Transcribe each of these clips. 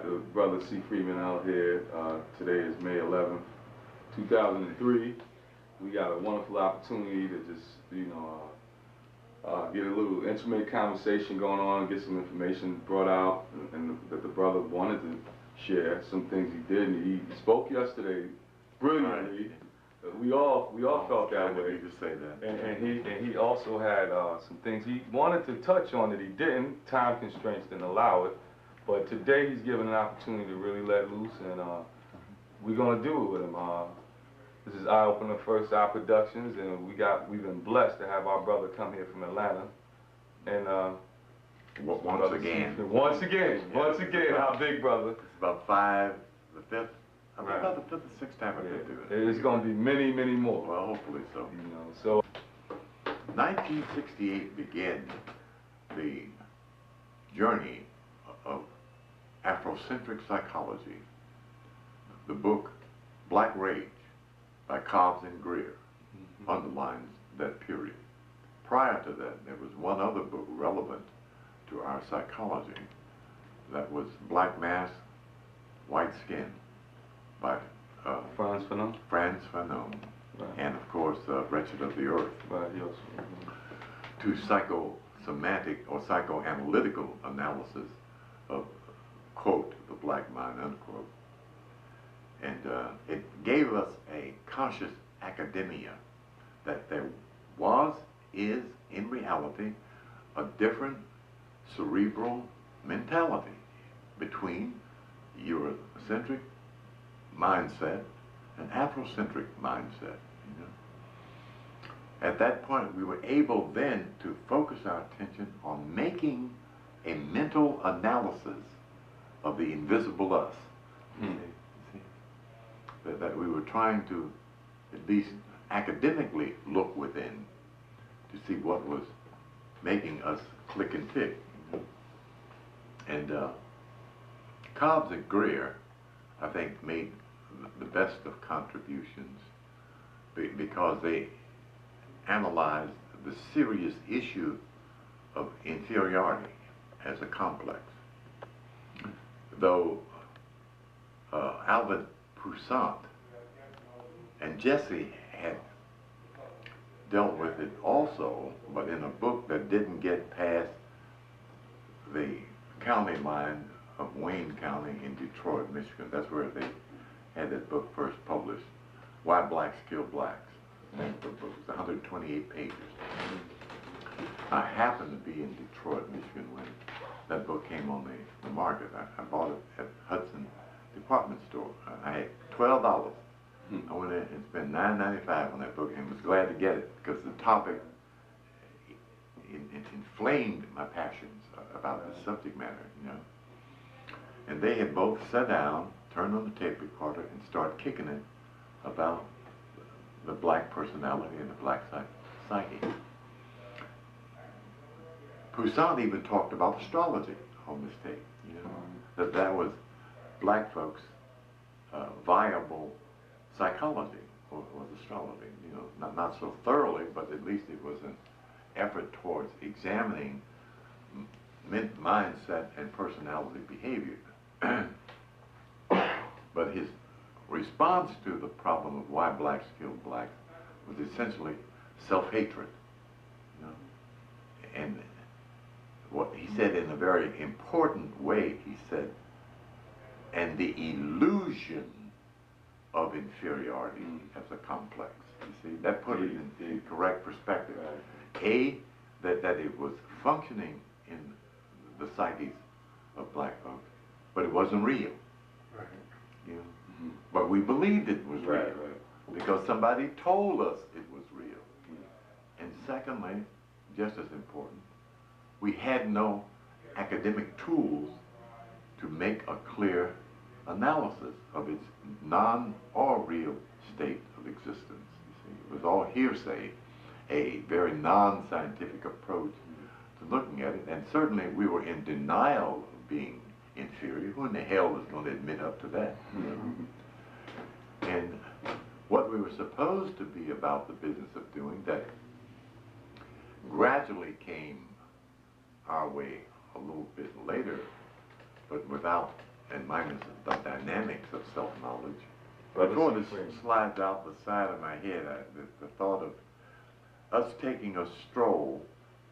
The brother C. Freeman out here. Today is May 11th, 2003. We got a wonderful opportunity to just, get a little intimate conversation going on, get some information brought out, and that the brother wanted to share some things he did. And he spoke yesterday brilliantly. We all felt that way. To say that. And he also had some things he wanted to touch on that he didn't. Time constraints didn't allow it. But today he's given an opportunity to really let loose, and we're gonna do it with him. This is Eye Opener First Eye Productions, and we've been blessed to have our brother come here from Atlanta. And once again, our big brother. It's about the fifth. About the fifth or sixth time I've been doing it. It's gonna be many, many more. Well, hopefully so. 1968 began the journey of Afrocentric psychology. The book Black Rage by Cobbs and Greer underlines that period. Prior to that, there was one other book relevant to our psychology. That was Black Mask, White Skin by Frantz Fanon. Right. And of course, Wretched of the Earth. Right, yes. To psychosomatic or psychoanalytical analysis of, quote, the black mind, unquote. And it gave us a conscious academia that there is, in reality, a different cerebral mentality between Eurocentric mindset and Afrocentric mindset. At that point, we were able then to focus our attention on making a mental analysis of the invisible us. That we were trying to at least academically look within to see what was making us click and tick. And Cobbs and Greer, I think, made the best of contributions because they analyzed the serious issue of inferiority as a complex. Though Albert Poussaint and Jesse had dealt with it also, but in a book that didn't get past the county line of Wayne County in Detroit, Michigan. That's where they had that book first published, Why Blacks Kill Blacks. That book was 128 pages. I happened to be in Detroit, Michigan when that book came on the market. I bought it at Hudson department store. I had $12. I went in and spent $9.95 on that book and was glad to get it because the topic inflamed my passions about the subject matter, And they had both sat down, turned on the tape recorder, and started kicking it about the black personality and the black psyche. Poussaint even talked about astrology on this tape, that was black folks' viable psychology was astrology. Not so thoroughly, but at least it was an effort towards examining mindset and personality behavior. But his response to the problem of why blacks kill blacks was essentially self-hatred. And what he said in a very important way, he said, and the illusion of inferiority as a complex. You see, that put it in correct perspective. A, that it was functioning in the psyches of black folks, but it wasn't real. Right. But we believed it was real because somebody told us it was real. And secondly, just as important, we had no academic tools to make a clear analysis of its non or real state of existence. You see, it was all hearsay, a very non-scientific approach to looking at it, and certainly we were in denial of being inferior. Who in the hell is going to admit up to that? And what we were supposed to be about the business of doing that gradually came our way a little bit later, but without and minus the dynamics of self-knowledge. Brother Before this Freeman. slides out the side of my head, the thought of us taking a stroll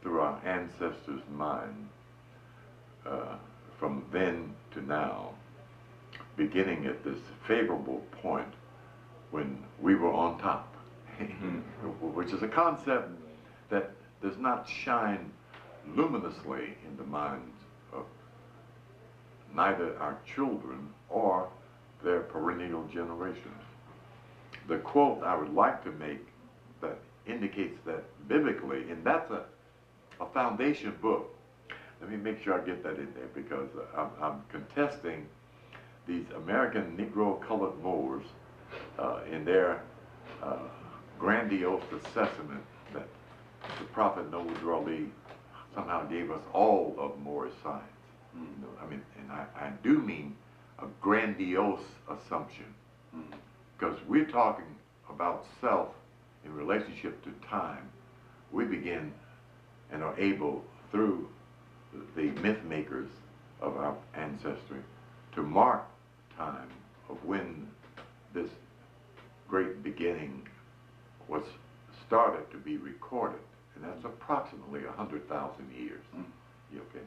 through our ancestors' mind from then to now, beginning at this favorable point when we were on top, which is a concept that does not shine luminously in the minds of neither our children or their perennial generations. The quote I would like to make that indicates that biblically, and that's a foundation book. Let me make sure I get that in there, because I'm contesting these American Negro colored Moors in their grandiose assessment that the prophet Numerology somehow gave us all of Moorish science. You know, I mean, and I do mean a grandiose assumption, because we're talking about self in relationship to time. We begin and are able, through the myth makers of our ancestry, to mark time of when this great beginning was started to be recorded, and that's approximately 100,000 years. You okay?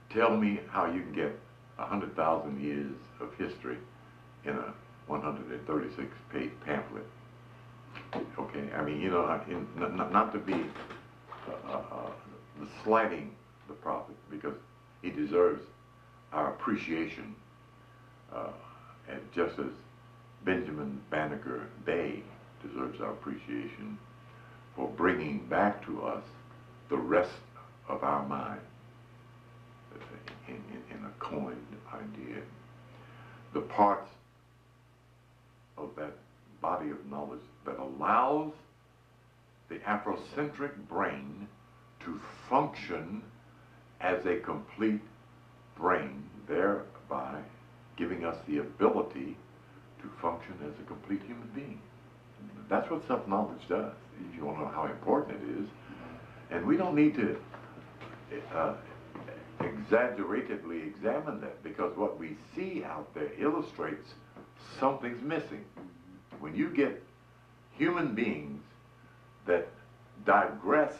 Tell me how you can get 100,000 years of history in a 136-page pamphlet. Okay, I mean, you know, not to be slighting the prophet, because he deserves our appreciation, and just as Benjamin Banneker Bay deserves our appreciation for bringing back to us the rest of our mind in a coined idea. The parts of that body of knowledge that allows the Afrocentric brain to function as a complete brain, thereby giving us the ability to function as a complete human being. That's what self-knowledge does, if you want to know how important it is. And we don't need to exaggeratedly examine that, because what we see out there illustrates something's missing. When you get human beings that digress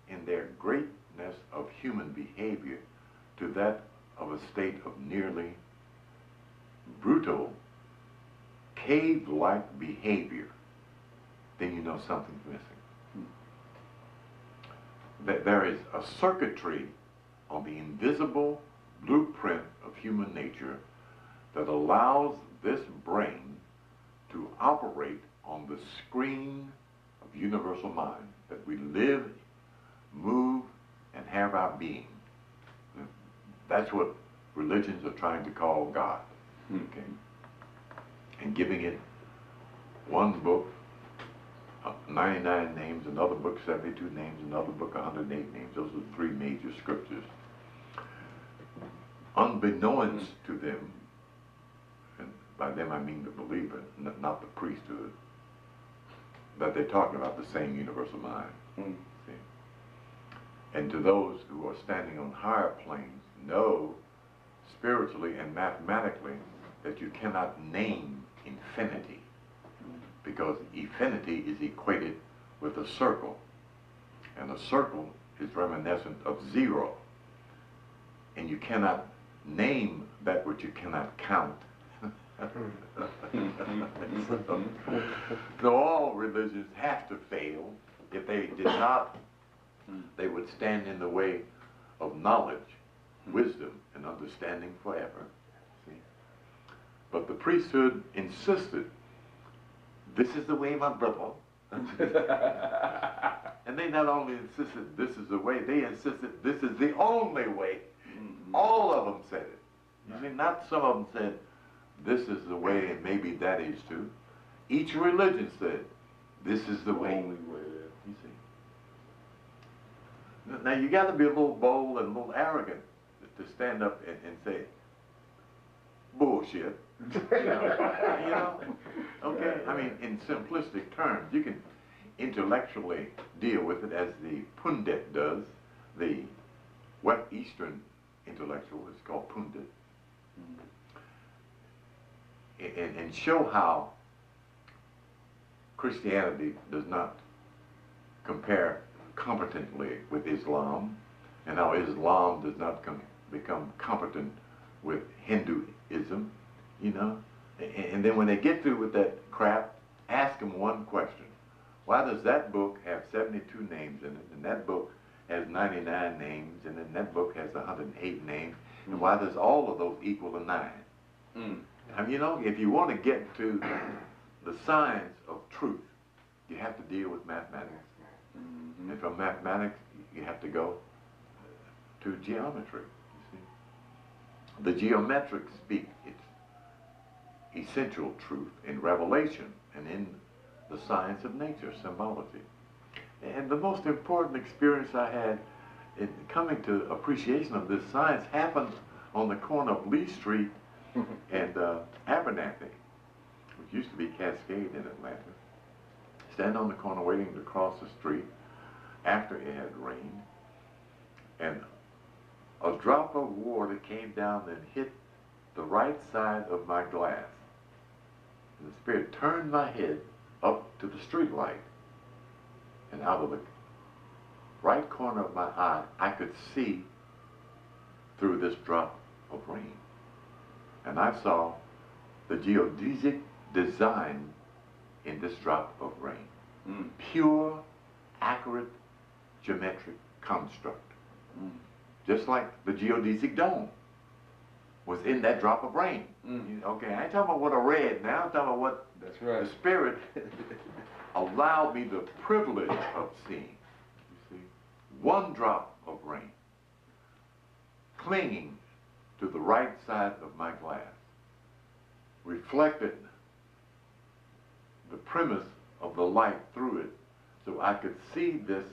in their greatness of human behavior to that of a state of nearly brutal, cave-like behavior, then you know something's missing. That there is a circuitry on the invisible blueprint of human nature that allows this brain to operate on the screen of universal mind, that we live, move, and have our being. That's what religions are trying to call God, okay? And giving it one book, 99 names, another book, 72 names, another book, 108 names. Those are the three major scriptures. Unbeknownst to them, and by them I mean the believer, not the priesthood, that they're talking about the same universal mind. See? And to those who are standing on higher planes, know spiritually and mathematically that you cannot name infinity, because infinity is equated with a circle, and a circle is reminiscent of zero, and you cannot name that which you cannot count. So all religions have to fail. If they did not, they would stand in the way of knowledge, wisdom, and understanding forever. See? But the priesthood insisted, this is the way, my brother. And they not only insisted this is the way, they insisted this is the only way. All of them said it. You see, not some of them said this is the way and maybe that is too. Each religion said this is the way. Only way. You see. Now you got to be a little bold and a little arrogant to stand up and say bullshit. You know? Okay? I mean, in simplistic terms, you can intellectually deal with it as the pundit does. The West Eastern intellectual is called pundit. and show how Christianity does not compare competently with Islam, and how Islam does not become competent with Hinduism, you know. And then when they get through with that crap, ask them one question. Why does that book have 72 names in it, and that book has 99 names, and then that book has 108 names, and why does all of those equal to 9? I mean, you know, if you want to get to the science of truth, you have to deal with mathematics. And from mathematics, you have to go to geometry, you see. The geometrics speak its essential truth in revelation and in the science of nature, symbology. And the most important experience I had in coming to appreciation of this science happened on the corner of Lee Street and Abernathy, which used to be Cascade in Atlanta. Stand on the corner waiting to cross the street after it had rained, and a drop of water came down and hit the right side of my glass. And the Spirit turned my head up to the street light, and out of the right corner of my eye, I could see through this drop of rain. And I saw the geodesic design in this drop of rain. Pure, accurate, geometric construct. Just like the geodesic dome was in that drop of rain. Okay, I ain't talking about what I read now, I'm talking about what the Spirit allowed me the privilege of seeing. You see, one drop of rain clinging to the right side of my glass reflected the premise of the light through it, so I could see this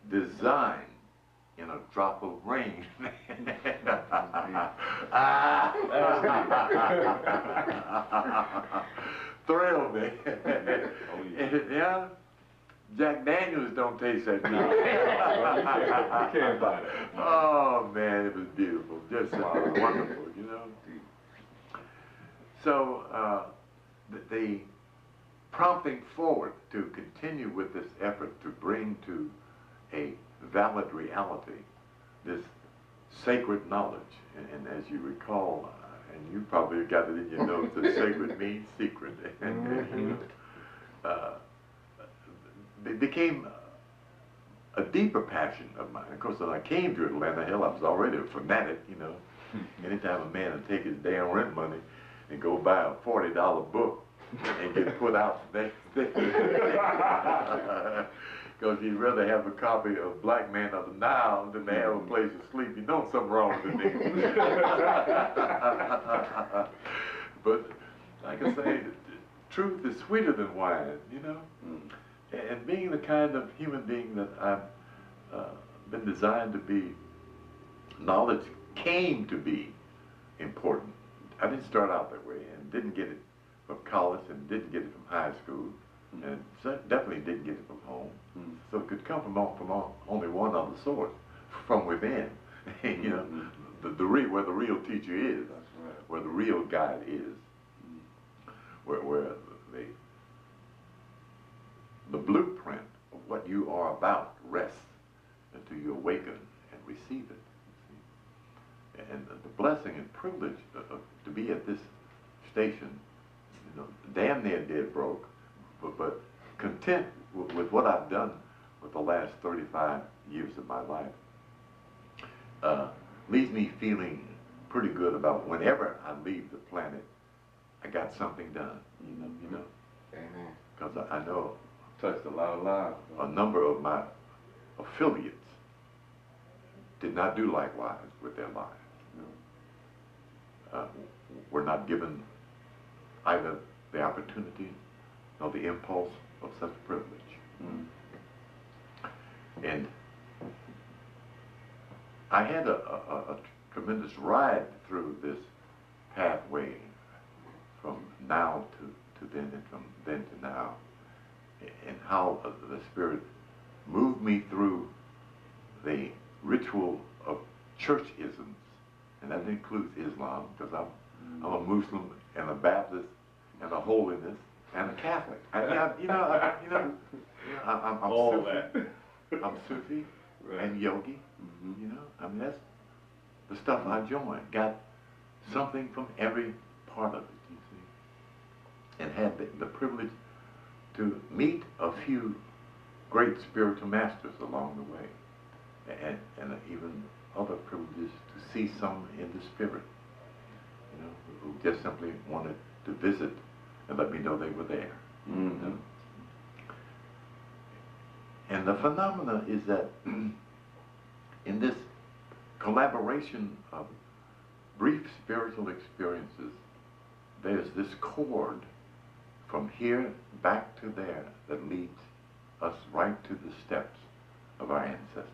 design in a drop of rain. Thrilled me. Yeah, Jack Daniels don't taste that good. You can't buy that. Oh man, it was beautiful, just wonderful, you know. So the prompting forward to continue with this effort to bring to a valid reality this sacred knowledge, and as you recall, and you probably got it in your notes, that sacred means secret. It became a deeper passion of mine. Of course, when I came to Atlanta, hell, I was already a fanatic, you know. Anytime a man would take his damn rent money and go buy a $40 book and get put out the next day. Because he'd rather have a copy of Black Man of the Nile than to have a place to sleep. You know something wrong with the nigga. But like I say, truth is sweeter than wine, you know? And being the kind of human being that I've been designed to be, knowledge came to be important. I didn't start out that way, and didn't get it from college, and didn't get it from high school, and definitely didn't get it from home. So it could come from only one other source, from within. You know, where the real teacher is, where the real guide is, where the blueprint of what you are about rests until you awaken and receive it. And the blessing and privilege to be at this station, you know, damn near dead broke, but content with what I've done with the last 35 years of my life, leaves me feeling pretty good about whenever I leave the planet, I got something done, you know. Amen. Because I know Touched a lot of lives. a number of my affiliates did not do likewise with their lives. Were not given either the opportunity nor the impulse of such privilege. And I had a tremendous ride through this pathway from now to then, and from then to now, and how the Spirit moved me through the ritual of church-isms, and that includes Islam, because I'm a Muslim and a Baptist and a holiness and a Catholic. I'm All Sufi. that. I'm Sufi Right. and yogi. You know, I mean that's the stuff I joined. Got something from every part of it, you see, and had the privilege to meet a few great spiritual masters along the way, and even other privileges to see some in the spirit, you know, who just simply wanted to visit and let me know they were there. You know? And the phenomena is that in this collaboration of brief spiritual experiences, there's this cord from here back to there that leads us right to the steps of our ancestors.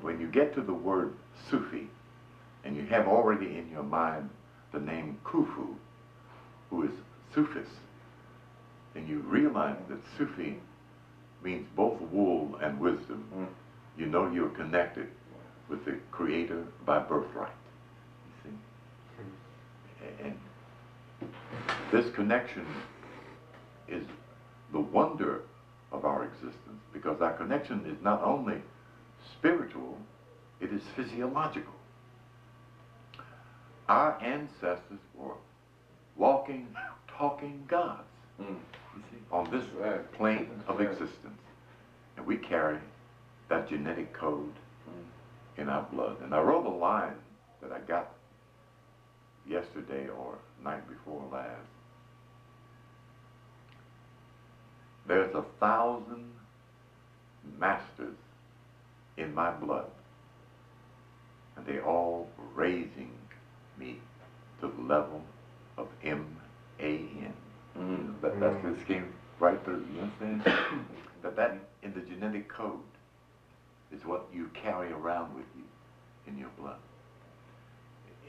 When you get to the word Sufi, and you have already in your mind the name Khufu, who is Sufis, and you realize that Sufi means both wool and wisdom, you know you're connected with the Creator by birthright, you see. And this connection is the wonder of our existence, because our connection is not only spiritual, it is physiological. Our ancestors were walking, talking gods, you see, on this plane of existence. And we carry that genetic code in our blood. And I wrote a line that I got yesterday or night before last. There's 1,000 masters in my blood, and they all raising me to the level of M-A-N. That's this came right through, you understand? that in the genetic code is what you carry around with you in your blood.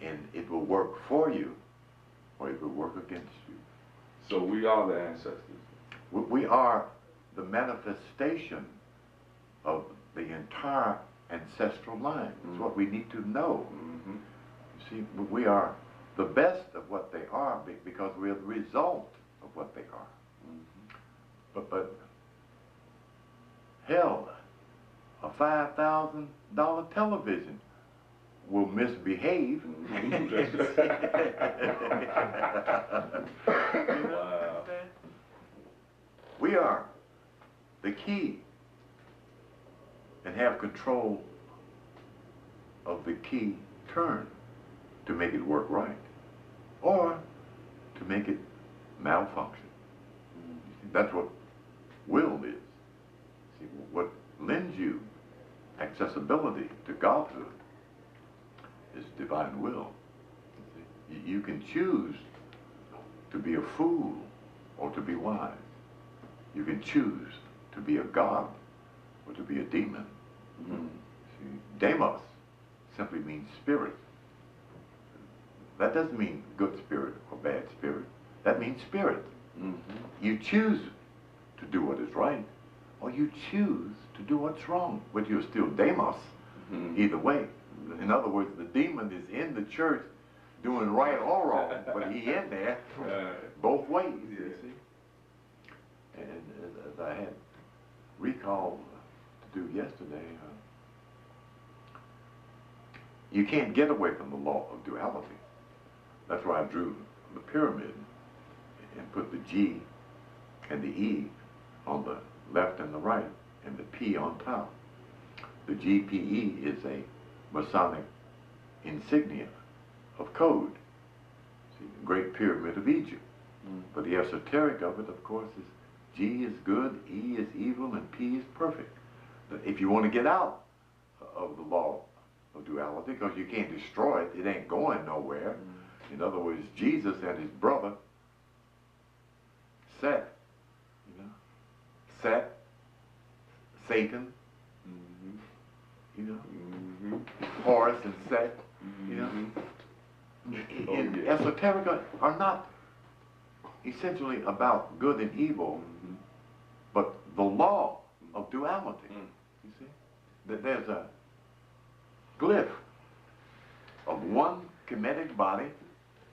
And it will work for you, or it will work against you. So we are the ancestors. We are the manifestation of the entire ancestral line. It's what we need to know. You see, we are the best of what they are because we are the result of what they are. But hell, a $5,000 television will misbehave. You know, Wow. we are the key and have control of the key turn to make it work right or to make it malfunction. That's what will is. See, what lends you accessibility to Godhood is divine will. You can choose to be a fool or to be wise. You can choose to be a god or to be a demon. See, Demos simply means spirit. That doesn't mean good spirit or bad spirit. That means spirit. You choose to do what is right, or you choose to do what's wrong, but you're still Demos either way. In other words, the demon is in the church doing right or wrong, but he in there both ways, you see. And as I had recall to do yesterday, you can't get away from the law of duality. That's why I drew the pyramid and put the G and the E on the left and the right, and the P on top. The GPE is a Masonic insignia of code. See, the Great Pyramid of Egypt. But the esoteric of it, of course, is G is good, E is evil, and P is perfect. But if you want to get out of the law of duality, because you can't destroy it, it ain't going nowhere. In other words, Jesus and his brother, Seth, you know, Seth, Satan, you know, Horus and Seth, you know, in esoterica are not essentially about good and evil, but the law of duality. You see, that there's a glyph of one Kemetic body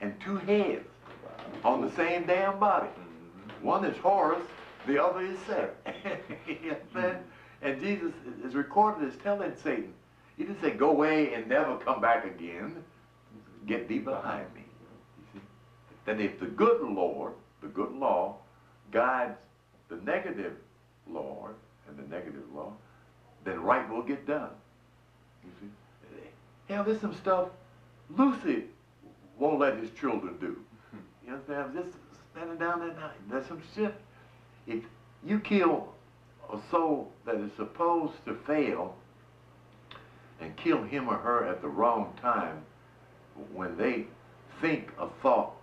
and two heads. on the same damn body. One is Horus, the other is Set. You understand? And Jesus is recorded as telling Satan, he didn't say, go away and never come back again. Get thee behind me. You see? That if the good Lord, the good law, guides the negative Lord and the negative law, then right will get done. You see? Hell, there's some stuff Lucy won't let his children do. You understand? Just standing down there night. There's some shit. If you kill a soul that is supposed to fail and kill him or her at the wrong time, when they think a thought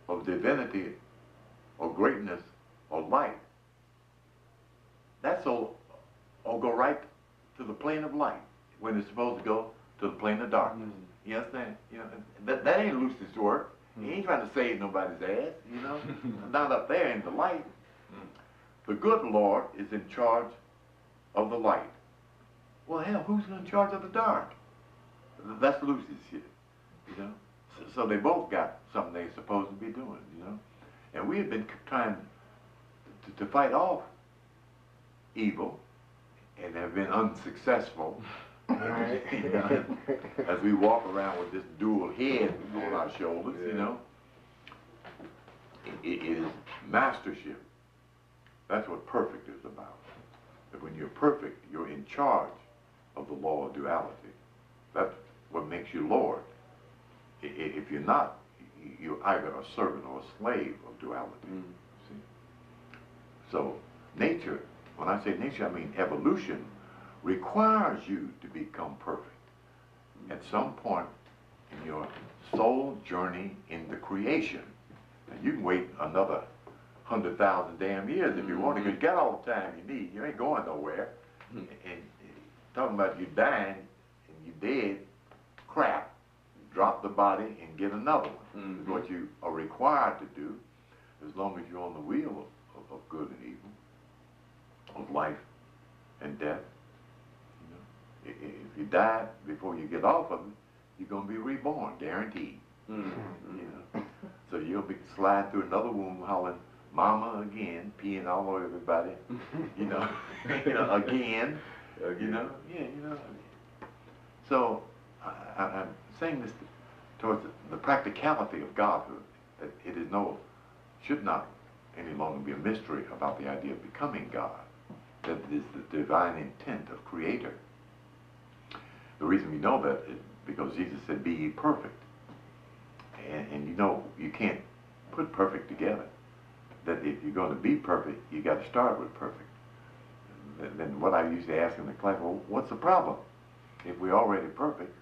of divinity or greatness or light, that soul will go right to the plane of light when it's supposed to go to the plane of darkness. You understand? You know, that ain't Lucy's work. He ain't trying to save nobody's ass, you know. Not up there in the light. The good Lord is in charge of the light. Well, hell, who's in charge of the dark? That's Lucy's shit, you know. So they both got something they're supposed to be doing, you know. And we have been trying to fight off evil and have been unsuccessful. You know, as we walk around with this dual head on our shoulders, you know. It is mastership. That's what perfect is about. That when you're perfect, you're in charge of the law of duality. That's what makes you Lord. If you're not, you're either a servant or a slave of duality. See? So nature, when I say nature, I mean evolution, requires you to become perfect at some point in your soul journey in the creation. And you can wait another 100,000 damn years if you want to, because you got all the time you need. You ain't going nowhere. And talking about you dying and you dead, crap. Drop the body and get another one. Is what you are required to do, as long as you're on the wheel of good and evil, of life and death. You know, if you die before you get off of it, you're gonna be reborn, guaranteed. You know, so you'll be sliding through another womb, hollering "Mama" again, peeing all over everybody. You know, again. You know, yeah, you know. So I'm saying this towards the practicality of Godhood, that it is should not any longer be a mystery about the idea of becoming God. That is the divine intent of Creator. The reason we know that is because Jesus said, "Be ye perfect." And you know, you can't put perfect together. That if you're going to be perfect, you got to start with perfect. Then what I usually ask in the class, well, what's the problem? If we're already perfect,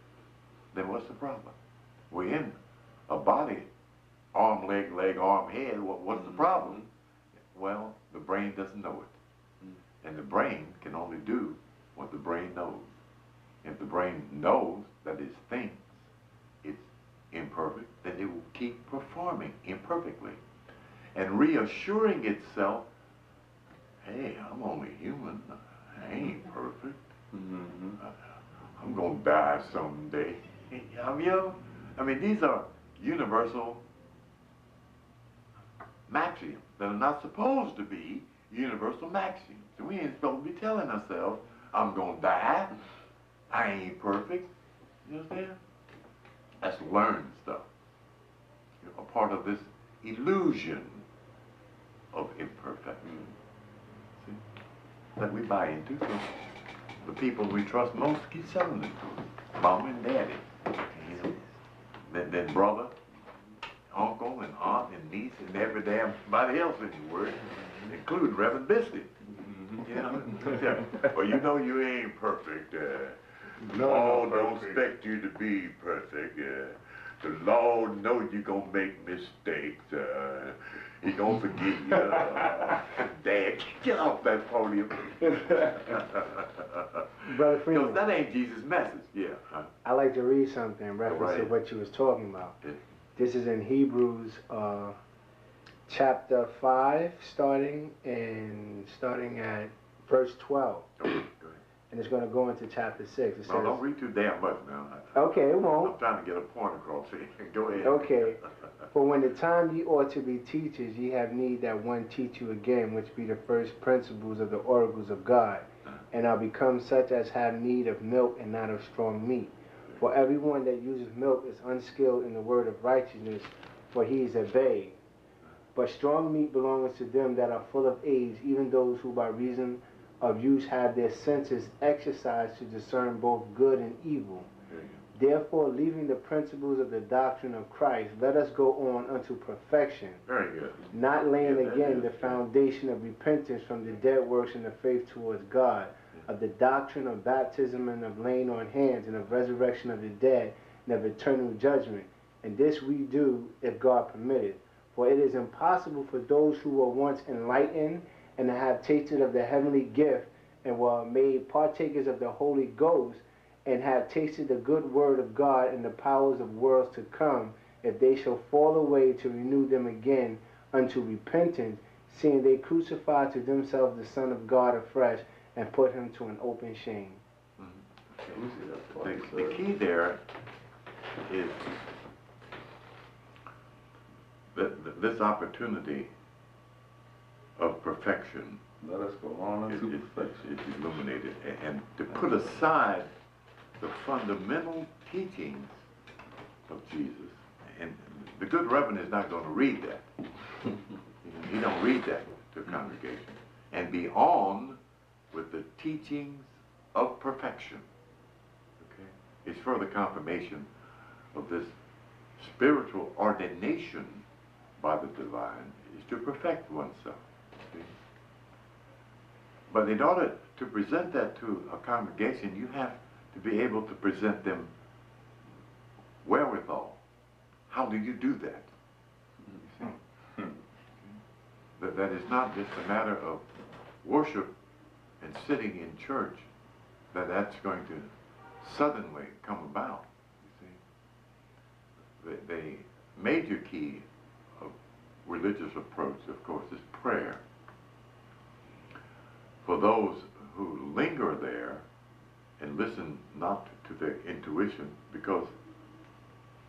then what's the problem? We're in a body, arm, leg, arm, head. What's the problem? Well, the brain doesn't know it. And the brain can only do what the brain knows. If the brain knows that it thinks it's imperfect, then it will keep performing imperfectly and reassuring itself, hey, I'm only human. I ain't perfect. I'm going to die someday. I mean, these are universal maxioms that are not supposed to be universal maxioms. So we ain't supposed to be telling ourselves, I'm going to die. I ain't perfect. You understand? That's learned stuff. You're a part of this illusion of imperfection. See? That we buy into. So the people we trust most keep selling it to us. Mama and daddy. You know? Then brother, uncle, and aunt, and niece, and every damn body else in the world, including Reverend Biscuit. You know? Well, you know you ain't perfect. Lord don't expect you to be perfect. The Lord knows you're going to make mistakes. He going to forgive you. Dad, get off that podium. Brother Freeman. Because that ain't Jesus' message. Yeah. I'd like to read something in reference to what you was talking about. Yeah. This is in Hebrews chapter 5, starting at verse 12. Okay, go ahead. and it's going to go into chapter 6. It No, says, don't read too damn much now. Okay, it won't. I'm trying to get a point across here. Go ahead. Okay. For when the time ye ought to be teachers, ye have need that one teach you again, which be the first principles of the oracles of God, and are become such as have need of milk and not of strong meat. For everyone that uses milk is unskilled in the word of righteousness, for he is a babe. But strong meat belongeth to them that are full of age, even those who by reason of use have their senses exercised to discern both good and evil. Therefore, leaving the principles of the doctrine of Christ, let us go on unto perfection. Very good. Not laying again the foundation of repentance from the dead works and the faith towards God, of the doctrine of baptism and of laying on hands, and of resurrection of the dead, and of eternal judgment. And this we do, if God permitted. For it is impossible for those who were once enlightened and have tasted of the heavenly gift and were made partakers of the Holy Ghost, and have tasted the good word of God and the powers of worlds to come, if they shall fall away, to renew them again unto repentance, seeing they crucify to themselves the Son of God afresh, and put him to an open shame. The key there is that this opportunity of perfection Let us go on unto perfection. is illuminated, and to put aside the fundamental teachings of Jesus. And the good reverend is not going to read that. He don't read that to a congregation. And be on with the teachings of perfection. Okay? It's further confirmation of this spiritual ordination by the divine is to perfect oneself. See? But in order to present that to a congregation, you have to be able to present them wherewithal. How do you do that? You see? That is not just a matter of worship and sitting in church, that's going to suddenly come about. You see? The major key of religious approach, of course, is prayer. For those who linger there and listen not to their intuition, because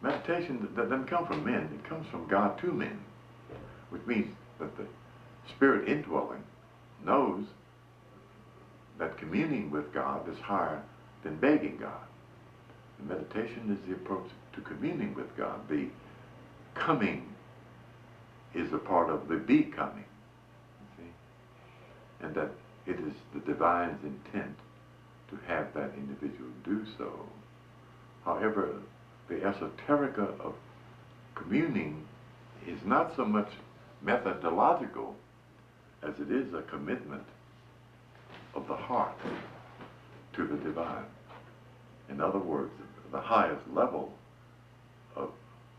meditation doesn't come from men, it comes from God to men, which means that the spirit indwelling knows that communing with God is higher than begging God. And meditation is the approach to communing with God. The coming is a part of the becoming, you see? And that it is the divine's intent to have that individual do so. However, the esoterica of communing is not so much methodological as it is a commitment of the heart to the divine. In other words, the highest level of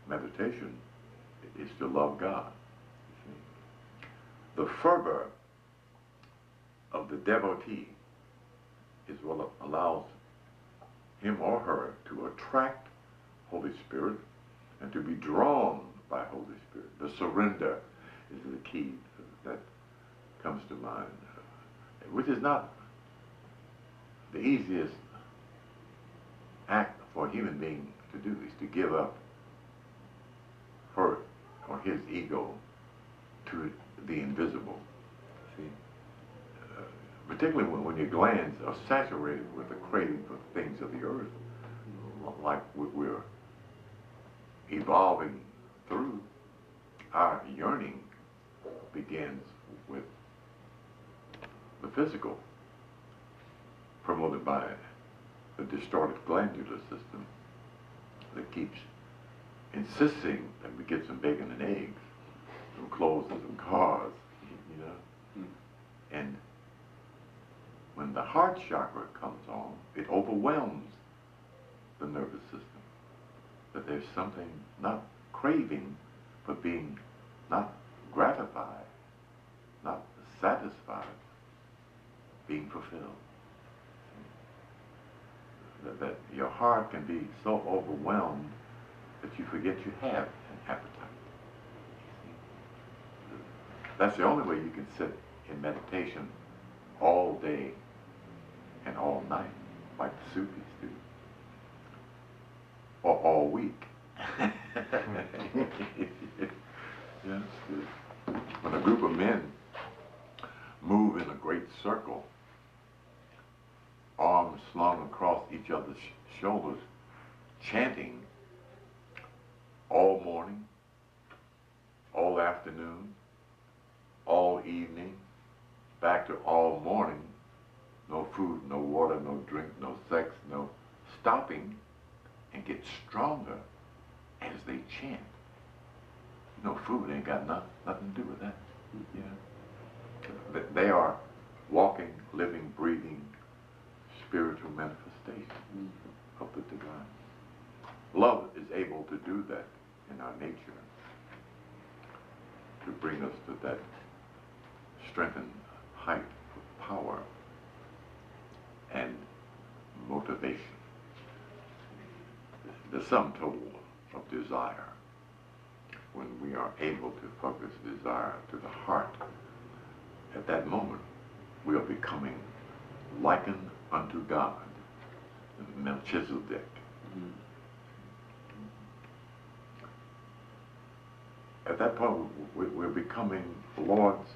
meditation is to love God. You see? The fervor of the devotee is what allows him or her to attract Holy Spirit and to be drawn by Holy Spirit. The surrender is the key that comes to mind, which is not the easiest act for a human being to do, is to give up her or his ego to the invisible. See? Particularly when your glands are saturated with the craving for things of the earth, like we're evolving through, our yearning begins with the physical, promoted by the distorted glandular system that keeps insisting that we get some bacon and eggs, some clothes and some cars, you know. And when the heart chakra comes on, it overwhelms the nervous system. That there's something not craving, but being not gratified, not satisfied, being fulfilled. That your heart can be so overwhelmed that you forget you have an appetite. That's the only way you can sit in meditation all day and all night, like the Sufis do, or all week. Yes. When a group of men move in a great circle, arms slung across each other's shoulders, chanting all morning, all afternoon, all evening, back to all morning, no food, no water, no drink, no sex, no stopping, and get stronger as they chant. No food ain't got nothing to do with that. Yeah. They are walking, living, breathing, spiritual manifestation of the divine. Love is able to do that in our nature, to bring us to that strengthened height of power and motivation. The sum total of desire. When we are able to focus desire to the heart, at that moment we are becoming likened unto God, Melchizedek. At that point, we're becoming lords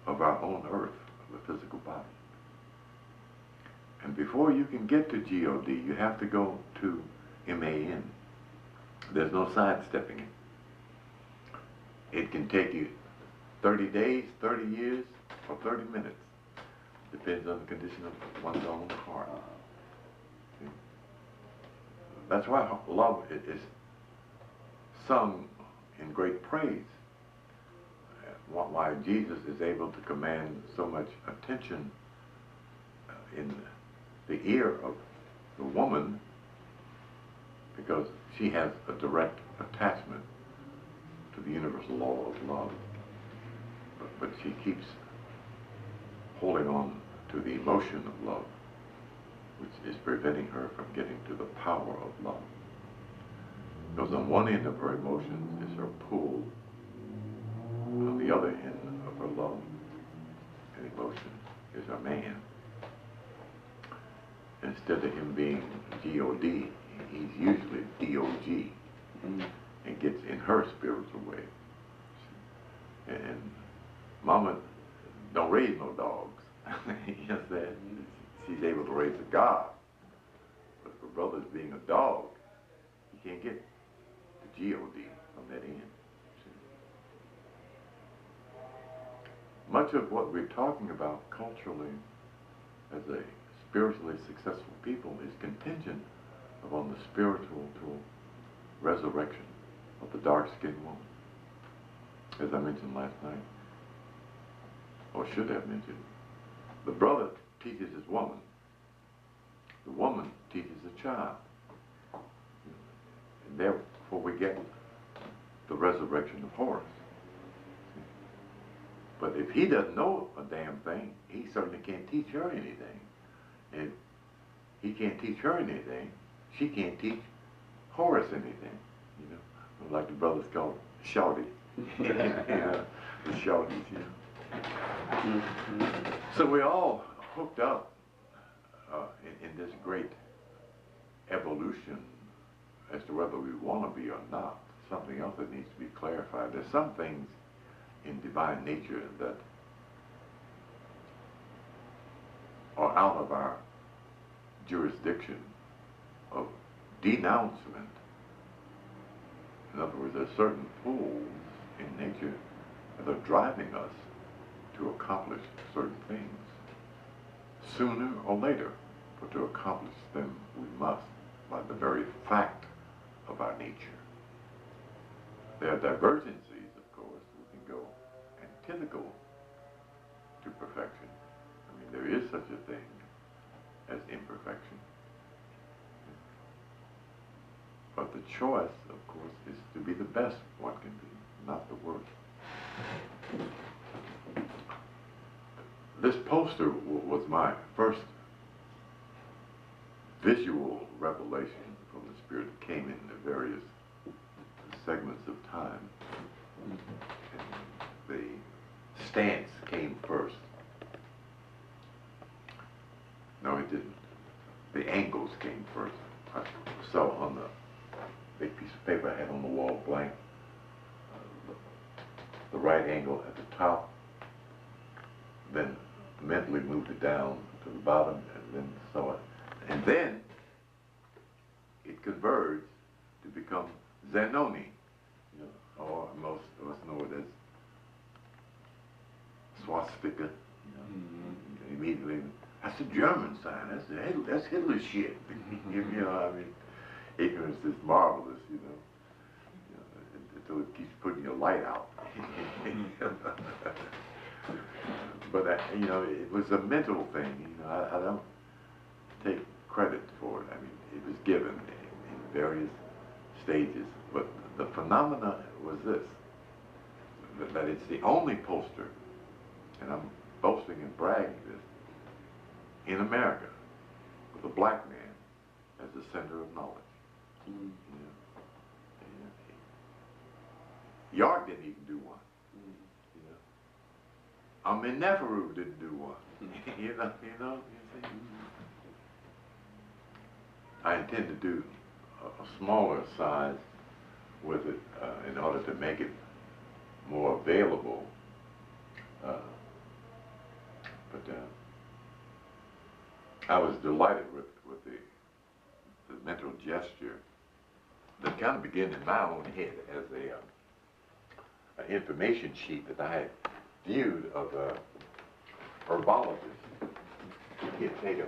of our own earth, of the physical body. And before you can get to God, you have to go to MAN. There's no sidestepping it. It can take you 30 days, 30 years, or 30 minutes. Depends on the condition of one's own heart. That's why love is sung in great praise. Why Jesus is able to command so much attention in the ear of the woman, because she has a direct attachment to the universal law of love. But she keeps holding on to the emotion of love, which is preventing her from getting to the power of love. Because on one end of her emotions is her pull, on the other end of her love and emotion is her man. Instead of him being G-O-D, he's usually D-O-G, and gets in her spiritual way. And Mama don't raise no dogs. You understand? She's able to raise a God. But for brothers being a dog, he can't get the G-O-D from that end. Much of what we're talking about culturally as a spiritually successful people is contingent upon the spiritual resurrection of the dark-skinned woman. As I mentioned last night, or should have mentioned, the brother teaches his woman, the woman teaches the child. And therefore we get the resurrection of Horus. But if he doesn't know a damn thing, he certainly can't teach her anything. And if he can't teach her anything, she can't teach Horus anything. You know, like the brothers call it, shouty. You know, the shouties, you know. So we're all hooked up in this great evolution as to whether we want to be or not. Something else that needs to be clarified. There's some things in divine nature that are out of our jurisdiction of denouncement. In other words, there's certain pulls in nature that are driving us to accomplish certain things. Sooner or later, but to accomplish them we must, by the very fact of our nature. There are divergencies, of course. We can go antithetical to perfection. I mean, there is such a thing as imperfection. But the choice, of course, is to be the best one can be, not the worst. This poster was my first visual revelation from the Spirit that came in the various segments of time. And the stance came first. the angles came first. So on the big piece of paper I had on the wall blank, the right angle at the top, then mentally moved it down to the bottom, and then saw it. And then it converged to become Zanoni, you know, or most of us know it as swastika. You know, immediately, that's a German sign. That's Hitler shit. You know, I mean, ignorance is marvelous. You know, until it keeps putting your light out. But you know, it was a mental thing. You know, I don't take credit for it. I mean, it was given in various stages. But the phenomena was this: that it's the only poster, and I'm boasting and bragging this, in America, with a black man as the center of knowledge. You know? York didn't even do one. You know, Neferu didn't do one. you know, you see. I intend to do a smaller size with it in order to make it more available. But I was delighted with the mental gesture that kind of began in my own head as an information sheet that I had viewed of a herbologist. He had taken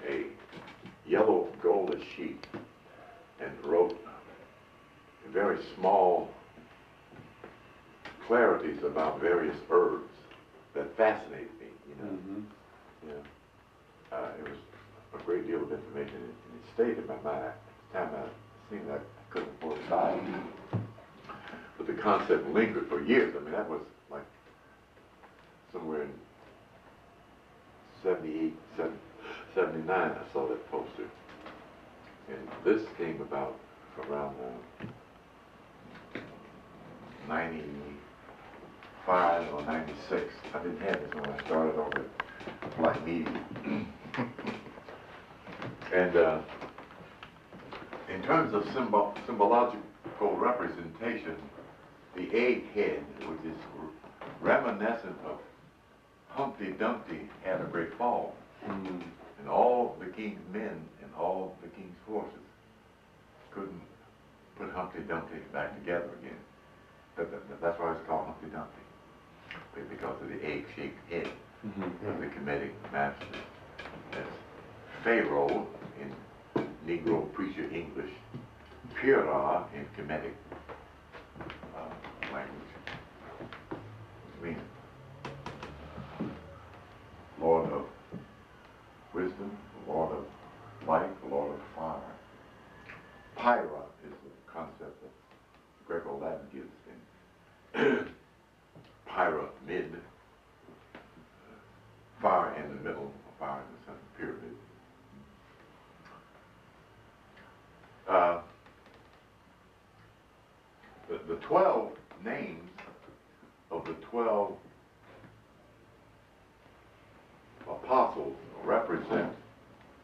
a yellow goldish sheet and wrote very small clarities about various herbs that fascinated me, you know. It was a great deal of information, and it stayed in my mind. At the time I seemed like I couldn't afford to buy it. But the concept lingered for years. I mean, that was like somewhere in 78, 79, I saw that poster. And this came about around 95 or 96. I didn't have this when I started off at Black Media. And in terms of symbological representation, the egg head, which is reminiscent of Humpty Dumpty had a great fall. And all the king's men and all the king's forces couldn't put Humpty Dumpty back together again. That's why it's called Humpty Dumpty, because of the egg-shaped head of the Kemetic master. That's Pharaoh in Negro preacher English, Pura in Kemetic language, which means Lord of wisdom, Lord of light, Lord of fire. Pyra is the concept that Greco-Latin gives in pyramid, fire in the middle, fire in the center, pyramid. The 12 names of the 12 apostles represent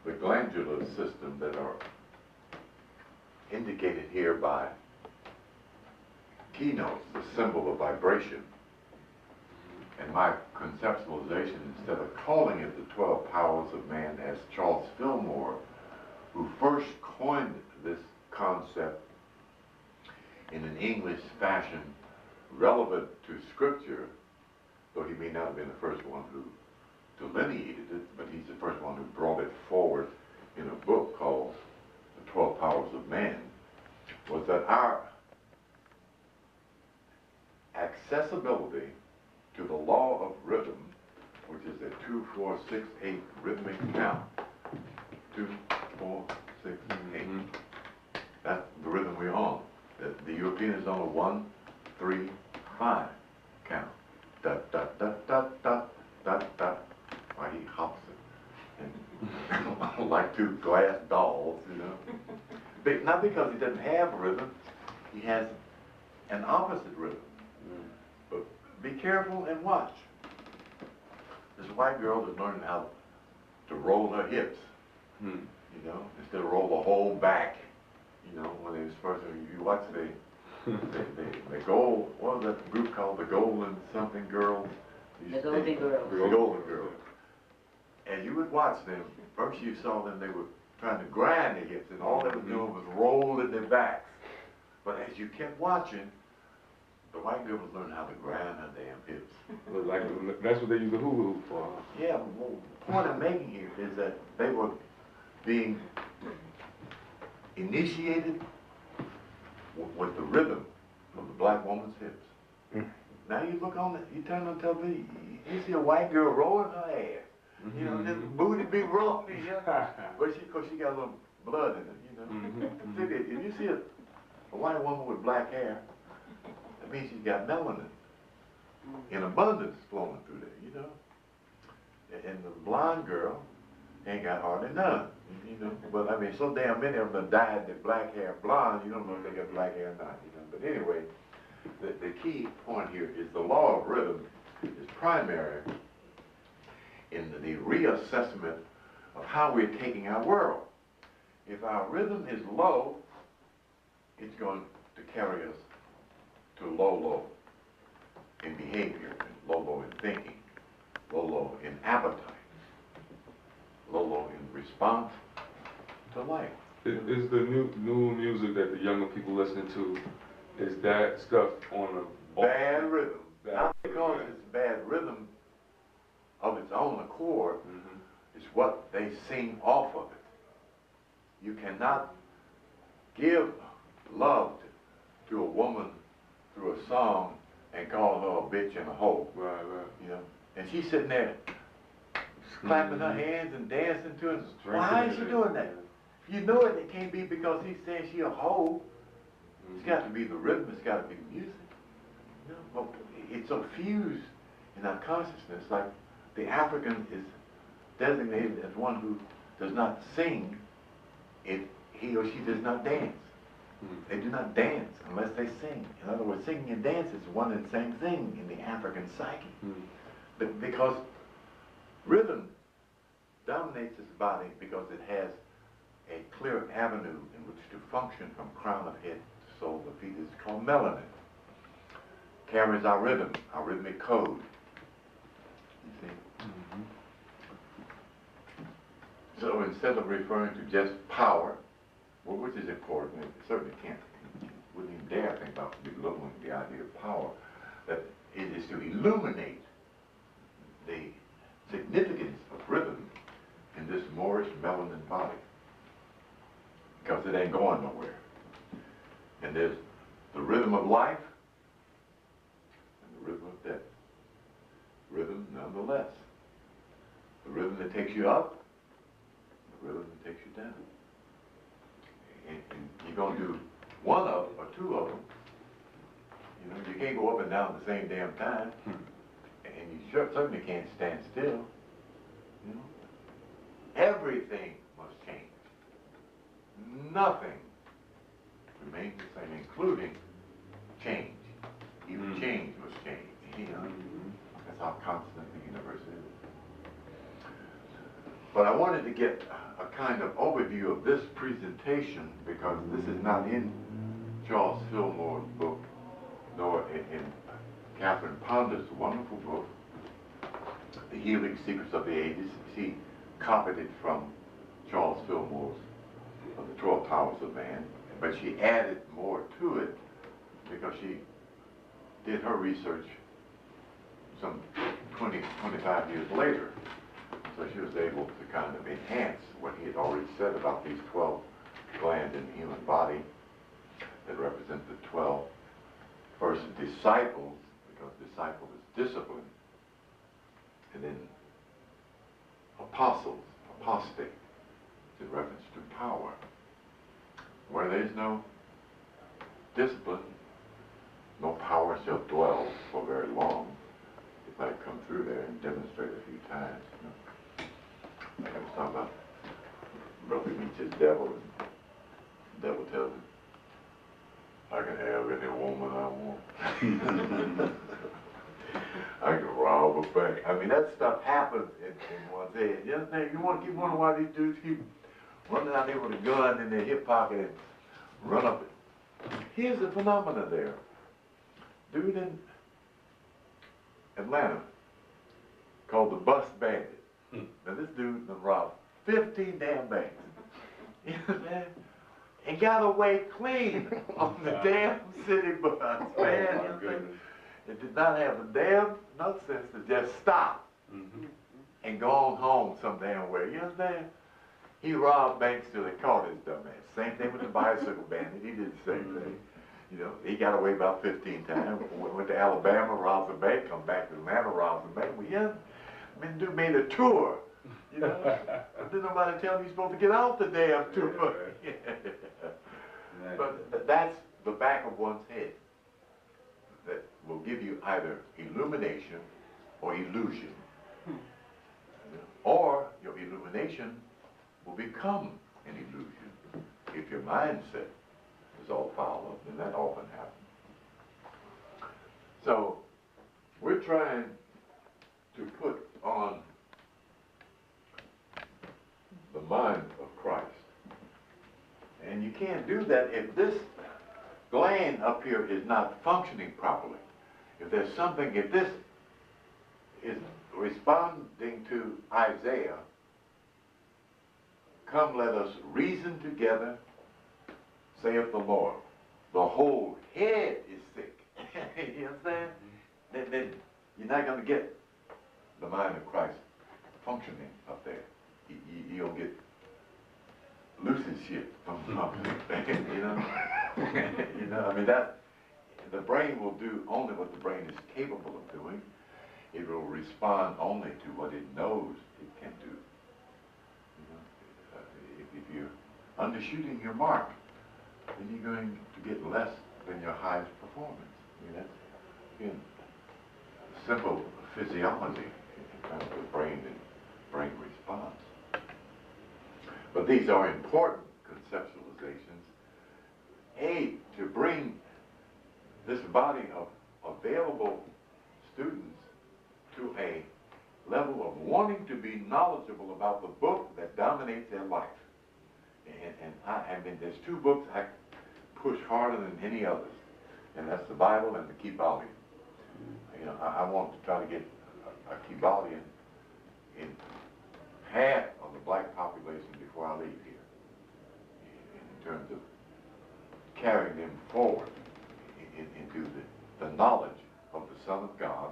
the glandular system that are indicated here by keynotes, the symbol of vibration. And my conceptualization, instead of calling it the 12 powers of man, as Charles Fillmore, who first coined this concept in an English fashion relevant to Scripture, though he may not have been the first one who delineated it, but he's the first one who brought it forward in a book called The 12 Powers of Man, was that our accessibility to the law of rhythm, which is a 2, 4, 6, 8 rhythmic count, 2, 4, 6, 8. That's the rhythm we're on. The European is on a 1, 3, 5 count. Da da da da da da da. Why he hops it, and like two glass dolls, you know. Not because he doesn't have a rhythm, he has an opposite rhythm. But be careful and watch. This white girl is learning how to roll her hips, Hmm. you know, instead of roll the whole back. You know, when they was first, you watch the gold, what was that group called? The Golden something Girls? The Golden Girls. The Golden Girls. And you would watch them. First you saw them, they were trying to grind their hips, and all they were doing was rolling their backs. But as you kept watching, the white girl was learning how to grind her damn hips. Look like that's what they use the hula hoop for. Huh? Yeah, well, the point I'm making here is that they were being initiated with the rhythm of the black woman's hips. Now you look on you turn on television, you see a white girl rolling her ass. You know, this booty be rolling, you know. But cause she got a little blood in it, you know. If you see a white woman with black hair, that means she's got melanin in abundance flowing through there, you know. And the blonde girl ain't got hardly none, you know. But I mean, so damn many of them dyed their black hair blonde, you don't know if they got black hair or not, you know. But anyway, the key point here is the law of rhythm is primary in the reassessment of how we're taking our world. If our rhythm is low, it's going to carry us to low in behavior, low in thinking, low in appetite, low in response to life. Is the new music that the younger people listening to, is that stuff on a bad rhythm? Not because it's bad rhythm of its own accord, it's what they sing off of it. You cannot give love to a woman through a song and call her a bitch and a hoe. Right. You know, and she's sitting there clapping her hands and dancing to it. Why is she doing that? You know it can't be because he's saying she a hoe. It's got to be the rhythm. It's got to be the music. You know, well, it's so fused in our consciousness. Like the African is designated as one who does not sing if he or she does not dance. They do not dance unless they sing. In other words, singing and dance is one and the same thing in the African psyche. But because rhythm dominates his body because it has a clear avenue in which to function from crown of head to sole of feet. It's called melanin. Carries our rhythm, our rhythmic code. You see? So instead of referring to just power, well, which is important, it certainly wouldn't even dare think about belittling the idea of power, that it is to illuminate the significance of rhythm in this Moorish melanin body. Because it ain't going nowhere. And there's the rhythm of life and the rhythm of death. Rhythm nonetheless. The rhythm that takes you up, the rhythm that takes you down. And you're going to do one of or two of them. You know, you can't go up and down at the same damn time. And you certainly can't stand still. You know? Everything must change. Nothing remains the same, including change. Even change must change. You know? That's how constant the universe is. But I wanted to get a kind of overview of this presentation because this is not in Charles Fillmore's book, nor in Catherine Ponder's wonderful book, The Healing Secrets of the Ages. She copied it from Charles Fillmore's The 12 Powers of Man, but she added more to it because she did her research some 20, 25 years later. So she was able to kind of enhance what he had already said about these 12 glands in the human body that represent the 12 first disciples, because disciple is discipline, and then apostles, apostate, in reference to power. Where there's no discipline, no power shall dwell for very long. If I come through there and demonstrate a few times, you know. Like I was talking about, brother meets his devil, and the devil tells him, I can have any woman I want. I can rob a bank. I mean, that stuff happens in one's head. You understand? You want to keep wondering why these dudes keep running out there with a gun in their hip pocket and run up it. Here's the phenomena there. Dude in Atlanta called the Bus Bandit. Now this dude done robbed 15 damn banks. You understand? And got away clean on the damn city bus, man. Oh, my goodness. It did not have the damn enough sense to just stop and go on home some damn way. You understand? He robbed banks till they caught his dumb ass. Same thing with the bicycle bandit. He did the same thing. You know, he got away about 15 times. Went to Alabama, robbed the bank, come back to Atlanta, robbed the bank. Well, yeah, I mean, dude made a tour. You know, but didn't nobody tell him he's supposed to get off the damn tour. But that's the back of one's head that will give you either illumination or illusion. Or your illumination will become an illusion if your mindset is all fouled up, and that often happens. So we're trying to put on the mind of Christ. And you can't do that if this gland up here is not functioning properly. If there's something, if this is responding to Isaiah, come let us reason together, saith the Lord. The whole head is sick. You understand? Then you're not going to get the mind of Christ functioning up there. You'll get loose as shit from up there, you know? You know, I mean, that, the brain will do only what the brain is capable of doing. It will respond only to what it knows it can do. You know, if you're undershooting your mark, then you're going to get less than your highest performance. I mean, that's, again, simple physiology in terms of the brain and brain response. But these are important conceptualizations, to bring this body of available students to a level of wanting to be knowledgeable about the book that dominates their life. And I mean, there's two books I push harder than any others, and that's the Bible and the Kybalion. You know, I want to try to get a Kybalion in half of the black population before I leave here, in terms of carrying them forward into the knowledge of the Son of God,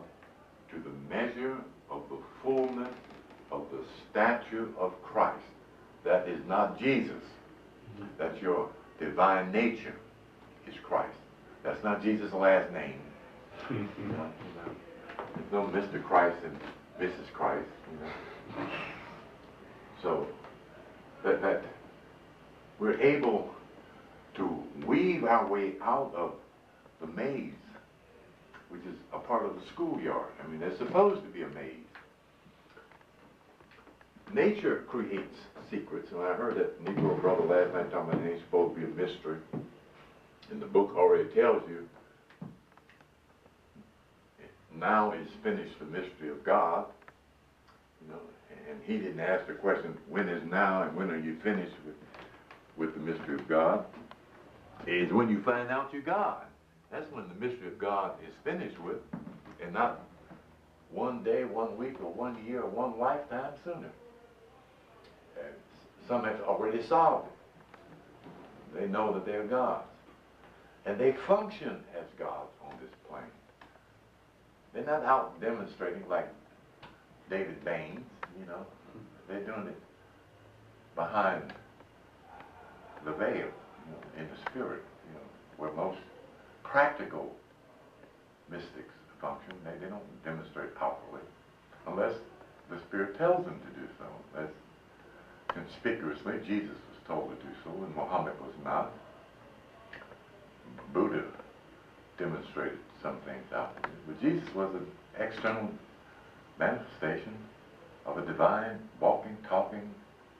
to the measure of the fullness of the stature of Christ. That is not Jesus. That's your divine nature is Christ. That's not Jesus' last name. You know, there's no Mr. Christ and Mrs. Christ. You know. So that we're able to weave our way out of the maze, which is a part of the schoolyard. I mean, there's supposed to be a maze. Nature creates secrets, and I heard that Negro brother last night talking about it ain't supposed to be a mystery. And the book already tells you, now is finished the mystery of God. You know, and he didn't ask the question, when is now and when are you finished with the mystery of God? Is when you find out you're God. That's when the mystery of God is finished with, and not one day, 1 week, or 1 year, or one lifetime sooner. Some have already solved it. They know that they're gods. And they function as gods on this plane. They're not out demonstrating like David Baines, you know. They're doing it behind the veil, you know, in the spirit, you know, where most practical mystics function. They don't demonstrate outwardly unless the Spirit tells them to do so. That's conspicuously, Jesus was told to do so, and Muhammad was not. Buddha demonstrated some things outwardly, but Jesus was an external manifestation of a divine, walking, talking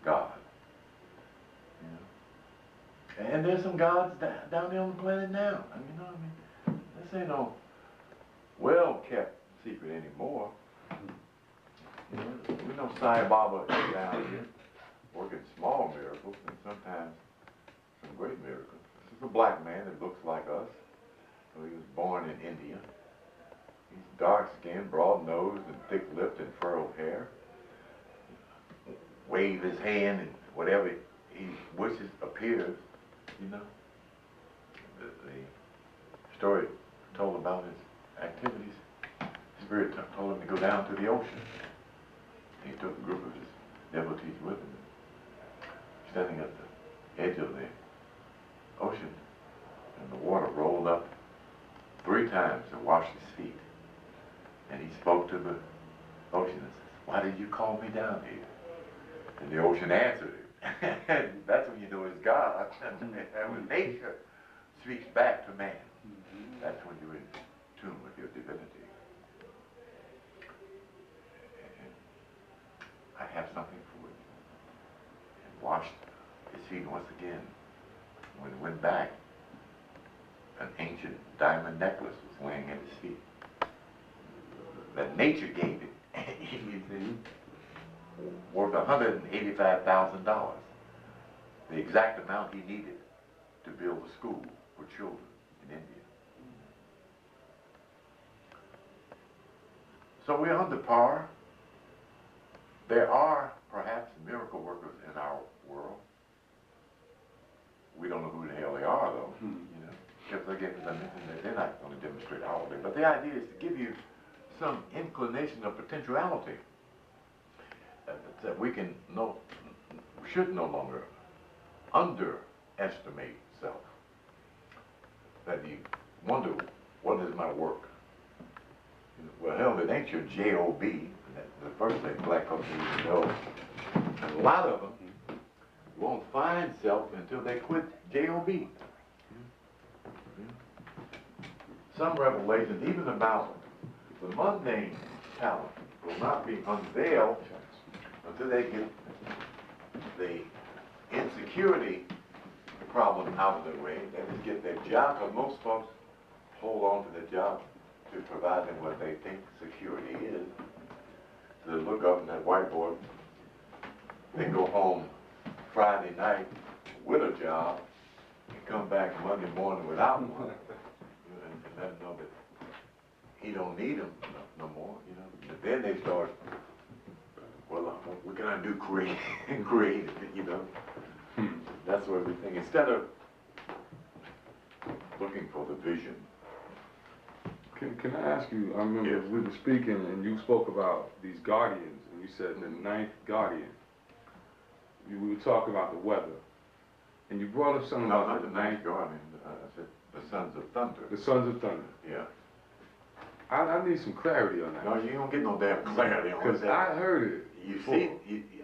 God. You know? And there's some gods down there on the planet now. I mean, you know what I mean? This ain't no well-kept secret anymore. We know Sai Baba is down here working small miracles and sometimes some great miracles. This is a black man that looks like us. So he was born in India. He's dark-skinned, broad-nosed, and thick-lipped and furrowed hair. Wave his hand and whatever he wishes appears, you know. The story told about his activities. Spirit told him to go down to the ocean. He took a group of his devotees with him. Standing at the edge of the ocean, and the water rolled up 3 times and washed his feet. And he spoke to the ocean and says, "Why did you call me down here?" And the ocean answered him. And that's when you know it's God. And when nature speaks back to man, that's when you're in tune with your divinity. And I have something for you. And washed his feet once again. When he went back, an ancient diamond necklace was laying at his feet. That nature gave it. You see, worth $185,000. The exact amount he needed to build a school for children in India. So we're under par. There are perhaps miracle workers in our world. We don't know who the hell they are, though. You know, because again, as I mentioned, that they're not going to demonstrate all of it. But the idea is to give you some inclination of potentiality that we should no longer underestimate self. That you wonder, what is my work? Well, hell, it ain't your J-O-B. That's the first thing black folks need to know. And a lot of them won't find self until they quit J-O-B. Some revelations, even about the mundane talent, will not be unveiled until they get the insecurity problem out of the way. They just get their job, because most folks hold on to their job to provide them what they think security is. So they look up in that whiteboard, they go home Friday night with a job, and come back Monday morning without one, and let them know that he don't need them no more, you know. But then they start, well, what can I do creative, you know. That's what we think. Instead of looking for the vision. Can I ask you, I remember we were speaking and you spoke about these guardians, and you said the 9th guardian. We were talking about the weather, and you brought up something about the 9th guardian. I said the sons of thunder. The sons of thunder. Yeah. I need some clarity on that. No, you don't get no damn clarity on that. Because I heard it. You see,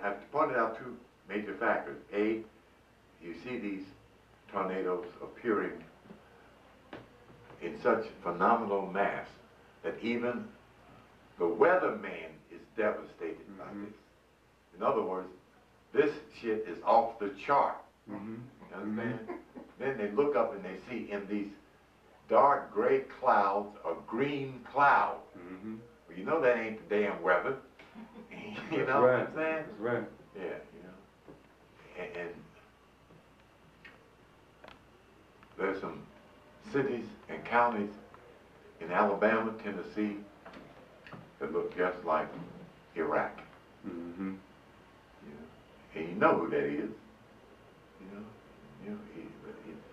I pointed out 2 major factors. A, you see these tornadoes appearing in such phenomenal mass that even the weatherman is devastated by this. In other words, this shit is off the chart. You understand? Then they look up and they see in these dark gray clouds a green cloud. Well, you know that ain't the damn weather. You know what I'm saying? That's right. Yeah, you know. And there's some cities and counties in Alabama, Tennessee, that look just like Iraq. You know? And you know who that is.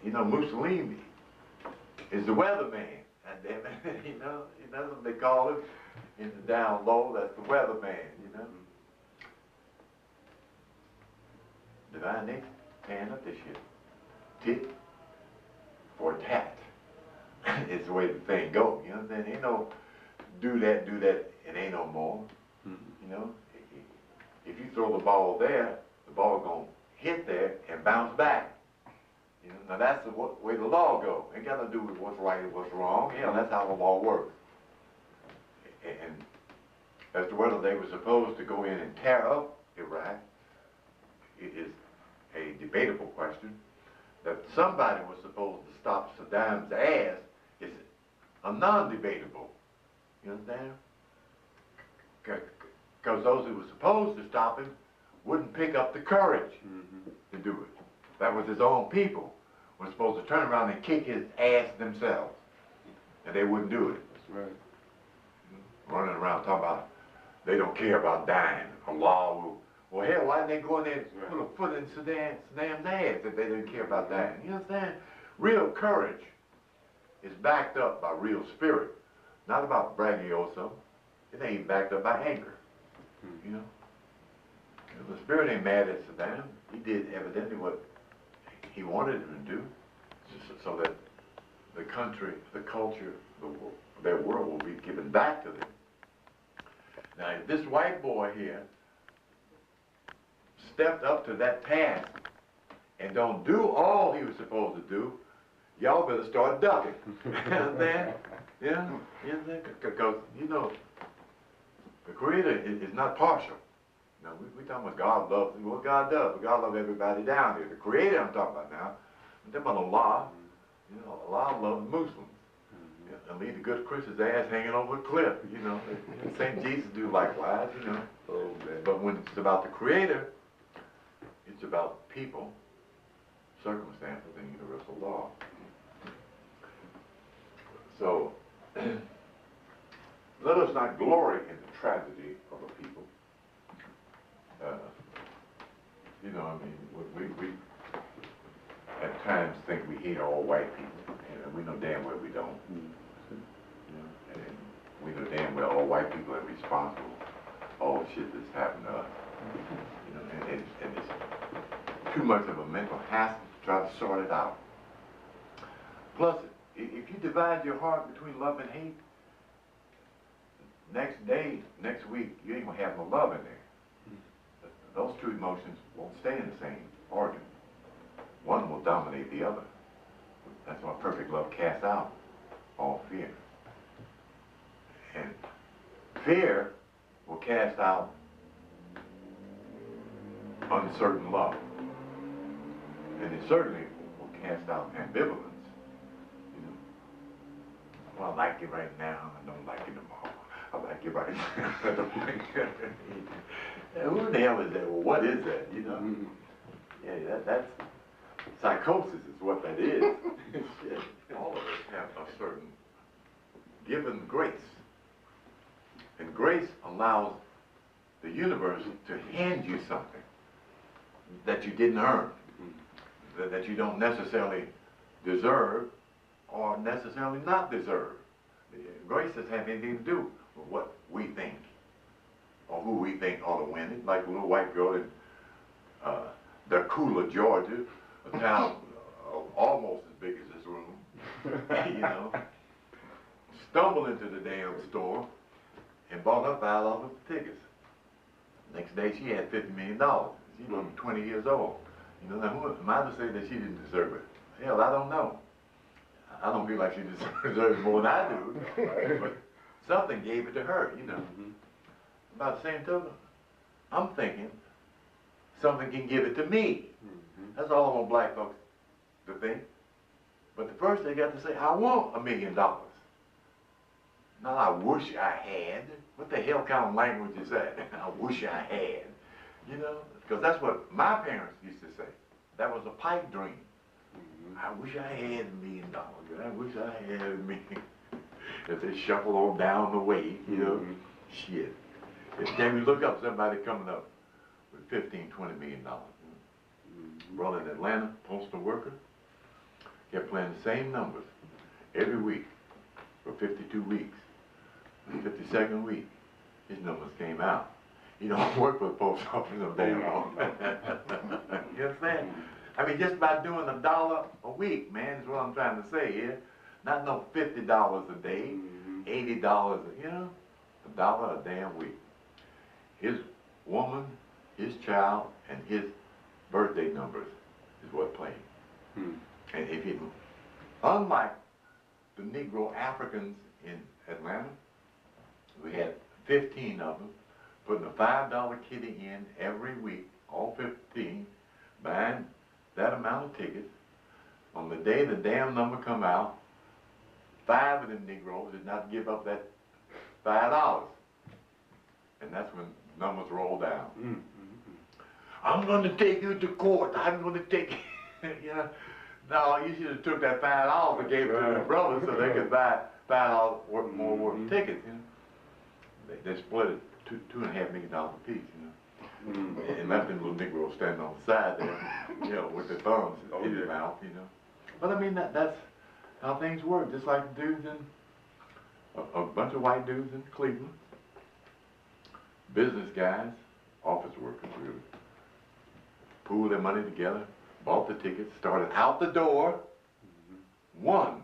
You know Mussolini is the weatherman. God damn it, you know what they call him in the down low. That's the weatherman. You know. Divine nature, tearing up this shit, tit for tat. It's the way the thing goes. You know what I'm saying? Ain't no do that, it ain't no more. You know, if you throw the ball there, the ball gonna hit there and bounce back. You know, now that's the way the law goes. Ain't got to do with what's right and what's wrong. Yeah, that's how the law works. And as to whether they were supposed to go in and tear up Iraq, it is a debatable question. That somebody was supposed to stop Saddam's ass is a non-debatable. You understand? because those who were supposed to stop him wouldn't pick up the courage to do it. That was his own people were supposed to turn around and kick his ass themselves, and they wouldn't do it. That's right. Running around talking about they don't care about dying. Allah will. Well, hell, why didn't they go in there and put a foot in Saddam's ass if they didn't care about dying? You understand? Real courage is backed up by real spirit, not about braggadocio. It ain't backed up by anger. You know? The spirit ain't mad at Saddam. He did evidently what he wanted him to do, so that the country, the culture, their world will be given back to them. Now, if this white boy here stepped up to that task and don't do all he was supposed to do, y'all better start ducking. You understand? Yeah? You understand? Because, you know, the Creator is not partial. Now, we talking about God loves, what God does, but God loves everybody down here. The Creator I'm talking about now, I'm talking about Allah. You know, Allah loves Muslims. And leave the good Christian's ass hanging over a cliff, you know. St. Jesus do likewise, you know. Oh, man. But when it's about the Creator, it's about people, circumstances, and universal law. So, let us not glory in the tragedy of a people. You know, I mean, we at times think we hate all white people, and we know damn well we don't. And we know damn well all white people are responsible for all the shit that's happened to us. You know, and it's too much of a mental hassle to try to sort it out. Plus, if you divide your heart between love and hate, next week, you ain't gonna have no love in there. Those two emotions won't stay in the same organ. One will dominate the other. That's why perfect love casts out all fear. And fear will cast out uncertain love. And it certainly will cast out ambivalence. You know, well, I like you right now, I don't like you tomorrow. I like you right now, I don't like you. Who the hell is that? Well, what is that, you know? Yeah, that's psychosis is what that is. All of us have a certain given grace. And grace allows the universe to hand you something that you didn't earn, that you don't necessarily deserve or necessarily not deserve. Grace doesn't have anything to do with what we think or who we think ought to win it. Like a little white girl in Dakula, Georgia, a town almost as big as this room, you know, stumbled into the damn store and bought her $5 tickets. Next day she had $50 million. She was 20 years old. You know, now who am I to say that she didn't deserve it? Hell, I don't know. I don't feel like she deserves more than I do. But something gave it to her, you know. About the same token, I'm thinking something can give it to me. That's all I want black folks to think. But the first they got to say, I want $1 million. Not I wish I had. What the hell kind of language is that? I wish I had. You know, because that's what my parents used to say. That was a pipe dream. I wish I had $1 million. I wish I had $1 million. If they shuffle on down the way, you know, shit. Then we look up somebody coming up with $15, $20 million. Brother in Atlanta, postal worker, kept playing the same numbers every week for 52 weeks. The 52nd week, his numbers came out. He don't work for the post office no damn long. You understand? I mean, just by doing $1 a week, man, is what I'm trying to say here. Not no $50 a day, $80, you know, $1 a damn week. His woman, his child, and his birthday numbers is what played. And if you, unlike the Negro Africans in Atlanta, we had 15 of them putting a $5 kitty in every week, all 15, buying that amount of tickets. On the day the damn number come out, 5 of them Negroes did not give up that $5. And that's when numbers roll down. I'm going to take you to court. I'm going to take you. You know, no, you should have took that $5 and gave it to the brothers so they could buy $5 more worth of tickets. You know, they split it $2.5 million a piece. You know, and left them little Negroes standing on the side there, you know, with their thumbs in their mouth. You know, but I mean that's how things work. Just like the dudes in a bunch of white dudes in Cleveland, business guys, office workers really, pooled their money together, bought the tickets, started out the door. One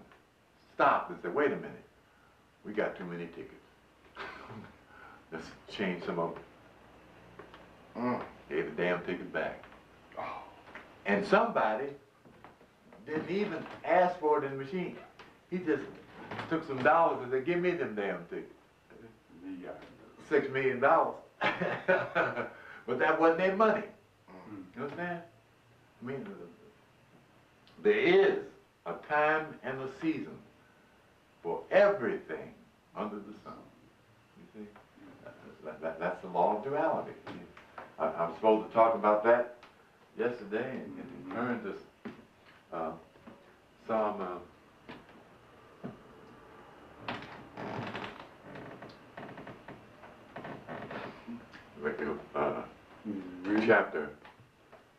stopped and said, "Wait a minute, we got too many tickets. Let's change some of them." Gave the damn ticket back. And somebody didn't even ask for it in the machine. He just took some dollars and said, "Give me them damn tickets." $6 million. But that wasn't their money. You understand? I mean, there is a time and a season for everything under the sun. You see? That's the law of duality. I'm supposed to talk about that yesterday and turn to Psalm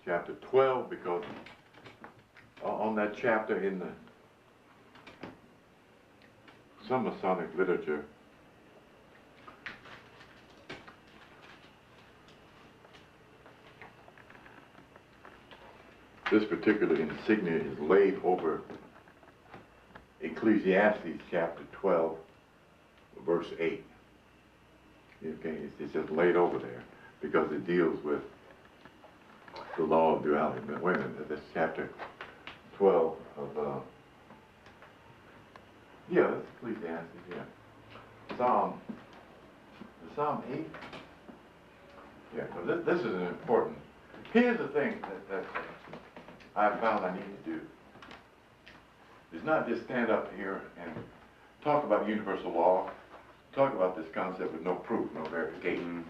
chapter 12, because on that chapter in some Masonic literature, this particular insignia is laid over Ecclesiastes chapter 12, verse 8. Okay, it's just laid over there because it deals with the law of duality. But wait a minute, that's chapter 12 of, yeah, that's Ecclesiastes, yeah. Psalm 8. Yeah, so this is an important, here's the thing that I found I need to do. It's not just stand up here and talk about universal law, talk about this concept with no proof, no verification.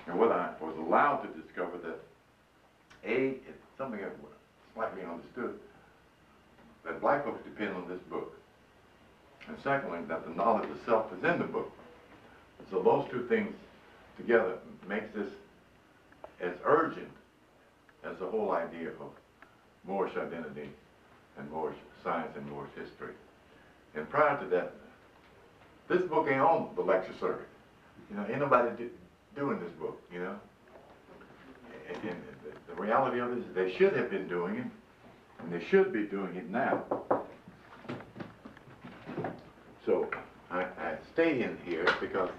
And what I was allowed to discover that it's something that was slightly understood, that black folks depend on this book. And secondly, that the knowledge itself is in the book. So those two things together makes this as urgent as the whole idea of Moorish identity and Moorish science and Moorish history. And prior to that, this book ain't on the lecture circuit. You know, ain't nobody doing this book, you know. And the reality of it is they should have been doing it, and they should be doing it now. So I stay in here because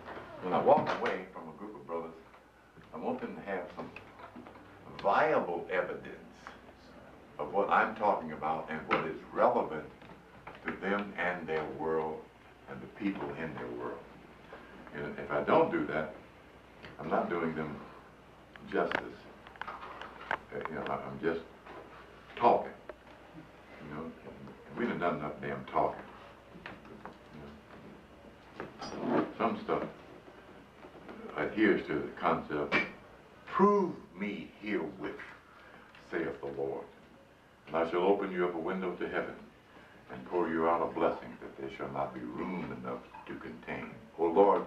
when I walk away from a group of brothers, I want them to have some viable evidence of what I'm talking about and what is relevant to them and their world and the people in their world. And if I don't do that, I'm not doing them justice. You know, I'm just talking. You know, and we done enough damn talking. You know. Some stuff adheres to the concept, prove me herewith, saith the Lord, and I shall open you up a window to heaven and pour you out a blessing that there shall not be room enough to contain. O Lord,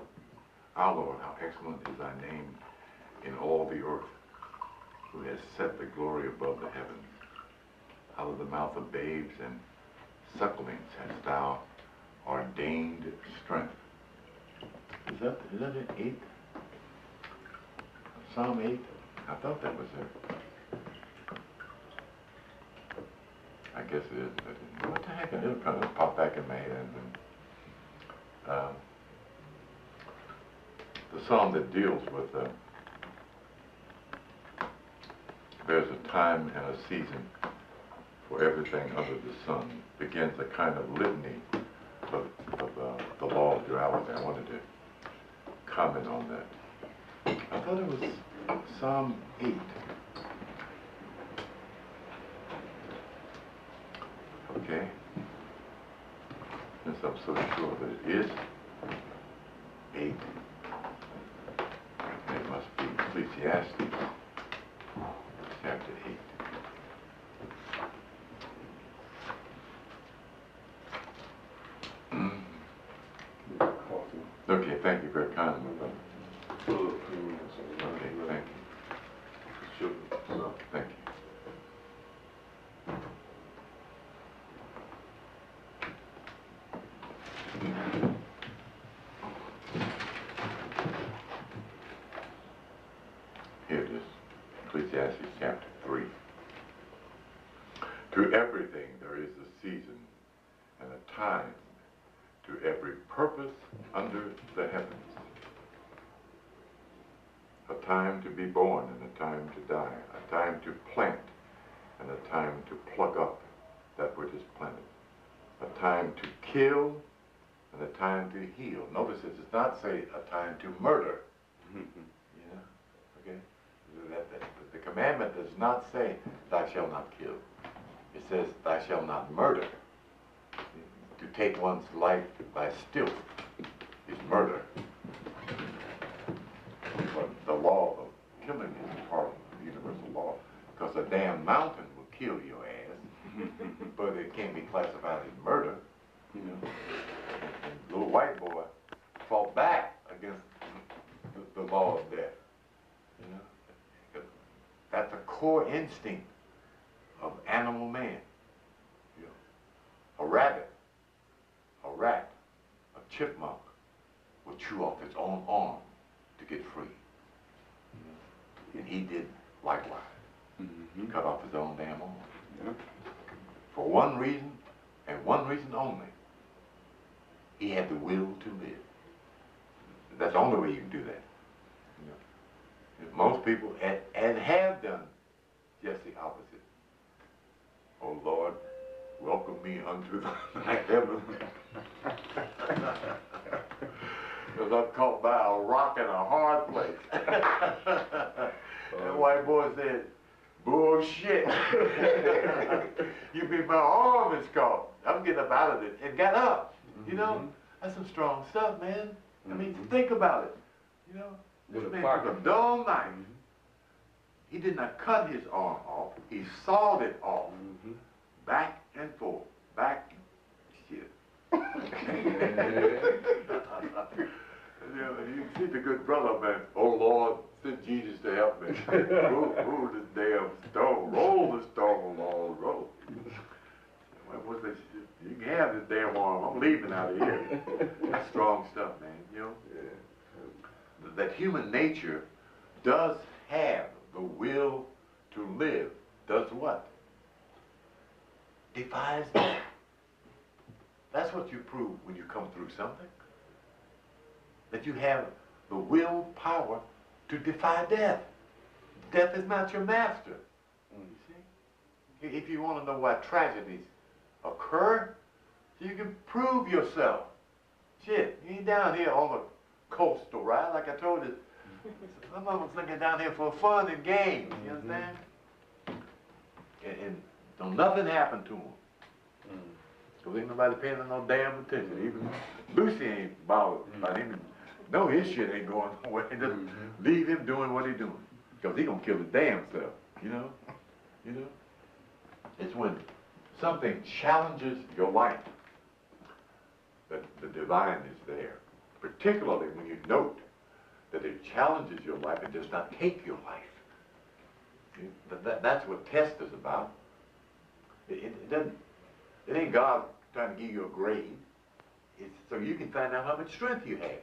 our Lord, how excellent is thy name in all the earth, who has set the glory above the heavens. Out of the mouth of babes and sucklings hast thou ordained strength. Is that it? 8? Psalm 8? I thought that was it. I guess it is, but what the heck? It'll kind of pop back in my head. And the psalm that deals with there's a time and a season for everything under the sun begins a kind of litany of the law of duality. I wanted to comment on that. I thought it was Psalm 8. Okay. Since I'm so sure that it is 8, it must be Ecclesiastes chapter 8. Okay, thank you very kindly, my brother. Okay, thank you. Thank you. Here it is, Ecclesiastes chapter 3. To everything there is a season and a time, to every purpose under the heavens. A time to be born and a time to die, a time to plant and a time to pluck up that which is planted, a time to kill and a time to heal. Notice it does not say a time to murder. You know, okay? The commandment does not say thou shalt not kill. It says thou shalt not murder. To take one's life by stealth is murder. But the law of killing is part of the universal law, because a damn mountain will kill your ass, but it can't be classified as murder. You know, and little white boy fought back against the law of death. You know, that's a core instinct of animal man. You know, a rabbit, a rat, a chipmunk will chew off its own arm to get free. And he did likewise. He cut off his own damn arm. For one reason, and one reason only. He had the will to live. That's the only way you can do that. You know, if most people, and have done just the opposite. Oh Lord, welcome me unto thy heaven. Because I'm caught by a rock in a hard place. That white boy said, bullshit. You mean my arm is caught. I'm getting up out of it. And got up. You know, that's some strong stuff, man. I mean, think about it. You know, this man took a dull knife. He did not cut his arm off. He sawed it off. Back and forth. Back. Shit. You know, you see the good brother, man. Oh Lord, send Jesus to help me. Move this damn stone. Roll the stone, Lord. Roll. What's this? You can have this damn arm. I'm leaving out of here. That's strong stuff, man. You know? Yeah. That human nature does have the will to live. Does what? Defies death. That's what you prove when you come through something. That you have the willpower to defy death. Death is not your master. You see? If you want to know why tragedies occur, so you can prove yourself. Shit, you ain't down here on the coastal ride, like I told you. Some of us looking down here for fun and games, you understand? And so nothing happened to them. Because ain't nobody paying no damn attention. Even Lucy ain't bothered by him. No, his shit ain't going nowhere. Just leave him doing what he's doing. Because he gonna kill his damn self, you know? You know? It's when something challenges your life that the divine is there. Particularly when you note that it challenges your life and does not take your life. See? That's what test is about. It doesn't, it ain't God trying to give you a grade. It's so you can find out how much strength you have.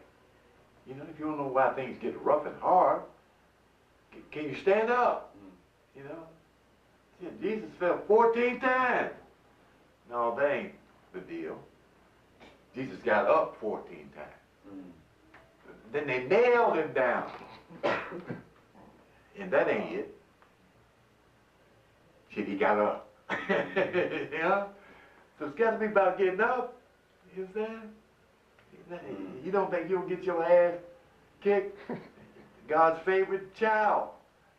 You know, if you don't know why things get rough and hard, can you stand up? You know? See, Jesus fell 14 times. No, that ain't the deal. Jesus got up 14 times. Then they nailed him down. And that ain't it. Shit, he got up. You know? So it's got to be about getting up. You understand? You don't think you'll get your ass kicked? God's favorite child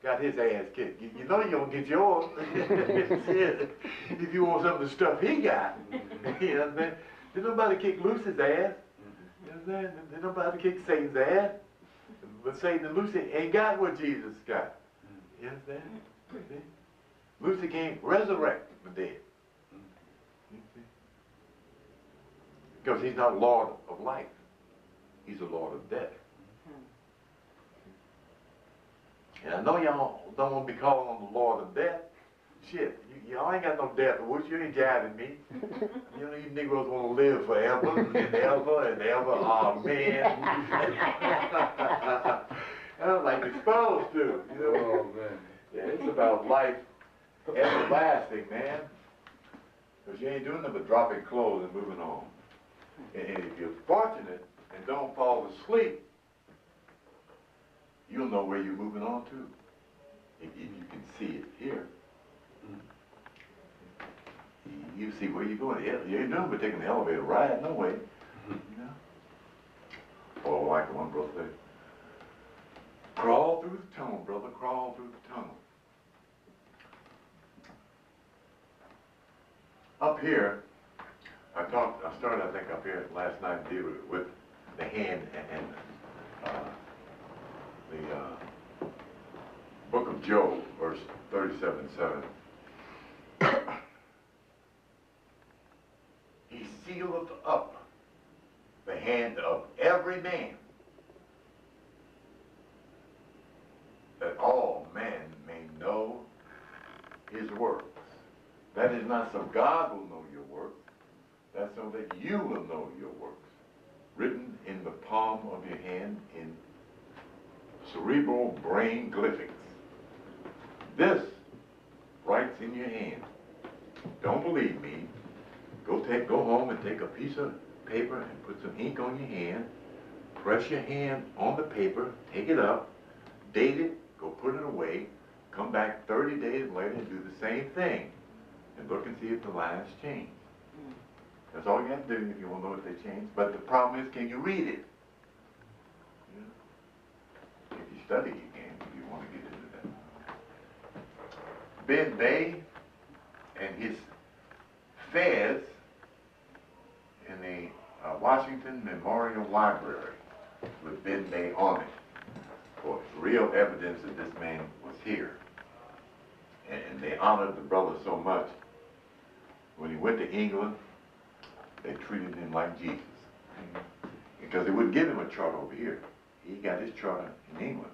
got his ass kicked. You know you don't get yours. If you want some of the stuff he got. You understand? Did nobody kick Lucy's ass? You understand? Did nobody kick Satan's ass? But Satan and Lucy ain't got what Jesus got. You understand? See? Lucy can't resurrect the dead. You see? Because he's not Lord of life. He's the Lord of death. And I know y'all don't want to be calling on the Lord of death. Shit, y'all ain't got no death to wish. You ain't jiving me. You know, you Negroes want to live forever and ever and ever. Amen. I was like the spells do. You know? Oh, man. Yeah, it's about life everlasting, man. Because you ain't doing nothing but dropping clothes and moving on. And if you're fortunate and don't fall asleep, you'll know where you're moving on to. If you can see it here. You see where you're going. You ain't doing but taking the elevator ride, no way. You know? Or like one brother said, crawl through the tunnel, brother, crawl through the tunnel. Up here, I started, I think, up here last night to deal with the hand and the book of Job, verse 37:7. He sealeth up the hand of every man, that all men may know his works. That is not so God will know your works, that's so that you will know your works. Written in the palm of your hand in cerebral brain glyphics. This writes in your hand. Don't believe me? Go home and take a piece of paper and put some ink on your hand. Press your hand on the paper, take it up, date it, go put it away, come back 30 days later and do the same thing. And look and see if the lines change. That's all you have to do if you want to know if they change. But the problem is, can you read it? Yeah. If you study, you can, if you want to get into that. Ben Bay and his feds in the Washington Memorial Library with Ben Bay on it for real evidence that this man was here. And they honored the brother so much. When he went to England, they treated him like Jesus. Because they wouldn't give him a charter over here. He got his charter in England.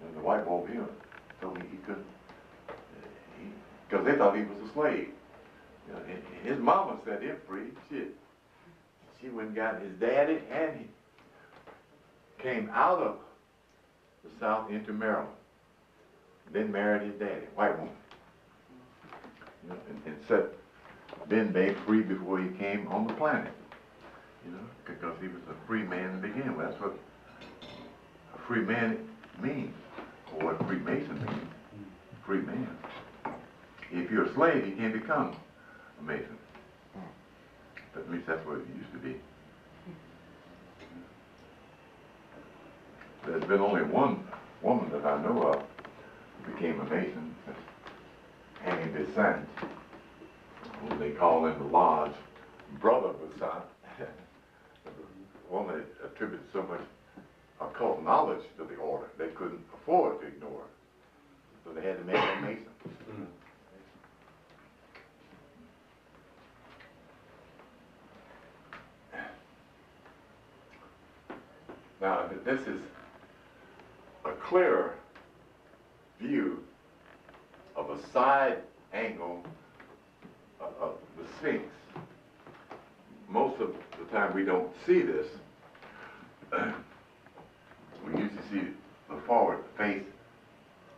And the white boy over here told me he couldn't, because they thought he was a slave. You know, and his mama set him free. Shit. She went and got his daddy, and he came out of the South into Maryland. Then married his daddy, white woman. You know, and set Ben Bay free before he came on the planet. You know, because he was a free man to begin with. That's what a free man means, or what Freemason means. Free man. If you're a slave, you can't become a Mason. But at least that's what it used to be. There's been only one woman that I know of who became a Mason, Annie Besant, who they call in the lodge Brother Besant. The woman that attributed so much occult knowledge to the order, they couldn't afford to ignore it. So they had to make a Mason. Now, this is a clearer view of a side angle of the Sphinx. Most of the time we don't see this. We usually see the forward face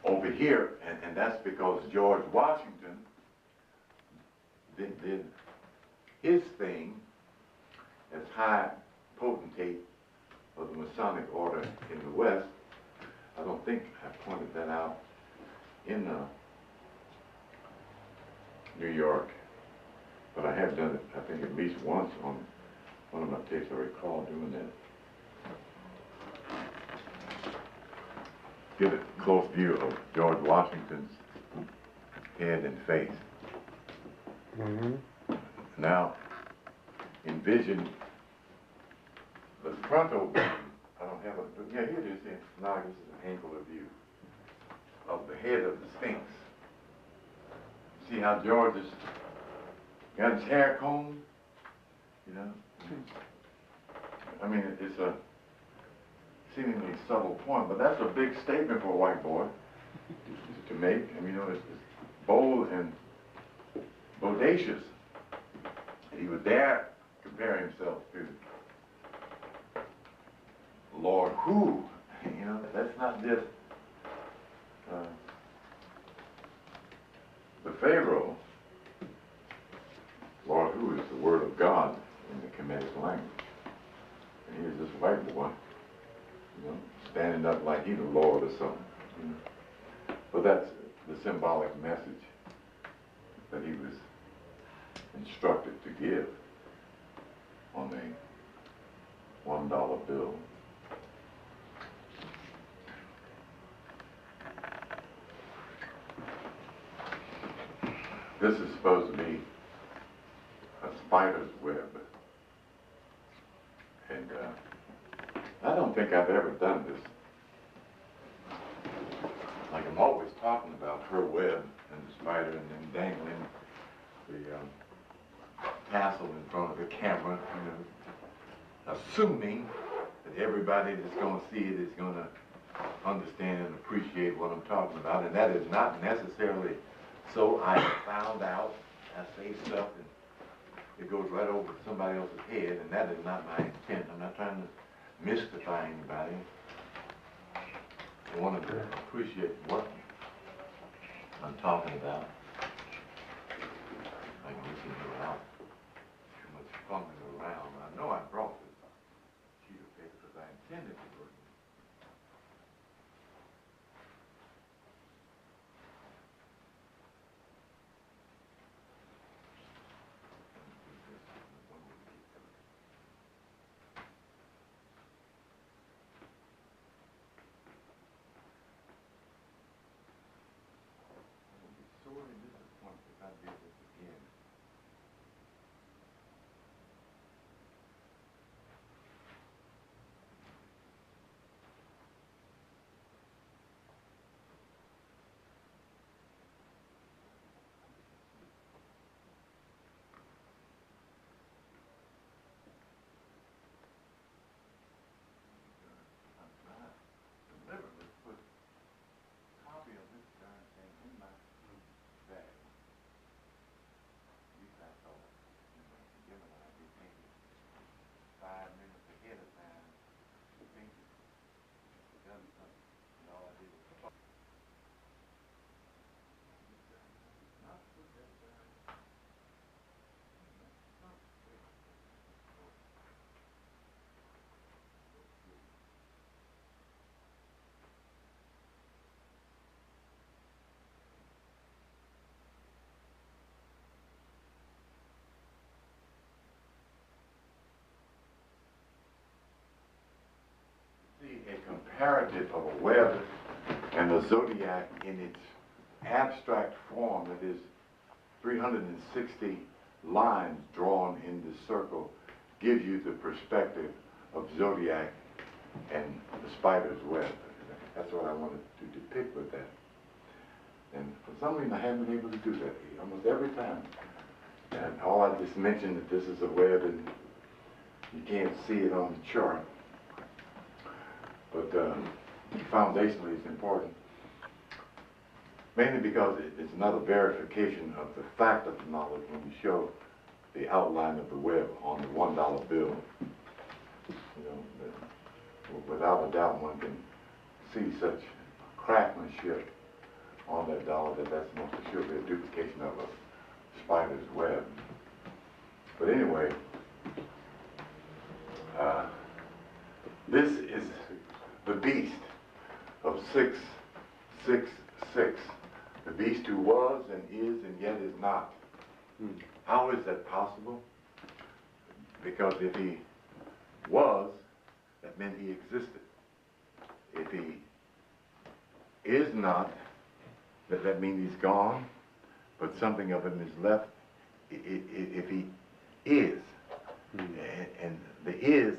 over here, and that's because George Washington did his thing as high potentate of the Masonic order in the West. I don't think I pointed that out in New York, but I have done it, I think, at least once on one of my tapes. I recall doing that. Get a close view of George Washington's head and face. Now, envision the frontal beam. I don't don't have a, yeah, here it is here. Now this is an angular view of the head of the Sphinx. See how George has got his hair combed? You know? I mean, it's a seemingly subtle point, but that's a big statement for a white boy to make. I mean, you know, it's bold and bodacious. He would dare compare himself to Lord Who. You know, that's not just the Pharaoh. Lord Who is the word of God in the Kemetic language. And here's this white boy, you know, standing up like he's the Lord or something. You know? But that's the symbolic message that he was instructed to give on a $1 bill. This is supposed to be a spider's web. And I don't think I've ever done this. Like I'm always talking about her web and the spider and then dangling the tassel in front of the camera, you know, assuming that everybody that's going to see it is going to understand and appreciate what I'm talking about. And that is not necessarily so. I found out, I say stuff and it goes right over somebody else's head, and that is not my intent. I'm not trying to mystify anybody. I want to appreciate what I'm talking about. I can listen without too much fumbling around. I know I brought this sheet of paper because I intended to bring it. Sorely disappointed if I did this again. I'm not deliberately put a copy of this darn thing in my bag. At least I thought, you know, given I'd be thinking 5 minutes ahead of time, thinking, done something, and all I did was not put that darn, see a comparative of a web and the zodiac in its abstract form, that is 360 lines drawn in the circle, gives you the perspective of zodiac and the spider's web. That's what I wanted to depict with that. And for some reason I haven't been able to do that almost every time. And all I just mentioned that this is a web and you can't see it on the chart. But foundationally it's important, mainly because it's another verification of the fact of the knowledge when you show the outline of the web on the $1 bill. You know, without a doubt one can see such craftsmanship on that dollar that's most assuredly a duplication of a spider's web. But anyway, this is the beast of 666. The beast who was and is and yet is not. How is that possible? Because if he was, that meant he existed. If he is not, that means he's gone, but something of him is left. If he is, and the is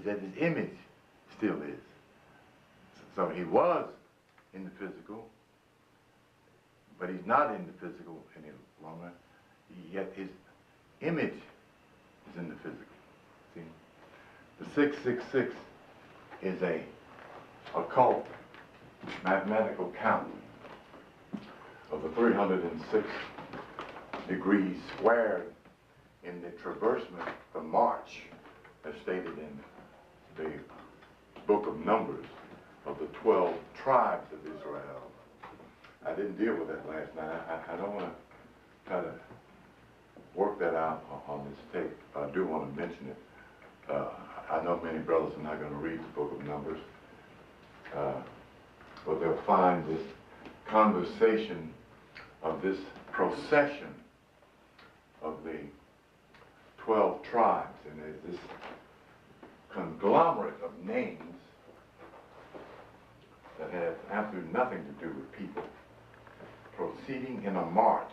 that his image still is. he's not in the physical any longer, yet his image is in the physical. See? The 666 is a occult mathematical count of the 306 degrees squared in the traversement, the march, as stated in the book of Numbers, of the 12 tribes of Israel. I didn't deal with that last night. I don't want to try to work that out on this tape, but I do want to mention it. I know many brothers are not going to read the book of Numbers, but they'll find this conversation of this procession of the 12 tribes, and there's this conglomerate of names that have absolutely nothing to do with people, proceeding in a march.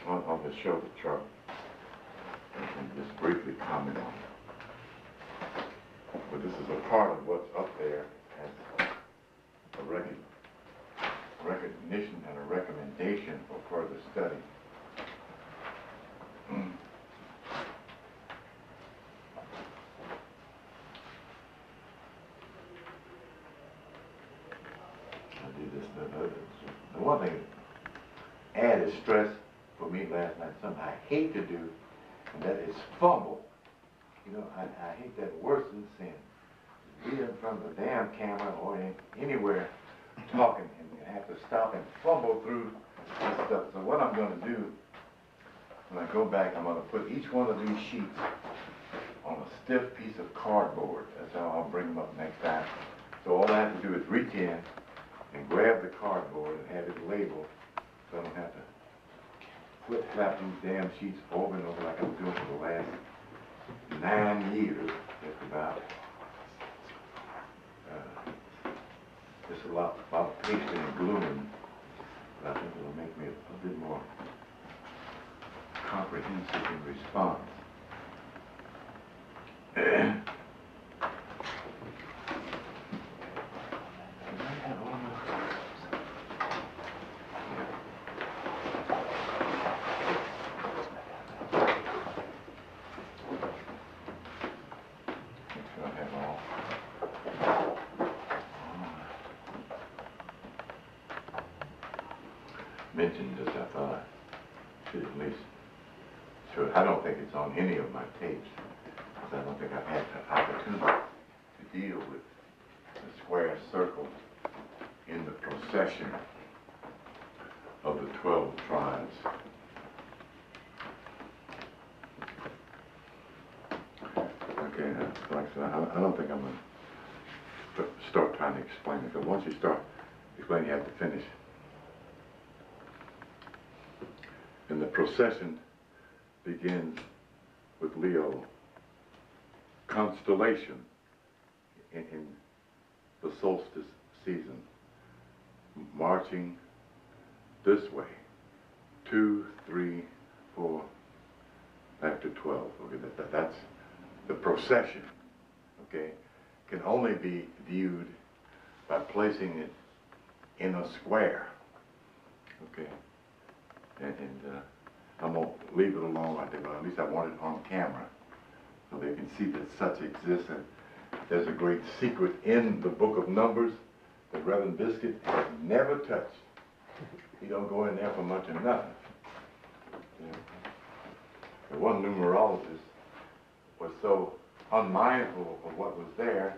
I'll just show the chart and just briefly comment on it. But this is a part of what's up there as a recognition and a recommendation for further study. I did this. The one thing that added stress for me last night, something I hate to do, and that is fumble. You know, I hate that worse than sin. Be in front of the damn camera or anywhere talking and have to stop and fumble through this stuff. So what I'm going to do, when I go back, I'm going to put each one of these sheets on a stiff piece of cardboard. That's how I'll bring them up next time. So all I have to do is reach in and grab the cardboard and have it labeled, so I don't have to flip-flap these damn sheets over and over like I've been doing for the last 9 years, just about. Just a lot of pasting and gluing, but I think it'll make me a bit more comprehensive in response. Mentioned this, I thought I should at least show it. I don't think it's on any of my tapes, because I don't think I've had the opportunity to deal with the square circle in the procession of the 12 tribes. Okay, like I said, I don't think I'm going to start trying to explain it, because once you start explaining, you have to finish. And the procession begins with Leo constellation in the solstice season, marching this way, 2, 3, 4, back to 12. Okay, that's the procession. Okay, can only be viewed by placing it in a square. Okay. And I'm going to leave it alone. I think, well, at least I want it on camera so they can see that such exists. And there's a great secret in the book of Numbers that Reverend Biscuit has never touched. He don't go in there for much of nothing. Yeah. The one numerologist was so unmindful of what was there.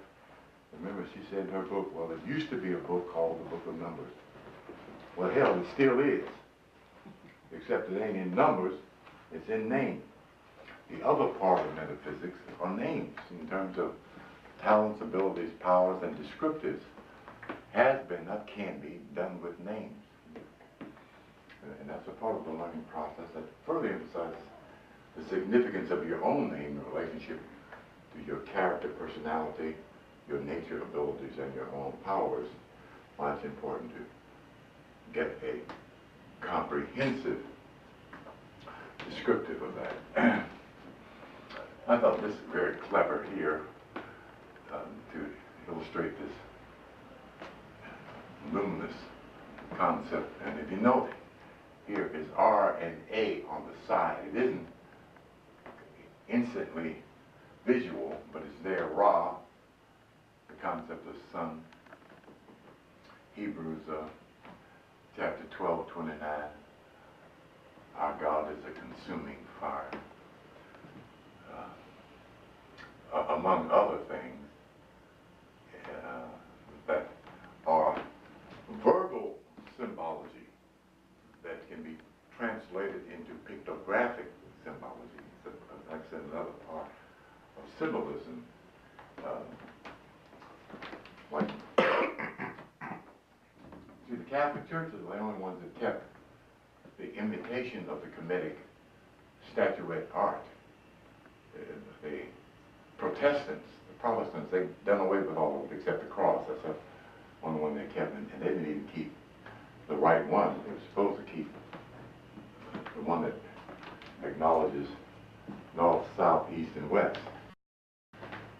Remember, she said in her book, well, there used to be a book called the Book of Numbers. Well, hell, it still is. Except it ain't in numbers, it's in name. The other part of metaphysics are names in terms of talents, abilities, powers, and descriptives. Has been, not can be, done with names. And that's a part of the learning process that further emphasizes the significance of your own name in relationship to your character, personality, your nature, abilities, and your own powers. Why it's important to get a comprehensive descriptive of that. I thought this is very clever here. to illustrate this luminous concept. And if you note, here is R and A on the side. It isn't instantly visual, but it's there raw, the concept of sun. Hebrews chapter 12:29, our God is a consuming fire. Among other things that are verbal symbology that can be translated into pictographic symbology. So, like I said, another part of symbolism. Like, see, the Catholic churches are the only ones that kept the imitation of the Kemetic statuette art. The Protestants, the Protestants, they've done away with all of it except the cross. That's the only one they kept, and they didn't even keep the right one. They were supposed to keep the one that acknowledges north, south, east, and west.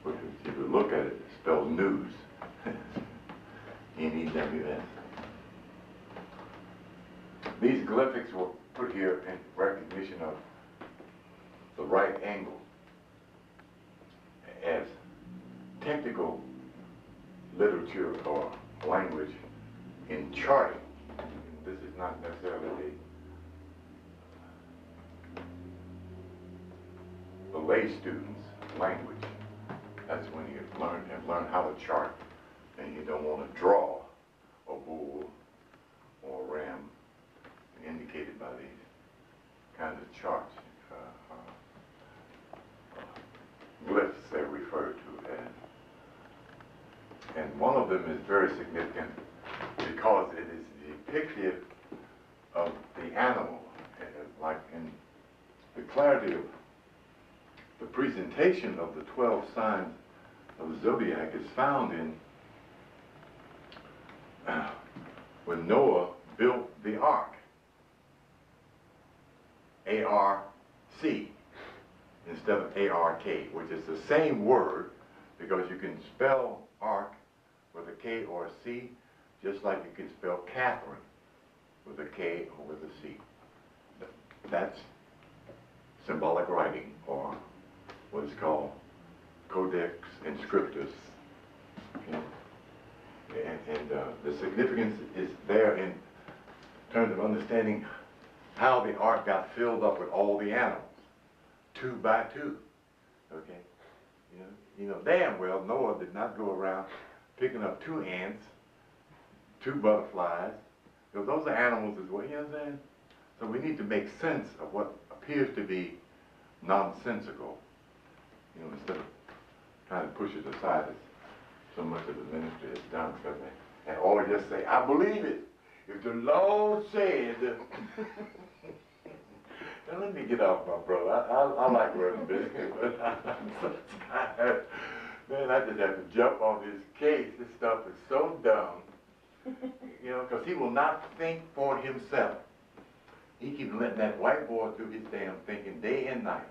But if you look at it, it spells news. N-E-W-S. These glyphics were put here in recognition of the right angle as technical literature or language in charting. This is not necessarily the lay student's language. That's when you learn how to chart, and you don't want to draw a bull or a ram indicated by these kinds of charts. Glyphs they're referred to as. And one of them is very significant because it is depictive of the animal, like in the clarity of the presentation of the 12 signs of the zodiac is found in when Noah built the ark, A-R-C, instead of A-R-K, which is the same word because you can spell ark with a K or a C, just like you can spell Catherine with a K or with a C. That's symbolic writing, or what is called Codex Inscriptus. Okay? And the significance is there in terms of understanding how the ark got filled up with all the animals, 2 by 2. Okay? You know damn well Noah did not go around picking up 2 ants, 2 butterflies, because those are animals as well, you know what I'm saying? So we need to make sense of what appears to be nonsensical, instead of trying to push it aside as so much of the ministry is done, or just say, I believe it. If the Lord said, now let me get off my brother. I like running business, but I'm so tired. Man, I just have to jump on his case. This stuff is so dumb, because he will not think for himself. He keeps letting that white boy do his damn thinking day and night,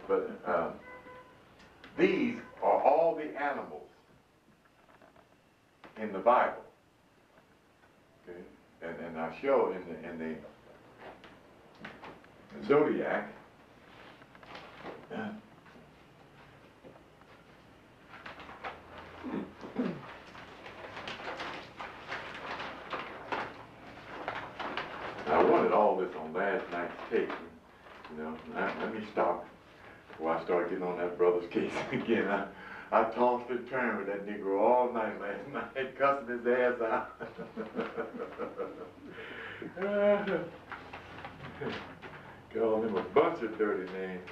But these are all the animals in the Bible. Okay, and I show in the zodiac. I wanted all this on last night's tape, let me stop before I start getting on that brother's case again. I tossed and turned with that Negro all night last night, cussing his ass out. Calling him a bunch of dirty names.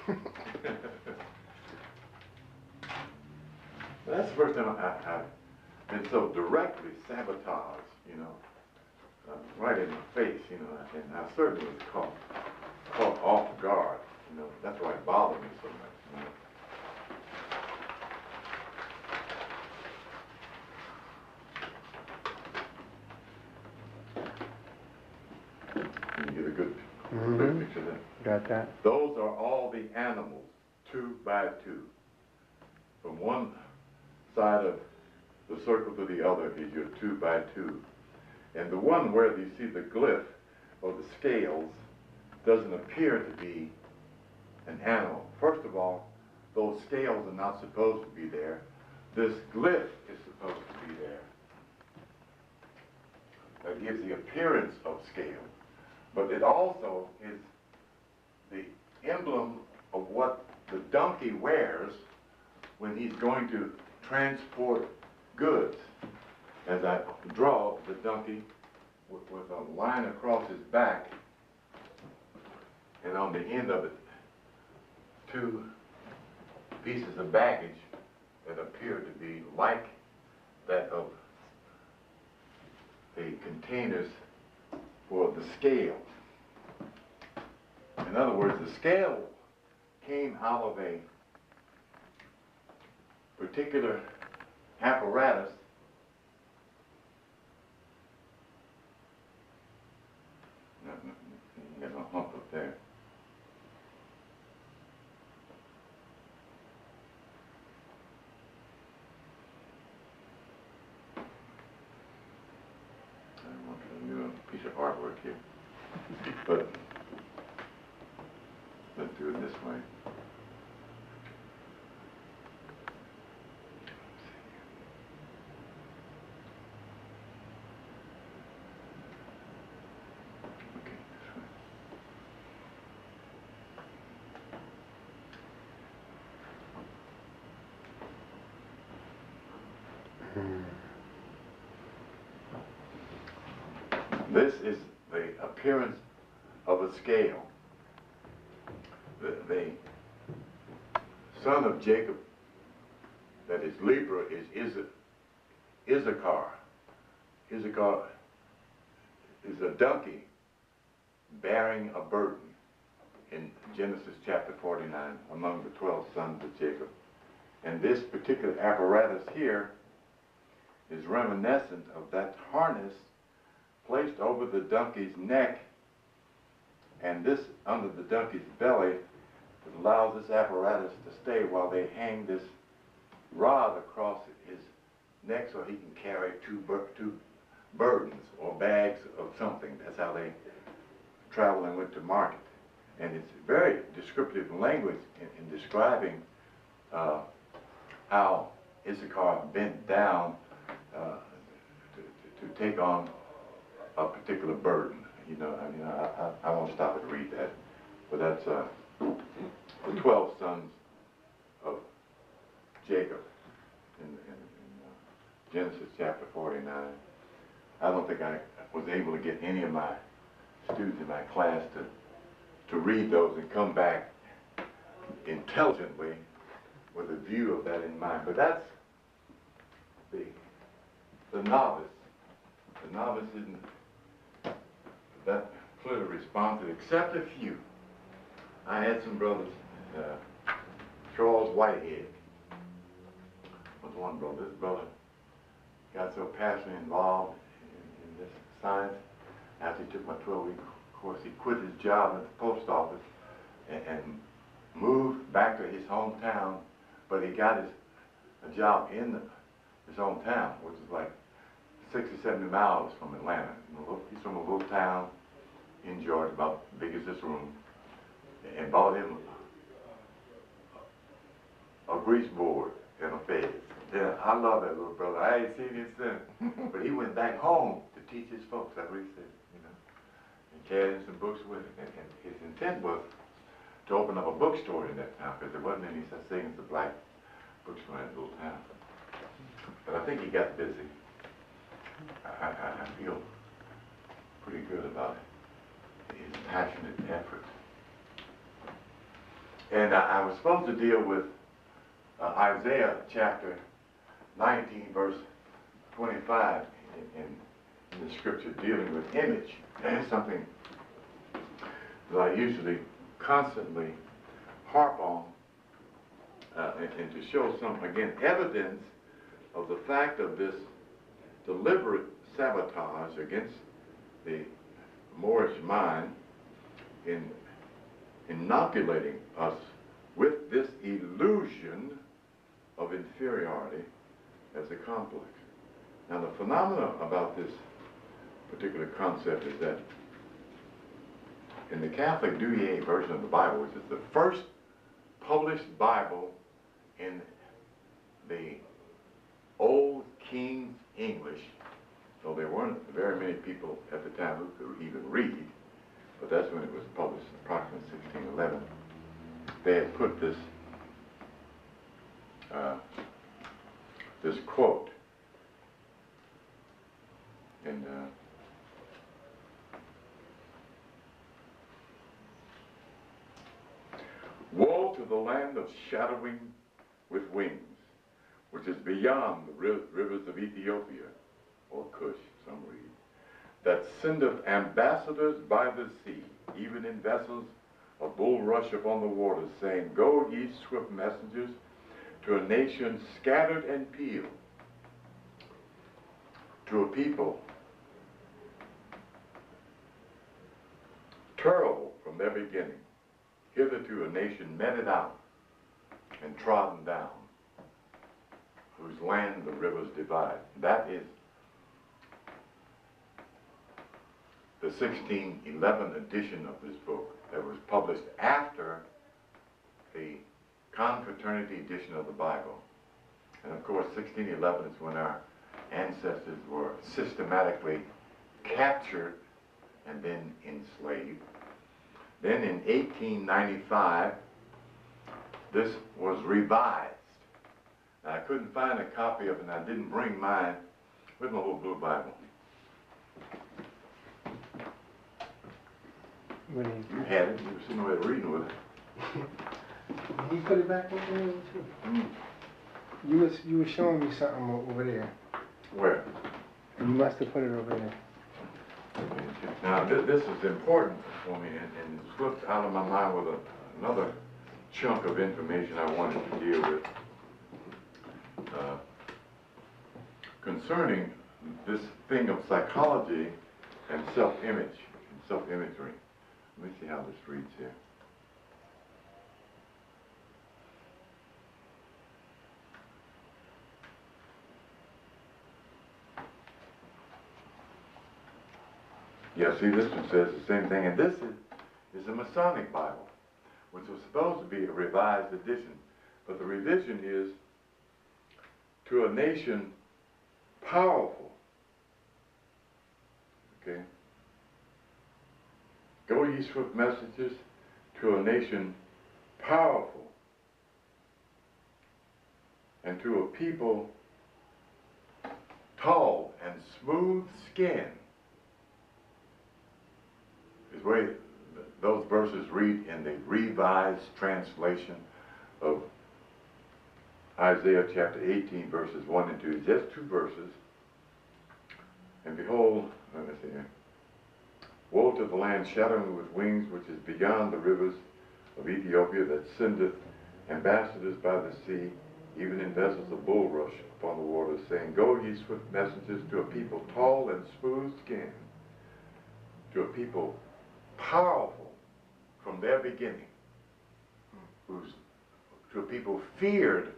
That's the first time I've been so directly sabotaged, right in my face, and I certainly was caught off guard, That's why it bothered me so much, Can you get a good picture of that? Got that. Those are all the animals, 2 by 2. from one side of the circle to the other is your 2 by 2. And the one where you see the glyph or the scales doesn't appear to be an animal. First of all, those scales are not supposed to be there. This glyph is supposed to be there. That gives the appearance of scale. But it also is the emblem of what the donkey wears when he's going to transport goods. As I draw the donkey with a line across his back, and on the end of it, 2 pieces of baggage that appear to be like that of the containers for the scale. In other words, the scale came out of a particular apparatus there's a hump up there. I want to do a piece of artwork here, but let's do it this way. This is the appearance of a scale. The son of Jacob, that is Libra, is Issachar. Issachar is a donkey bearing a burden in Genesis chapter 49 among the 12 sons of Jacob. And this particular apparatus here is reminiscent of that harness placed over the donkey's neck, and this under the donkey's belly allows this apparatus to stay while they hang this rod across his neck so he can carry two burdens or bags of something. That's how they traveled and went to market. And it's very descriptive language in describing how Issachar bent down to take on a particular burden. You know, I mean, I won't stop and read that, but that's the 12 sons of Jacob in Genesis chapter 49. I don't think I was able to get any of my students in my class to read those and come back intelligently with a view of that in mind. But that's the novice. The novice isn't that clearly responsive, except a few. I had some brothers, Charles Whitehead was one brother. This brother got so passionately involved in this science. After he took my 12-week course, he quit his job at the post office and moved back to his hometown, but he got a job in his hometown, which is like 60, 70 miles from Atlanta. He's from a little town in Georgia, about as big as this room, and bought him a grease board and a fez. Yeah, I love that little brother. I ain't seen him since. But he went back home to teach his folks. That's what he said, you know. And carried some books with him. And his intent was to open up a bookstore in that town, because there wasn't any such thing as a black bookstore in that little town. But I think he got busy. I feel pretty good about his passionate effort. And I was supposed to deal with Isaiah chapter 19, verse 25 in the scripture dealing with image. And it's something that I usually constantly harp on and to show some, again, evidence of the fact of this deliberate sabotage against the Moorish mind in inoculating us with this illusion of inferiority as a complex. Now the phenomena about this particular concept is that in the Catholic Douay version of the Bible, which is the first published Bible in the Old King's English, though there weren't very many people at the time who could even read, but that's when it was published, approximately 1611. They had put this this quote, and woe to the land of shadowing with wings, which is beyond the rivers of Ethiopia, or Cush, some read, that sendeth ambassadors by the sea, even in vessels of bulrush upon the waters, saying, Go ye swift messengers to a nation scattered and peeled, to a people terrible from their beginning, hitherto a nation meted out and trodden down, whose land the rivers divide. That is the 1611 edition of this book that was published after the Confraternity edition of the Bible. And of course, 1611 is when our ancestors were systematically captured and then enslaved. Then in 1895, this was revised. Now, I couldn't find a copy of it, and I didn't bring mine. Where's my little blue Bible? You had it. You were sitting over there reading with it. Can you put it back over there too? You were showing me something over there. Where? You must have put it over there. Now, this is important for me, and it slipped out of my mind with another chunk of information I wanted to deal with. Concerning this thing of psychology and self-image, and self-imagery. Let me see how this reads here. Yeah, see, this one says the same thing, and this is a Masonic Bible, which was supposed to be a revised edition, but the revision is to a nation powerful, okay? Go ye swift messengers to a nation powerful, and to a people tall and smooth skinned. Is the way those verses read in the revised translation of Isaiah chapter 18, verses 1 and 2, just 2 verses. And behold, let me see here. Woe to the land shadowing with wings, which is beyond the rivers of Ethiopia, that sendeth ambassadors by the sea, even in vessels of bulrush upon the waters, saying, Go ye swift messengers to a people tall and smooth skinned, to a people powerful from their beginning, to a people feared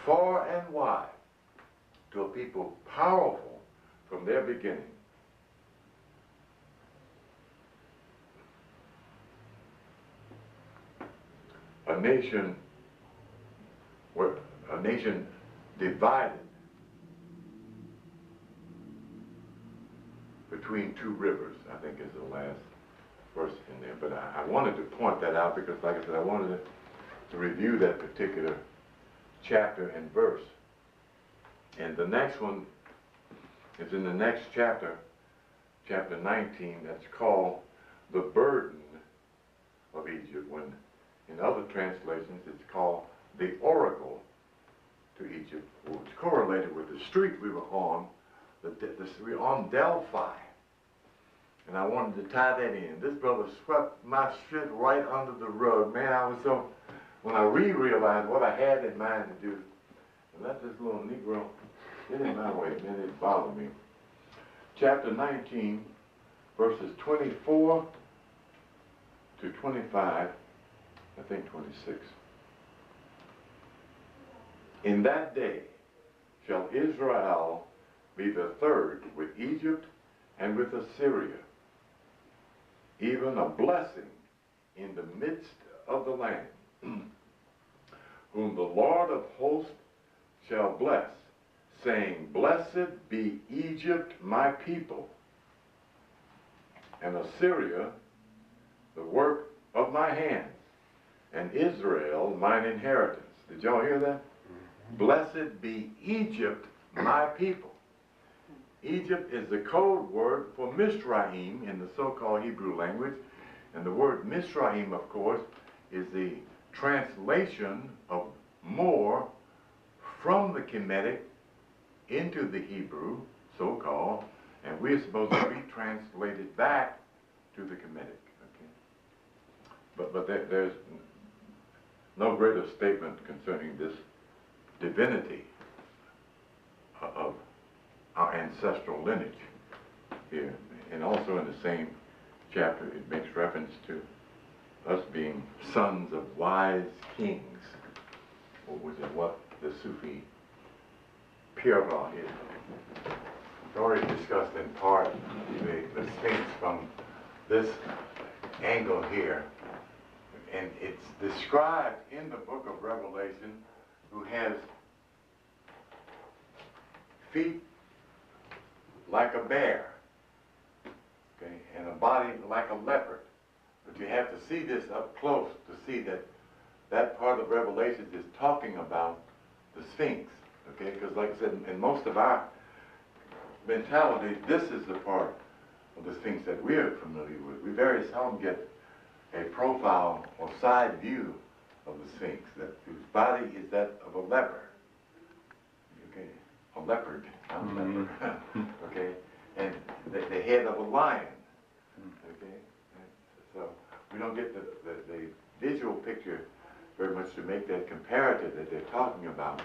far and wide, to a people powerful from their beginning. A nation divided between 2 rivers, I think is the last verse in there. But I wanted to point that out because, like I said, I wanted to review that particular chapter and verse. And the next one is in the next chapter, chapter 19, that's called The Burden of Egypt, when in other translations it's called The Oracle to Egypt, which correlated with the street we were on. We were on Delphi. And I wanted to tie that in. This brother swept my shit right under the rug. Man, I was so, when I realized what I had in mind to do, and let this little Negro get in my way, man, it bothered me. Chapter 19, verses 24 to 25, I think 26. In that day shall Israel be the third with Egypt and with Assyria, even a blessing in the midst of the land, whom the Lord of hosts shall bless, saying, Blessed be Egypt, my people, and Assyria, the work of my hands, and Israel, mine inheritance. Did y'all hear that? Blessed be Egypt, my people. Egypt is the code word for Mizraim in the so-called Hebrew language. And the word Mizraim, of course, is the translation of more from the Kemetic into the Hebrew, so-called, and we're supposed to be translated back to the Kemetic. Okay? But there's no greater statement concerning this divinity of our ancestral lineage here. And also in the same chapter, it makes reference to us being sons of wise kings, which is what the Sufi Pirra is. We've already discussed in part the Sphinx from this angle here, and it's described in the book of Revelation, who has feet like a bear, okay, and a body like a leopard. But you have to see this up close to see that that part of Revelation is talking about the Sphinx, okay? Because like I said, in most of our mentality, this is the part of the Sphinx that we're familiar with. We very seldom get a profile or side view of the Sphinx, that whose body is that of a leopard, okay? A leopard, not a leopard, okay? And the head of a lion, okay? And so we don't get the visual picture very much to make that comparative that they're talking about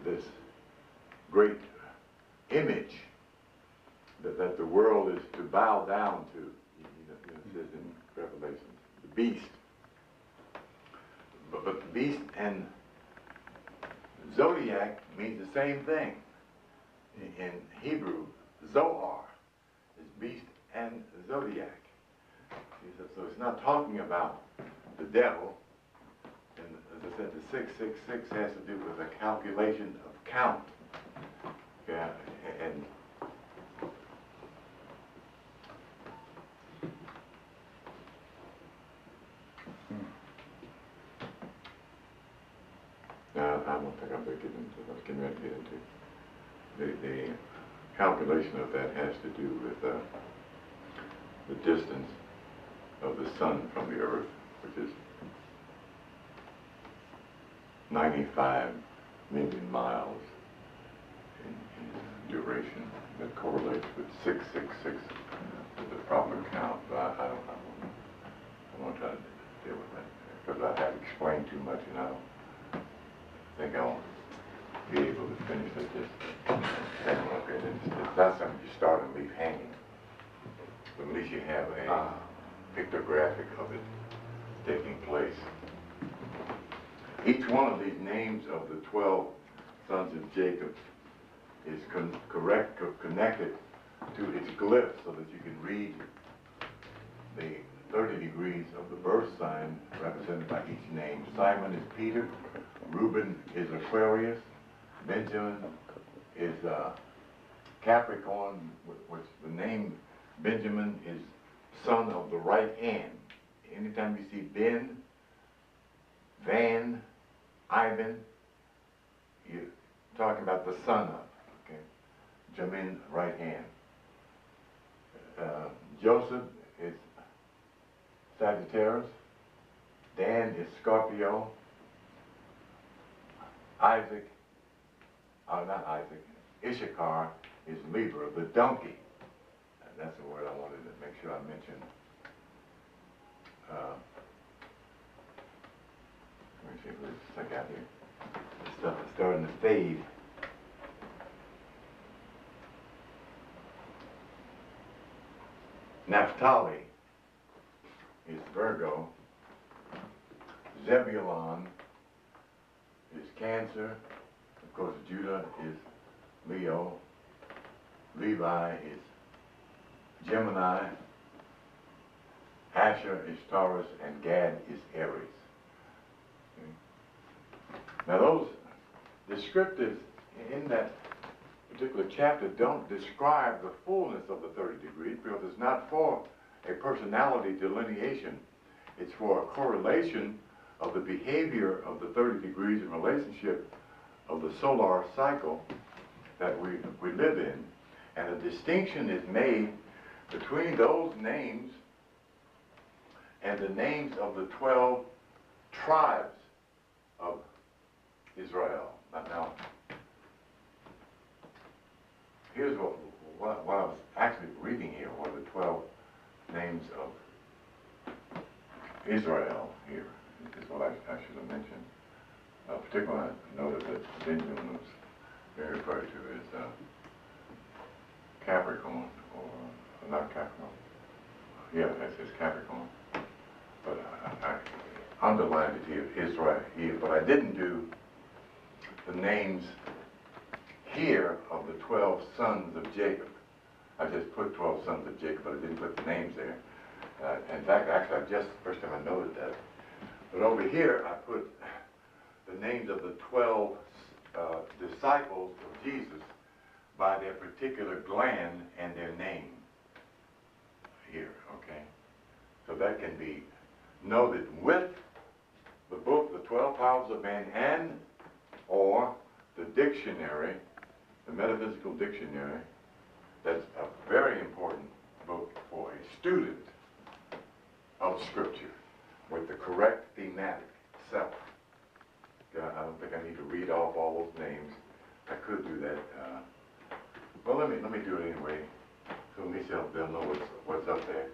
this great image that the world is to bow down to. It says in Revelation, the beast. But the beast and zodiac means the same thing. In Hebrew, Zohar is beast and zodiac. So it's not talking about the devil. And as I said, the 666 has to do with a calculation of count. Yeah, and I don't think I'm going to get into what I was getting ready to get into. The calculation of that has to do with the distance of the sun from the earth, which is 95 million miles in duration. That correlates with 666 with the proper count. But I won't try to deal with that because I have explained too much, and I don't think I'll be able to finish it. Just take a look at it. It's not something you start and leave hanging. But at least you have a pictographic of it taking place. Each one of these names of the 12 sons of Jacob is connected to its glyph so that you can read the 30 degrees of the birth sign represented by each name. Simon is Peter, Reuben is Aquarius, Benjamin is Capricorn, which the name Benjamin is son of the right hand. Anytime you see Ben, Van, Ivan, you're talking about the son of, okay? Jamin, right hand. Joseph is Sagittarius. Dan is Scorpio. Issachar is Libra, the donkey. And that's the word I wanted to make sure I mentioned. Let me see if it's stuck out here. This stuff is starting to fade. Naphtali is Virgo. Zebulon Cancer. Of course, Judah is Leo. Levi is Gemini. Asher is Taurus, and Gad is Aries. Okay. Now those descriptives in that particular chapter don't describe the fullness of the 30 degrees, because it's not for a personality delineation. It's for a correlation of the behavior of the 30 degrees in relationship of the solar cycle that we live in. And a distinction is made between those names and the names of the 12 tribes of Israel. Now, here's what I was actually reading here, were the 12 names of Israel here, is what I should have mentioned. Particularly, I noted that Benjamin was being referred to as Capricorn, or not Capricorn. Yeah, it's Capricorn. But I underlined it here, Israel here, but I didn't do the names here of the 12 sons of Jacob. I just put 12 sons of Jacob, but I didn't put the names there. In fact, actually, first time I noted that. But over here, I put the names of the 12 disciples of Jesus by their particular gland and their name here, okay? So that can be noted with the book, The 12 Powers of Man, and or the dictionary, the Metaphysical Dictionary. That's a very important book for a student of Scripture with the correct thematic self. I don't think I need to read off all those names. I could do that. Well, let me do it anyway, so at least they'll know what's up there.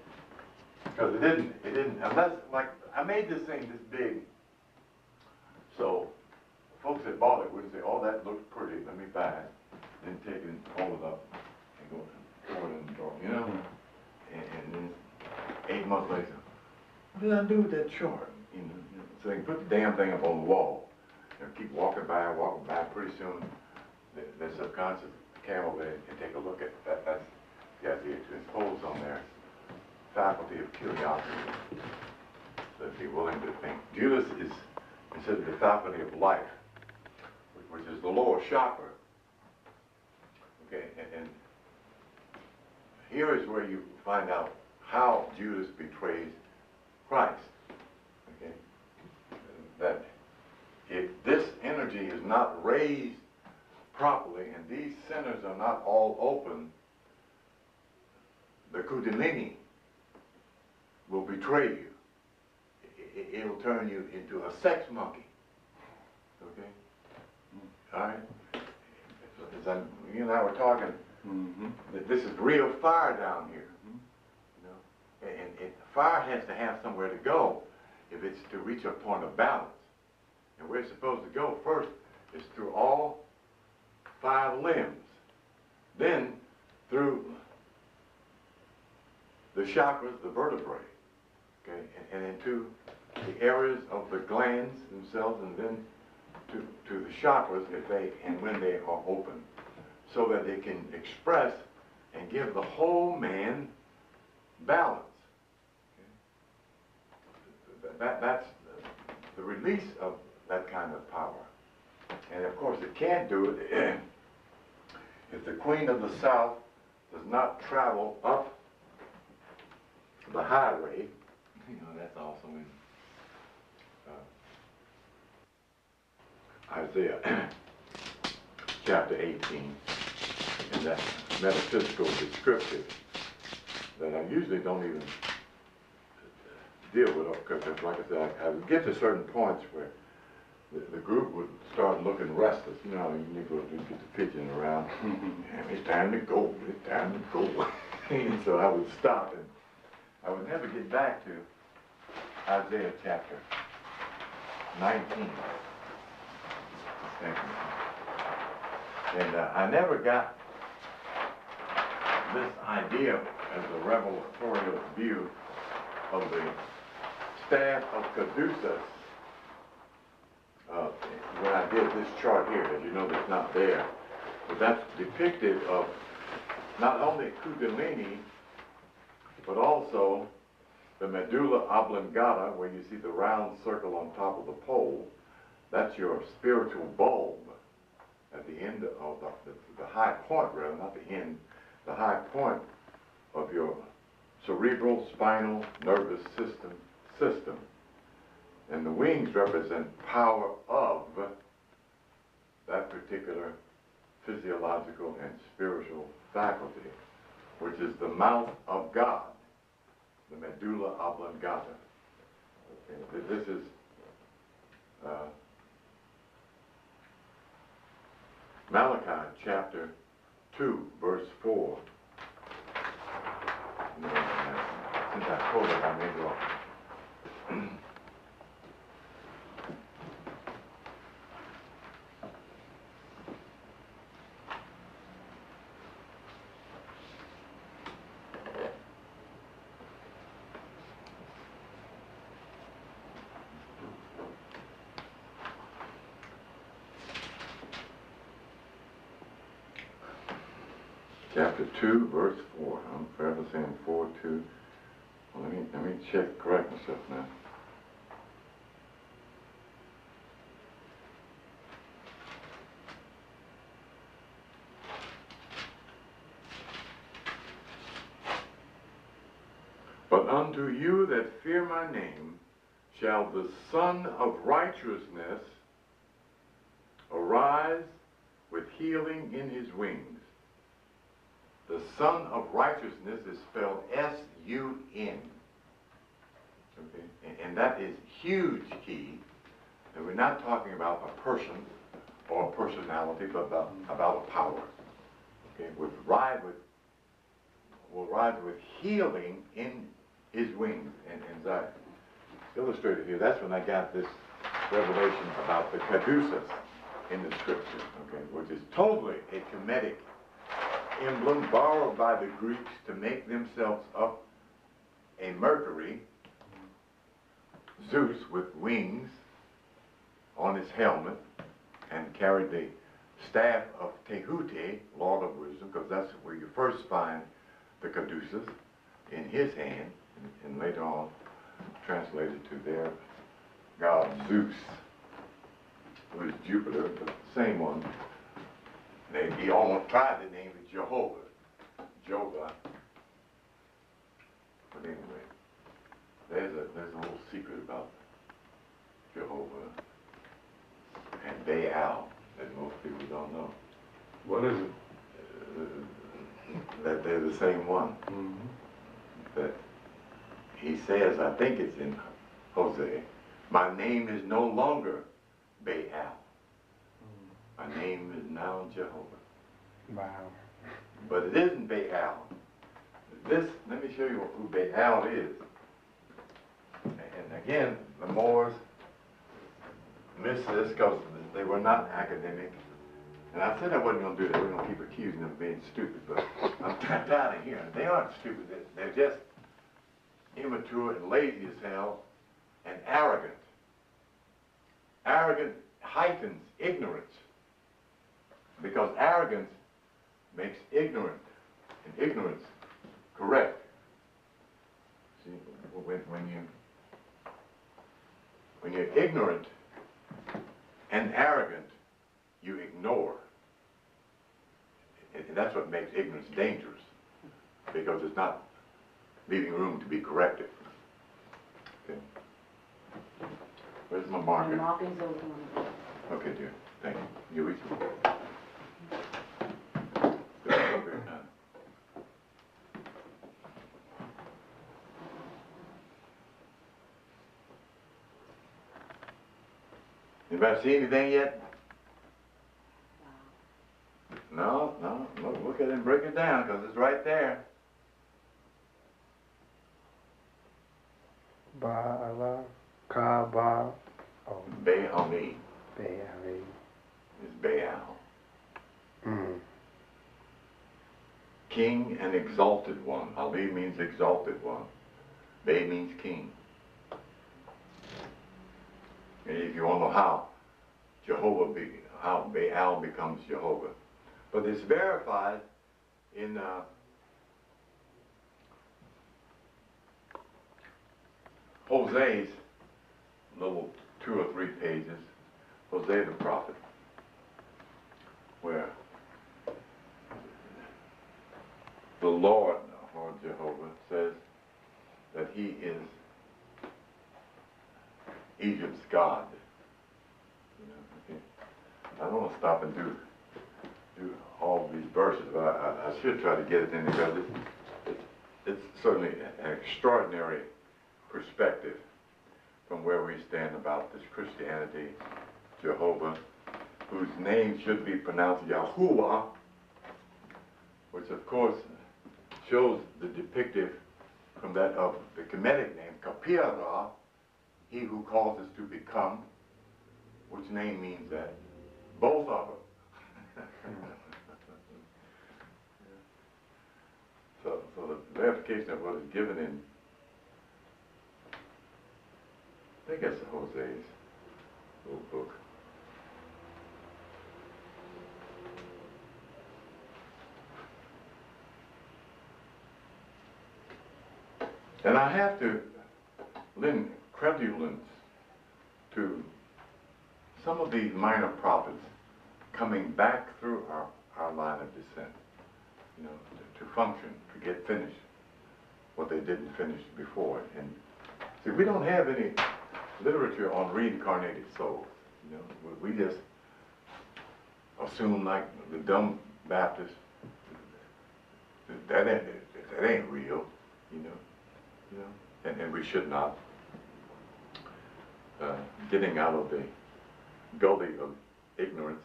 Because it didn't, unless, like, I made this thing this big, so folks that bought it wouldn't say, oh, that looks pretty, let me buy it. Then take it and fold it up and go throw it in the drawer, you know? And then 8 months later, what did I do with that chart? You know, so they can put the damn thing up on the wall and keep walking by, pretty soon their subconscious came over there and take a look at that. That's the idea, to impose on their faculty of curiosity, so be willing to think. Judas is considered the faculty of life, which is the lower chakra. Okay, and here is where you find out how Judas betrays Christ. Okay, that if this energy is not raised properly and these centers are not all open, the Kundalini will betray you. It'll turn you into a sex monkey. Okay? All right? As you and I were talking, this is real fire down here. You know? And fire has to have somewhere to go if it's to reach a point of balance. And where it's supposed to go first is through all 5 limbs. Then through the chakras, the vertebrae. Okay, and into the areas of the glands themselves, and then to the chakras if they and when they are open, so that they can express and give the whole man balance. Okay? That's the release of that kind of power. And of course, it can't do it if the Queen of the South does not travel up the highway. You know, that's also in Isaiah chapter 18, and that metaphysical descriptive that I usually don't even deal with, because like I said, I would get to certain points where the group would start looking restless. You know how you Negroes just get to fidgeting around. It's time to go, it's time to go. And so I would stop, and I would never get back to Isaiah chapter 19. Thank you. And I never got this idea as a revelatorial view of the staff of Caduceus when I did this chart here, as you know, that's not there, but that's depicted of not only Kundalini, but also the medulla oblongata, where you see the round circle on top of the pole. That's your spiritual bulb at the end of the high point, rather, not the end, the high point of your cerebral spinal nervous system. And the wings represent power of that particular physiological and spiritual faculty, which is the mouth of God, the medulla oblongata. Okay, this is Malachi chapter 2, verse 4. Since I quoted it, I may go. Chapter 2, verse 4. I'm forever saying 4, 2. Well, let me correct myself now. But unto you that fear my name shall the Son of Righteousness arise with healing in his wings. The Son of Righteousness is spelled S-U-N. Okay? And that is huge key. And we're not talking about a person or a personality, but about a power. Okay? We'll ride with healing in his wings. And as I illustrated here, that's when I got this revelation about the caduceus in the scripture, okay, which is totally a Kemetic emblem borrowed by the Greeks to make themselves up a Mercury, Zeus with wings on his helmet, and carried the staff of Tehute, Lord of Wisdom, because that's where you first find the caduceus in his hand, and later on translated to their god Zeus, who is Jupiter, but the same one. He almost tried to name it Jehovah. But anyway, there's a whole secret about Jehovah and Baal that most people don't know. What is it? That they're the same one. Mm-hmm. That he says, I think it's in Hosea, my name is no longer Baal. My name is now Jehovah. Wow. But it isn't Baal. This, let me show you who Baal is. And again, the Moors missed this because they were not academic. And I said I wasn't going to do that. We're going to keep accusing them of being stupid. But I'm tired of hearing. They aren't stupid. They're just immature and lazy as hell and arrogant. Arrogant heightens ignorance. Because arrogance makes ignorant, and ignorance correct. See, when you're ignorant and arrogant, you ignore. And that's what makes ignorance dangerous, because it's not leaving room to be corrected. Okay. Where's my marker? The marking's over on the board. Okay, dear. Thank you. You reach me. Anybody see anything yet? No. Look at it and break it down, because it's right there. Baal, Kaaba, oh, Baal-mi Baal. is Baal. Mm. King and exalted one. Ali means exalted one. Bay means king. And if you want to know how how Baal becomes Jehovah. But it's verified in Hosea's little 2 or 3 pages, Hosea the prophet, where the Lord, or Jehovah, says that he is Egypt's God. You know, okay. I don't want to stop and do all these verses, but I should try to get it in because it's certainly an extraordinary perspective from where we stand about this Christianity, Jehovah, whose name should be pronounced Yahuwah, which of course shows the depictive from that of the Kemetic name, Kapira, he who causes to become, which name means that, both of them. So the verification of what is given in, I think that's Hosea's little book. And I have to lend credulence to some of these minor prophets coming back through our line of descent, you know, to function, to get finished what they didn't finish before. And see, we don't have any literature on reincarnated souls. You know, we just assume, like the dumb Baptists, that ain't real, you know, and we should not. Getting out of the gully of ignorance,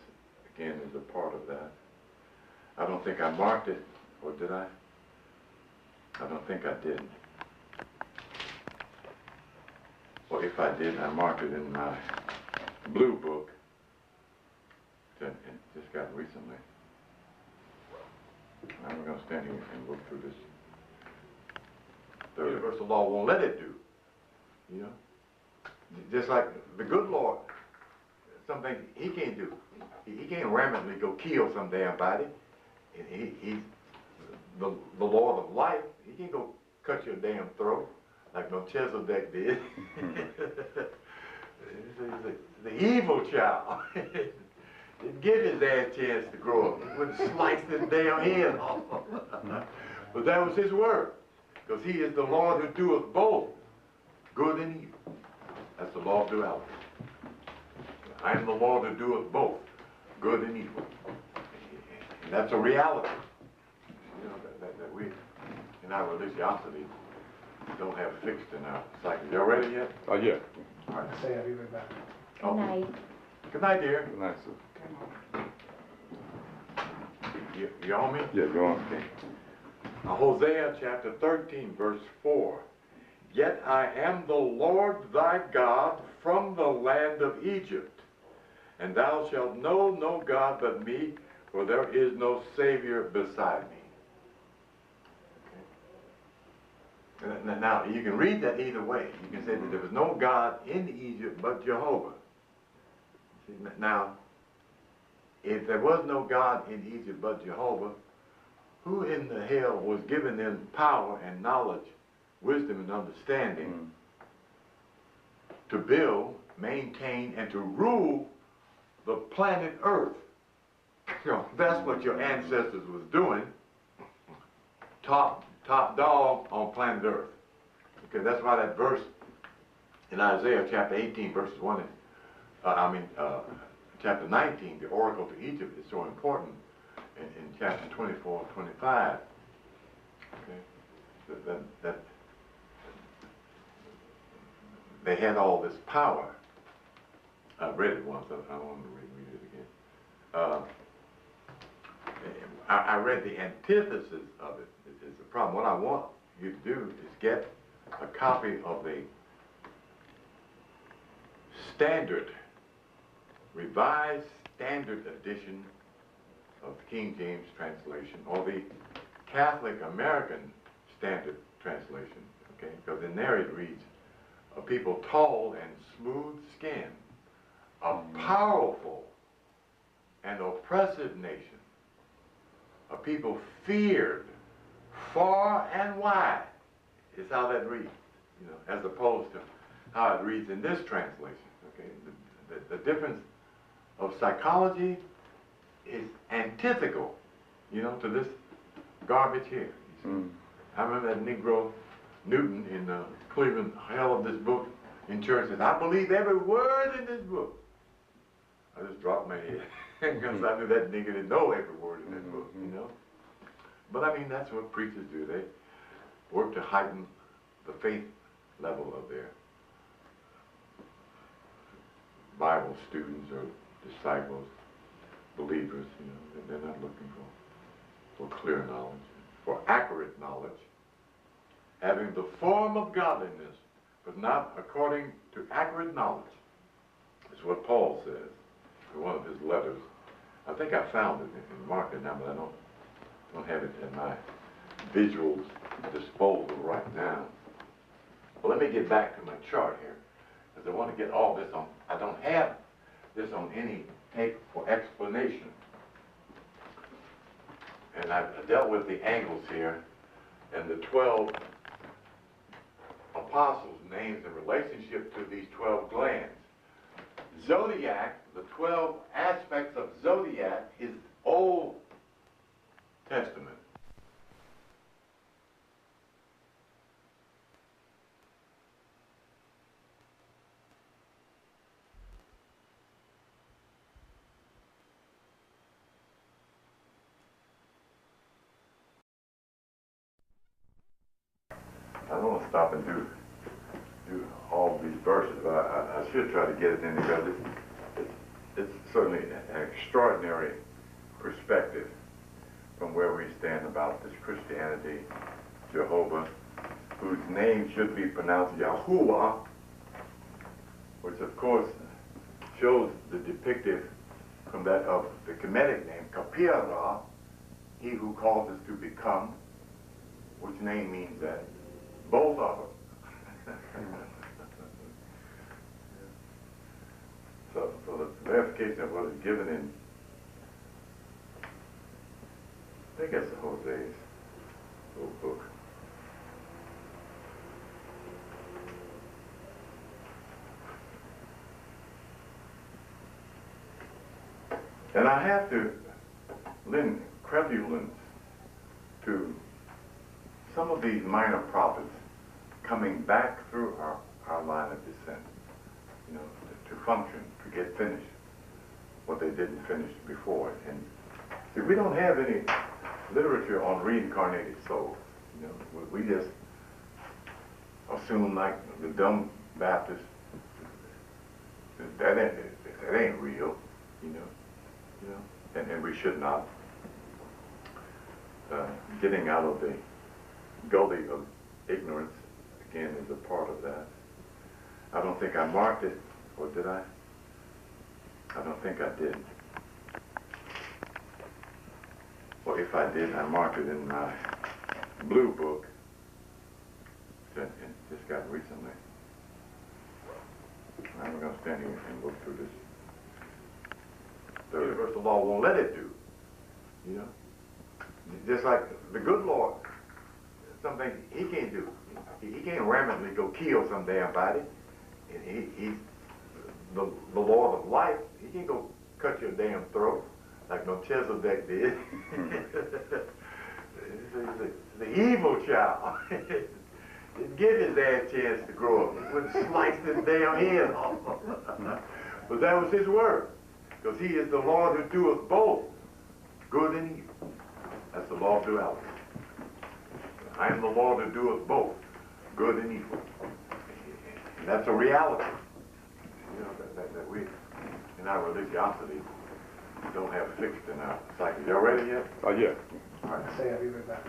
again, is a part of that. I don't think I marked it, or did I? I don't think I did. Or if I did, I marked it in my blue book that it just got recently. Now we're going to stand here and look through this. The universal law won't let it do, you know? Just like the good Lord, something he can't do. He can't randomly go kill some damn body. He's the Lord of life. He can't go cut your damn throat like Melchizedek did. He's the evil child. Didn't give his ass a chance to grow up. He wouldn't slice his damn head off. But that was his word. Because he is the Lord who doeth both good and evil. That's the law of duality. I am the Lord who doeth both good and evil. And that's a reality. You know, that we, in our religiosity, don't have fixed in our psyche. Y'all ready yet? Oh, yeah. All right, say I'll be right back. Good night. Good night, dear. Good night, sir. You on me? Yeah, go on. Okay. Now, Hosea chapter 13, verse 4. Yet I am the Lord thy God from the land of Egypt, and thou shalt know no God but me, for there is no Savior beside me. Okay. Now, you can read that either way. You can say that there was no God in Egypt but Jehovah. See, now, if there was no God in Egypt but Jehovah, who in the hell was giving them power and knowledge, wisdom and understanding to build, maintain, and to rule the planet Earth? You know, that's what your ancestors was doing. Top dog on planet Earth. Okay, that's why that verse in Isaiah chapter 18, verses 1 and, chapter 19, the oracle to Egypt, is so important in chapter 24 and 25. Okay, that they had all this power. I read it once, I want to read it again. I read the antithesis of it. It's the problem. What I want you to do is get a copy of the standard, revised standard edition of the King James translation, or the Catholic American standard translation, okay? Because in there it reads, a people tall and smooth skinned, a powerful and oppressive nation. A people feared far and wide, is how that reads, you know, as opposed to how it reads in this translation. Okay, the difference of psychology is antithetical, you know, to this garbage here. I remember that Negro Newton in Cleveland held this book in church and I believe every word in this book. I just dropped my head because I knew that nigga didn't know every word in that book, you know. But I mean, that's what preachers do. They work to heighten the faith level of their Bible students or disciples, believers, you know. They're not looking for clear knowledge, for accurate knowledge, having the form of godliness, but not according to accurate knowledge, is what Paul says in one of his letters. I think I found it and marked it now, but I don't have it at my visuals disposal right now. Well, let me get back to my chart here, because I want to get all this on. I don't have this on any tape for explanation. And I've dealt with the angles here and the 12 apostles' names in relationship to these 12 glands. Zodiac, the 12 aspects of zodiac is Old Testament. I don't want to stop and do all these verses, but I should try to get it in because it's certainly an extraordinary perspective from where we stand about this Christianity, Jehovah, whose name should be pronounced Yahuwah, which of course shows the depictive from that of the Kemetic name, Kapira, he who causes to become, which name means that. Both of them. So the verification of what is given in, I think that's Jose's little book. And I have to lend credulence to some of these minor prophets coming back through our line of descent, you know, to function, to get finished what they didn't finish before. And see, we don't have any literature on reincarnated souls. You know, we just assume, like the dumb Baptists, that ain't real, you know, and we should not. Getting out of the gully of ignorance, again, is a part of that. I don't think I marked it, or did I? I don't think I did. Well, if I did, I marked it in my blue book that just got recently. I'm going to stand here and look through this. The universal law won't let it do, you know? Just like the good Lord, something he can't do. He can't randomly go kill some damn body. He's the Lord of life. He can't go cut your damn throat like Melchizedek did. He's the evil child. Didn't give his ass a chance to grow up. He wouldn't slice his damn head off. But that was his word. Because he is the Lord who doeth both good and evil. That's the law of duality. I am the Lord who doeth both good and evil. And that's a reality. You know, that we, in our religiosity, don't have fixed in our psyche. Y'all ready yet? Oh, yeah. All right. Say I'll be right back.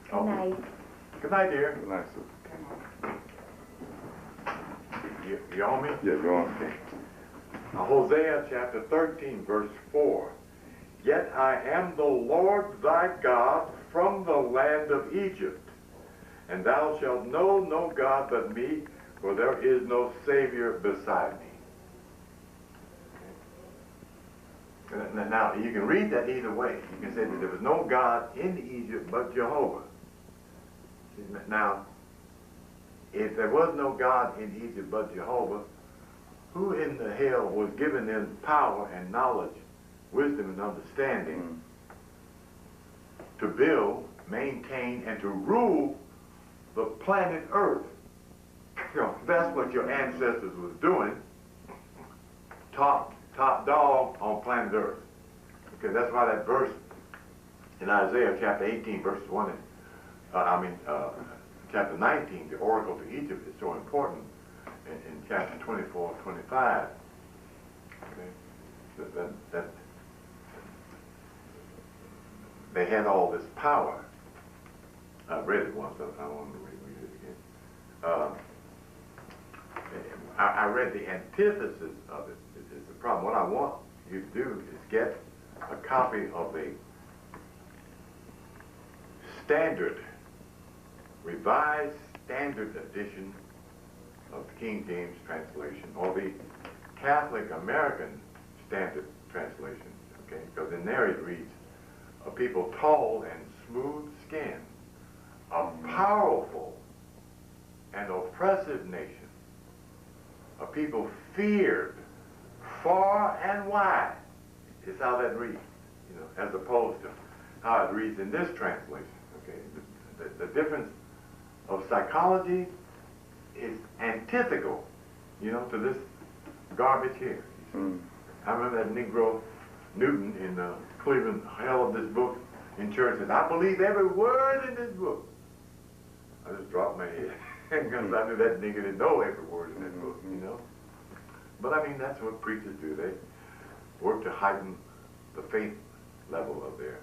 Good night. Good night, dear. Good night, sir. You on me? Yeah, go on. Okay. Now, Hosea chapter 13, verse 4. Yet I am the Lord thy God from the land of Egypt, and thou shalt know no God but me, for there is no Savior beside me. Okay. Now, you can read that either way. You can say that there was no God in Egypt but Jehovah. Now, if there was no God in Egypt but Jehovah, who in the hell was giving them power and knowledge, wisdom and understanding to build, maintain, and to rule the planet Earth? You know, that's what your ancestors was doing. Top dog on planet Earth. Okay, that's why that verse in Isaiah chapter 18, verses 1 and, chapter 19, the oracle to Egypt, is so important in chapter 24, 25. Okay? That they had all this power. I read it once, I want to read it again. I read the antithesis of it. It's the problem. What I want you to do is get a copy of the standard, revised standard edition of the King James translation, or the Catholic American standard translation, okay? Because in there it reads, a people tall and smooth skinned, a powerful and oppressive nation, a people feared far and wide, is how that reads, you know, as opposed to how it reads in this translation, okay? The difference of psychology is antithetical, you know, to this garbage here. I remember that Negro Newton in Cleveland held this book in church and said, I believe every word in this book. I just dropped my head because I knew that nigga didn't know every word in that book, you know. But I mean, that's what preachers do. They work to heighten the faith level of their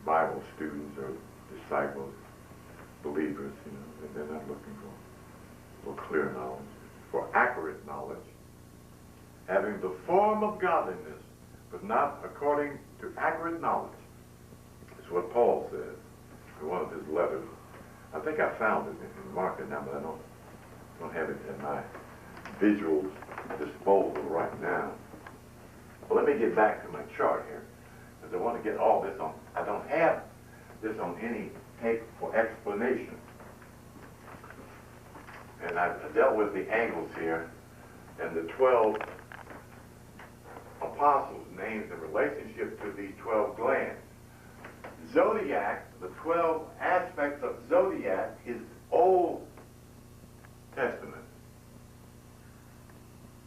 Bible students or disciples, believers, you know. They're not looking for clear knowledge, for accurate knowledge, having the form of godliness, but not according to accurate knowledge. It's what Paul says in one of his letters. I think I found it and marked it now, but I don't have it at my visual disposal right now. Well, let me get back to my chart here, because I want to get all this on. I don't have this on any tape for explanation. And I've dealt with the angles here, and the 12 apostles named in relationship to these 12 glands. Zodiac, the 12 aspects of zodiac is Old Testament.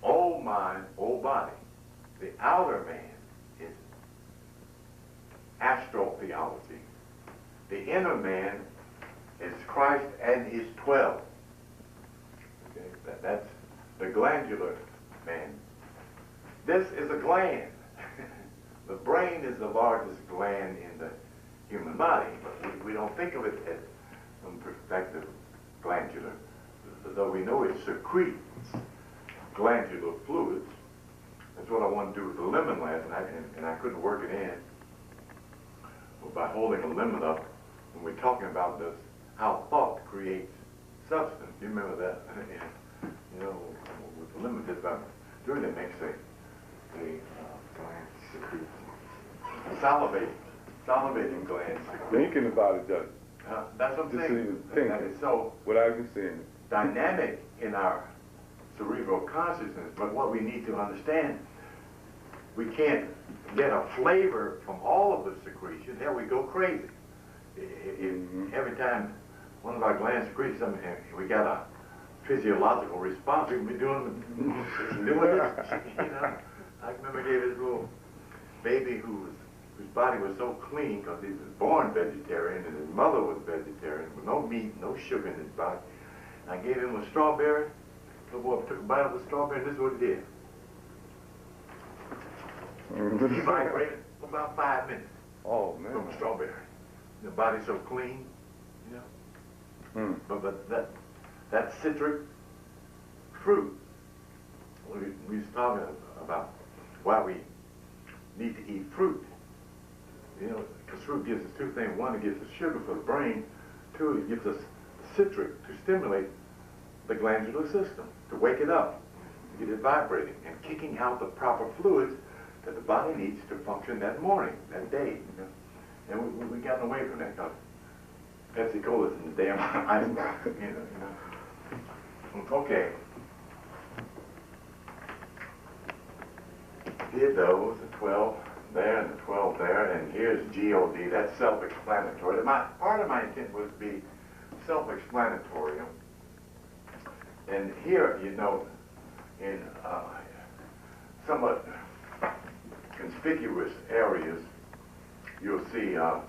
Old mind, old body. The outer man is astrotheology. The inner man is Christ and his 12. Okay? That's the glandular man. This is a gland. The brain is the largest gland in the human body, but we don't think of it as from the perspective glandular, though we know it secretes glandular fluids. That's what I wanted to do with the lemon last night, and I couldn't work it in. But by holding a lemon up, when we're talking about this, how thought creates substance. You remember that? You know, with the lemon, just about doing it makes a gland secrete. Salivating gland secrete. Thinking about it does. That's what I'm Just saying. even thinking. That is so Without even seeing it. dynamic in our cerebral consciousness, but what we need to understand, we can't get a flavor from all of the secretion. There we go crazy. Every time one of our glands secretes something, we got a physiological response. We can be doing this, you know. I remember I gave this little baby whose body was so clean because he was born vegetarian and his mother was vegetarian with no meat, no sugar in his body. I gave him a strawberry. The boy took a bite of the strawberry, and this is what he did. He migrated for about 5 minutes. Oh, man. From a strawberry. The body's so clean, you know. But that citric fruit, we was talking about why we need to eat fruit. You know, because fruit gives us two things. One, it gives us sugar for the brain. Two, it gives us citric to stimulate the glandular system, to wake it up. get it vibrating and kicking out the proper fluids that the body needs to function that morning, that day. You know? And we gotten away from that because Pepsi Cola's in the damn icebox. You know. Okay. Did those, the 12 there and the 12 there, and here's G-O-D, that's self-explanatory. Part of my intent was to be self-explanatory. And here, you know, in somewhat conspicuous areas, you'll see, did I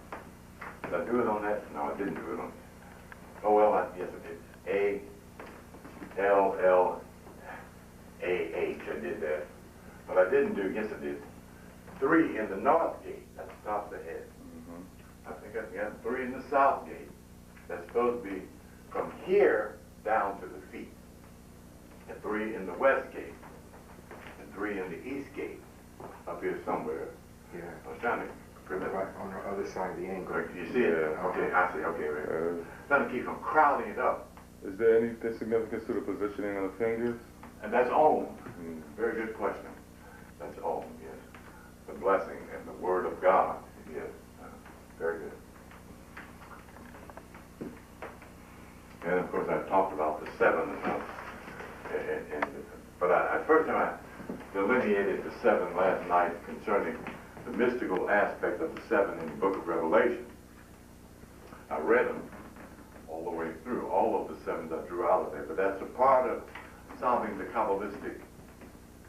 do it on that? No, I didn't do it on that. Oh, well, yes, I did. A-L-L-A-H, I did that. But I didn't do, yes, I did. 3 in the north gate, that's the top of the head. I think I got 3 in the south gate. That's supposed to be from here down to the feet. And 3 in the west gate. And 3 in the east gate. Up here somewhere. Yeah. I was trying to prevent. Right on the other side of the angle. You see it? Okay, I see. Okay, right. Trying to keep from crowding it up. Is there any significance to the positioning of the fingers? And that's Om. Very good question. That's Om, yes. The blessing and the word of God. Yes. Very good. And of course, I talked about the 7. But first time I delineated the 7 last night concerning the mystical aspect of the 7 in the book of Revelation. I read them all the way through. All of the 7s I drew out of there. But that's a part of solving the Kabbalistic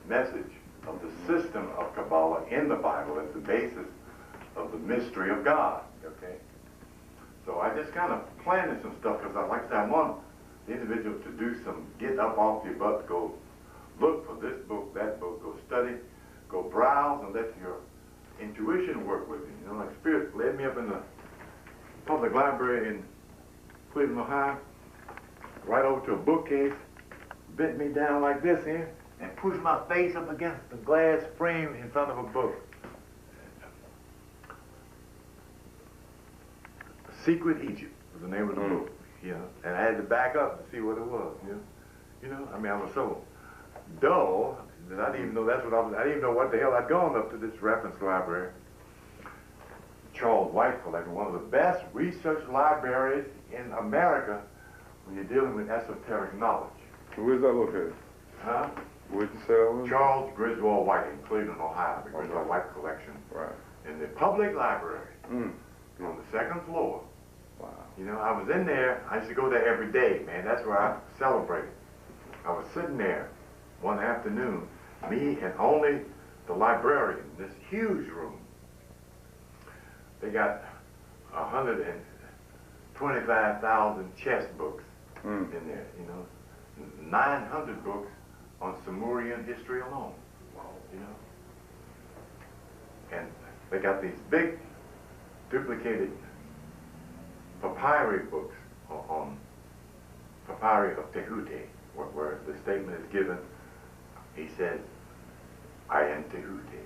message of the system of Kabbalah in the Bible as the basis of the mystery of God. Okay? So I just kind of planted some stuff because, like I said, I want the individual to do some get up off your butt, go look for this book, that book, go study, go browse, and let your intuition work with you. You know, like Spirit led me up in the public library in Cleveland, Ohio, right over to a bookcase, bent me down like this here, and pushed my face up against the glass frame in front of a book. Secret Egypt was the name of the book, you know, and I had to back up to see what it was, you know, I mean, I was so dull that I didn't even know that's what I didn't even know what the hell I'd gone up to this reference library. Charles White collected one of the best research libraries in America when you're dealing with esoteric knowledge. Where's that located? Huh? Where'd you say that was? Charles Griswold White in Cleveland, Ohio, the Griswold White collection. Right. In the public library on the 2nd floor. Wow. You know, I was in there, I used to go there every day, man. That's where I celebrated. I was sitting there one afternoon, me and only the librarian, this huge room. They got 125,000 chess books in there, you know. 900 books on Sumerian history alone, you know. And they got these big duplicated papyri books on papyri of Tehuti, where the statement is given. He says, I am Tehuti,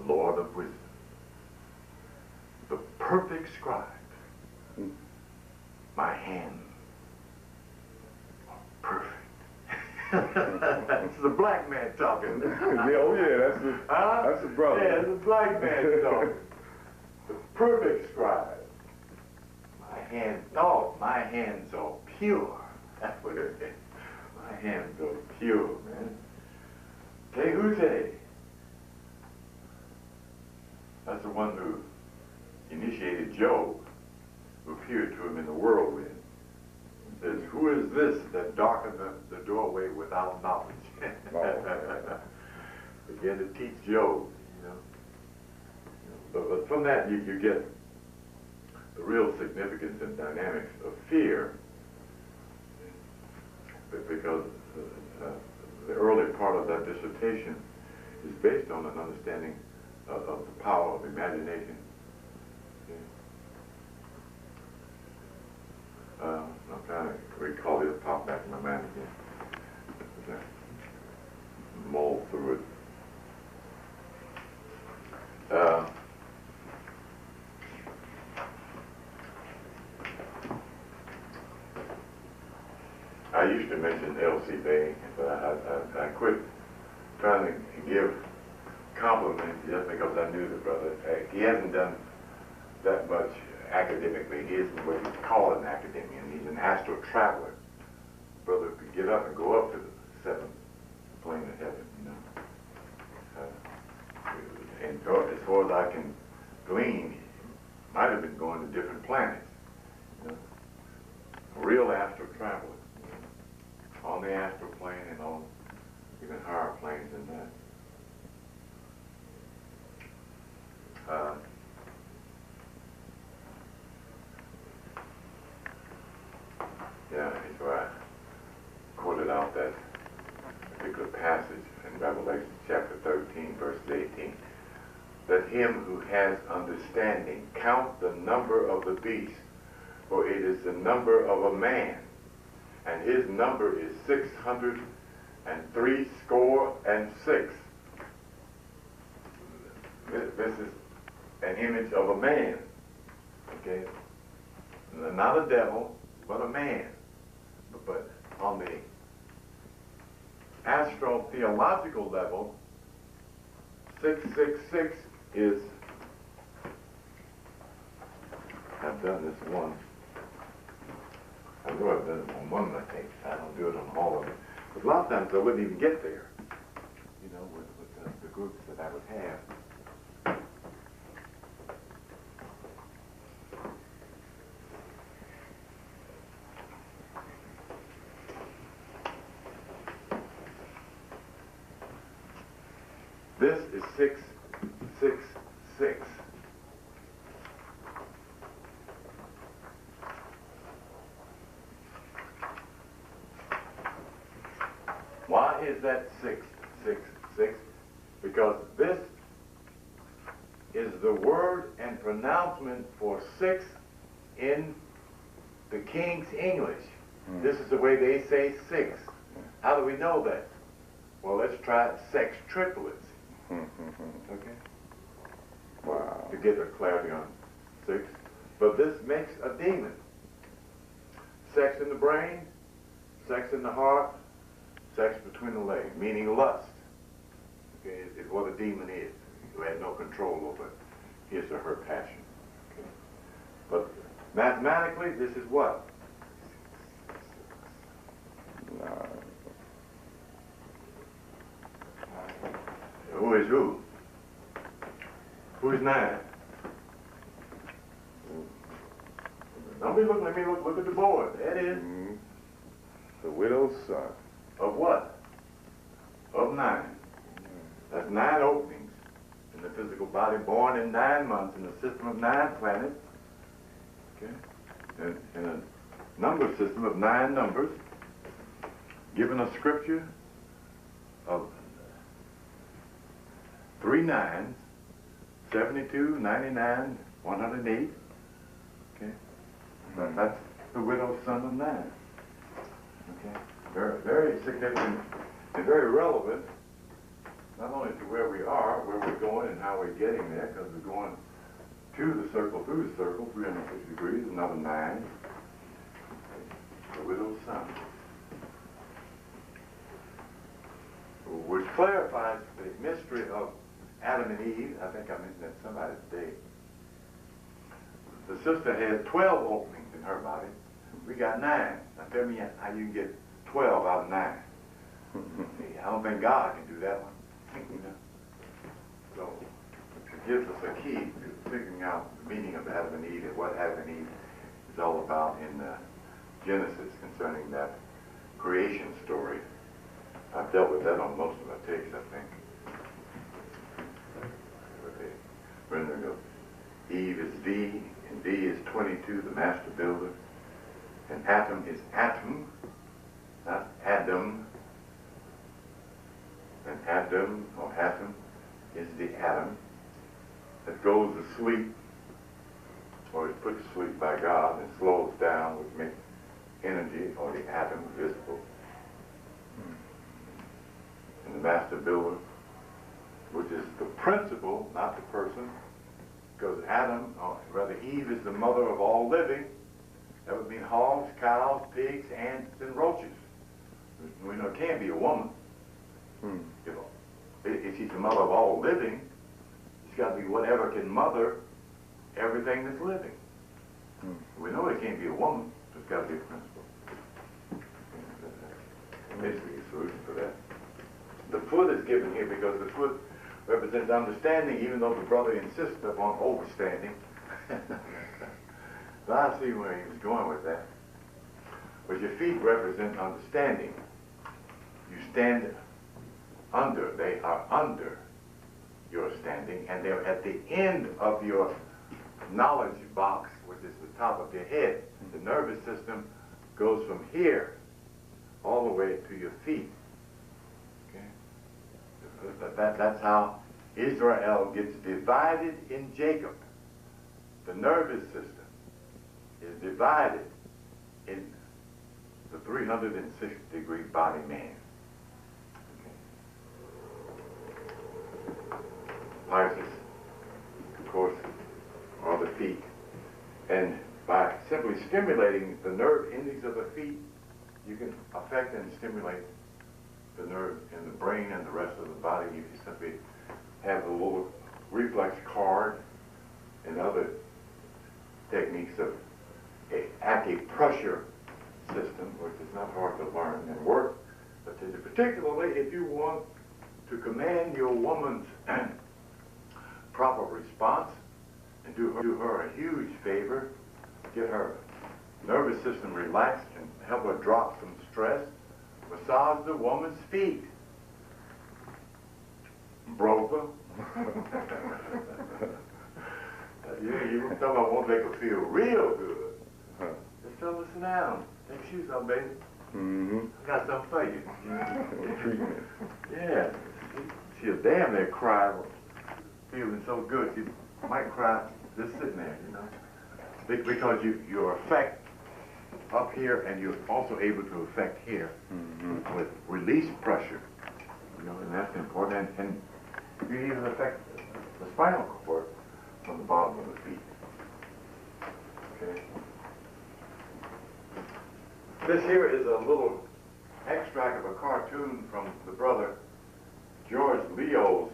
Lord of wisdom, the perfect scribe. My hands are perfect. That's the black man talking. Oh yeah, that's the brother. Yeah, it's the black man talking. The perfect scribe. My hands are pure. That's what it is. My hands are pure, man. Tehute. That's the one who initiated Job, who appeared to him in the whirlwind. He says, who is this that darkened the doorway without knowledge? Began to teach Job, you know. But from that you get the real significance and dynamics of fear, because the early part of that dissertation is based on an understanding of the power of imagination. I'm trying to recall it, pop back in my mind again. Mull through it. I I used to mention L.C. Bay, but I quit trying to give compliments just because I knew the brother. He hasn't done that much academically. He isn't what you call an academician. He's an astral traveler. Brother could get up and go up to the seventh plane of heaven, you know. And as far as I can glean, he might have been going to different planets, you know. A real astral traveler, you know, on the astral plane and on even higher planes than that. Yeah, that's why I quoted out that particular passage in Revelation chapter 13, verse 18. Let him who has understanding count the number of the beast, for it is the number of a man, and his number is 666. This is an image of a man, okay? Not a devil, but a man. But on the astro-theological level, 666 is, I've done this one. I know I've done it on one of my tapes. I don't do it on all of them. But a lot of times I wouldn't even get there, you know, with the groups that I would have. This is 666. Why is that 666? Because this is the word and pronouncement for 6 in the King's English. This is the way they say 6. How do we know that? Well, let's try sex triplets. Okay? Wow. To get a clarity on 6. But this makes a demon. Sex in the brain, sex in the heart, sex between the legs, meaning lust. Okay, is what a demon is. You had no control over his or her passion. Okay? But mathematically, this is what? Who is who? Who is 9? Don't be looking at me, look at the board. That is. The widow's son. Of what? Of 9. That's 9 openings in the physical body, born in 9 months in a system of 9 planets. Okay? In a number system of 9 numbers, given a scripture of 3 9s, 72, 99, 108. Okay? That's the widow's son of 9. Okay? Very, very significant and very relevant, not only to where we are, where we're going, and how we're getting there, because we're going to the circle, through the circle, 360 degrees, another 9. The widow's son. Which clarifies the mystery of Adam and Eve. I think I mentioned that to somebody today. The sister had 12 openings in her body. We got 9. Now tell me how you can get 12 out of 9. I don't think God can do that one. You know? So it gives us a key to figuring out the meaning of Adam and Eve and what Adam and Eve is all about in Genesis concerning that creation story. I've dealt with that on most of my tapes, I think. With the rendering of Eve is D, and D is 22, the master builder. And atom is atom, not Adam. And Adam, or atom, is the atom that goes to sleep, or is put to sleep by God and slows down, which makes energy, or the atom, visible. And the master builder, which is the principle, not the person, because Adam, or rather Eve, is the mother of all living. That would mean hogs, cows, pigs, ants, and roaches. We know it can't be a woman. Hmm. If she's the mother of all living, she's got to be whatever can mother everything that's living. We know it can't be a woman. There's got to be a principle. Basically, a solution for that. The foot is given here because the foot represents understanding, even though the brother insists upon overstanding. So I see where he was going with that. But your feet represent understanding. You stand under, they are under your standing, and they're at the end of your knowledge box, which is the top of your head. The nervous system goes from here all the way to your feet. Okay? That's how Israel gets divided in Jacob. The nervous system is divided in the 360-degree body man. Isis, of course, are the feet. And by simply stimulating the nerve endings of the feet, you can affect and stimulate the nerve in the brain and the rest of the body. You can simply have the little reflex card and other techniques of an acupressure system, which is not hard to learn and work, but particularly if you want to command your woman's proper response and do her a huge favor, get her nervous system relaxed and help her drop some stress, massage the woman's feet. Brother. You talking about won't make her feel real good. Just tell her to sit down. Take your shoes off, baby. I got something for you. Treatment. Yeah. She'll damn near cry, feeling so good. She might cry just sitting there, you know. Because you affect up here, and you're also able to affect here with release pressure. You know, and that's important. And you even affect the spinal cord from the bottom of the feet. Okay. This here is a little extract of a cartoon from the brother George Leo's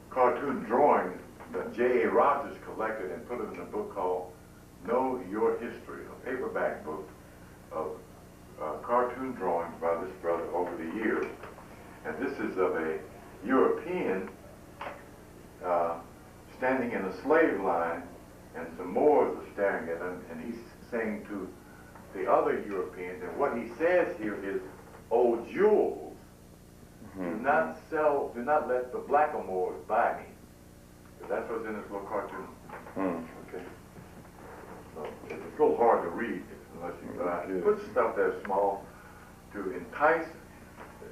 cartoon drawing that J.A. Rogers collected and put it in a book called Know Your History, a paperback book of cartoon drawings by this brother over the years. And this is of a European standing in a slave line, and some Moors are staring at him, and he's saying to the other Europeans, and what he says here is, "Oh, jewels, do not let the blackamoors buy me." So that's what's in this little cartoon. Okay. So it's a little hard to read unless you put stuff that's small to entice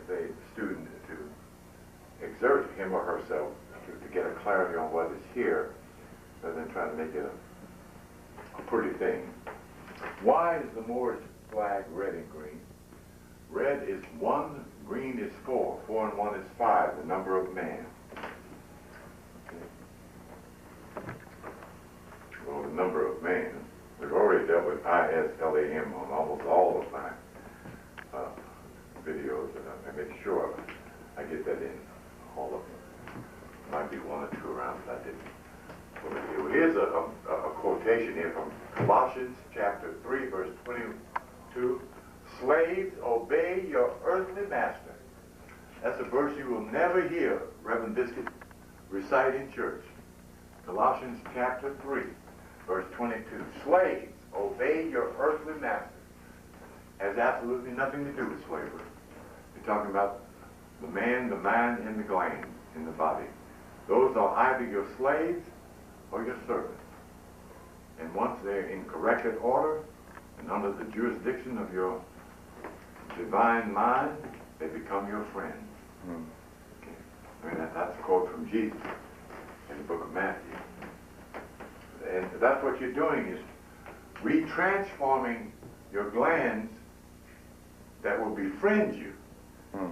the student to exert him or herself to get a clarity on what is here, rather than trying to make it a pretty thing. Why is the Moorish flag red and green? Red is 1, green is 4. 4 and 1 is 5, the number of man. Okay. Well, the number of man. We've already dealt with ISLAM on almost all of my videos, and I make sure I get that in all of them. Might be 1 or 2 around that I didn't. Well, here's a quotation here from Colossians chapter 3, verse 22. Slaves, obey your earthly master. That's a verse you will never hear Reverend Biscuit recite in church. Colossians chapter 3, verse 22. Slaves, obey your earthly master. Has absolutely nothing to do with slavery. You're talking about the man, the mind, and the gland in the body. Those are either your slaves or your servants. And once they're in corrected order and under the jurisdiction of your divine mind, they become your friends. Okay. I mean, that's a quote from Jesus in the book of Matthew. And that's what you're doing, is retransforming your glands that will befriend you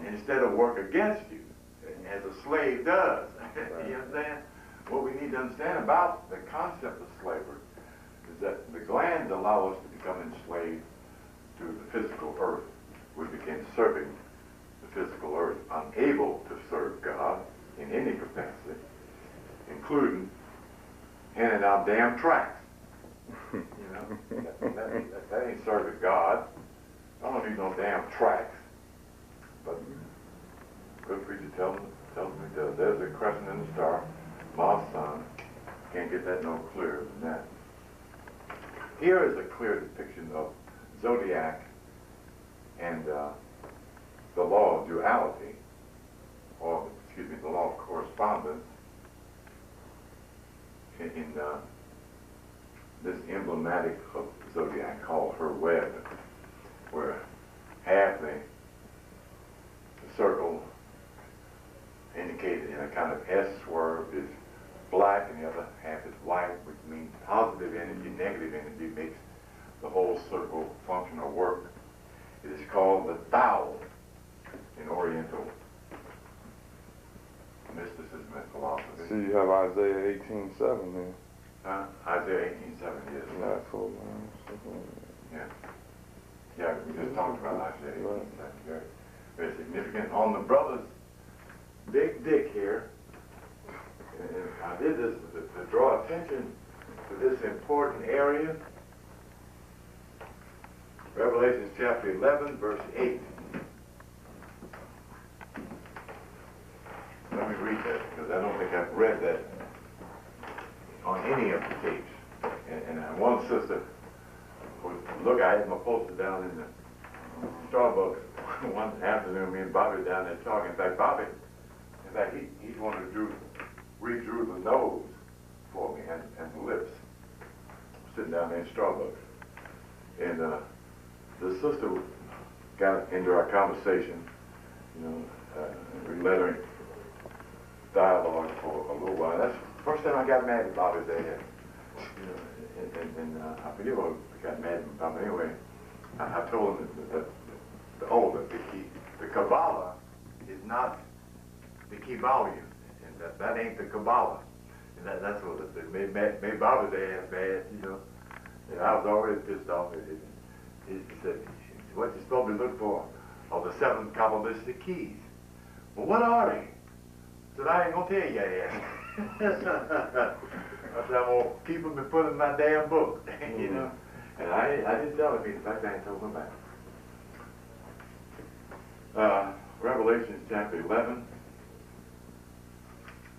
instead of work against you, as a slave does. You understand? What we need to understand about the concept of slavery is that the glands allow us to become enslaved to the physical earth. we begin serving the physical earth, unable to serve God in any capacity, including handing out damn tracts. You know, that ain't serving God. I don't need no damn tracts. But good preacher tells me there's a crescent in the star, my son. Can't get that no clearer than that. Here is a clear depiction of zodiac and the law of duality, or excuse me, the law of correspondence in this emblematic of zodiac called her web, where half the circle indicated in a kind of S swerve is black and the other half is white, which means positive energy, negative energy makes the whole circle function or work. It is called the Tao in Oriental mysticism and philosophy. See, you have Isaiah 18:7 there. Isaiah 18:7, yes. Last whole Yeah. Yeah, we just talked about Isaiah 18:7. Very, very significant. On the brother's big dick here, and I did this to draw attention to this important area. Revelation chapter 11, verse 8. Let me read that, because I don't think I've read that on any of the tapes. And one sister would look, I had my poster down in the Starbucks one afternoon, me and Bobby down there talking. In fact, Bobby, he's one who redrew the nose for me and the lips, sitting down there in Starbucks. And the sister got into our conversation, you know, we let her dialogue for a little while. That's the first time I got mad at Bobby there. You know, and I forget what I got mad about. Anyway, I told him that the Kabbalah is not the key volume, and that ain't the Kabbalah. And that's what it made Bobby there bad, you know. And I was already pissed off. He said, what you're supposed to look for are the 7 Kabbalistic keys. Well, what are they? I said, I ain't gonna tell you ass. I said, I'm gonna keep them and put them in my damn book, you know. And I didn't tell him. In fact, I ain't told him about it. Revelation chapter 11.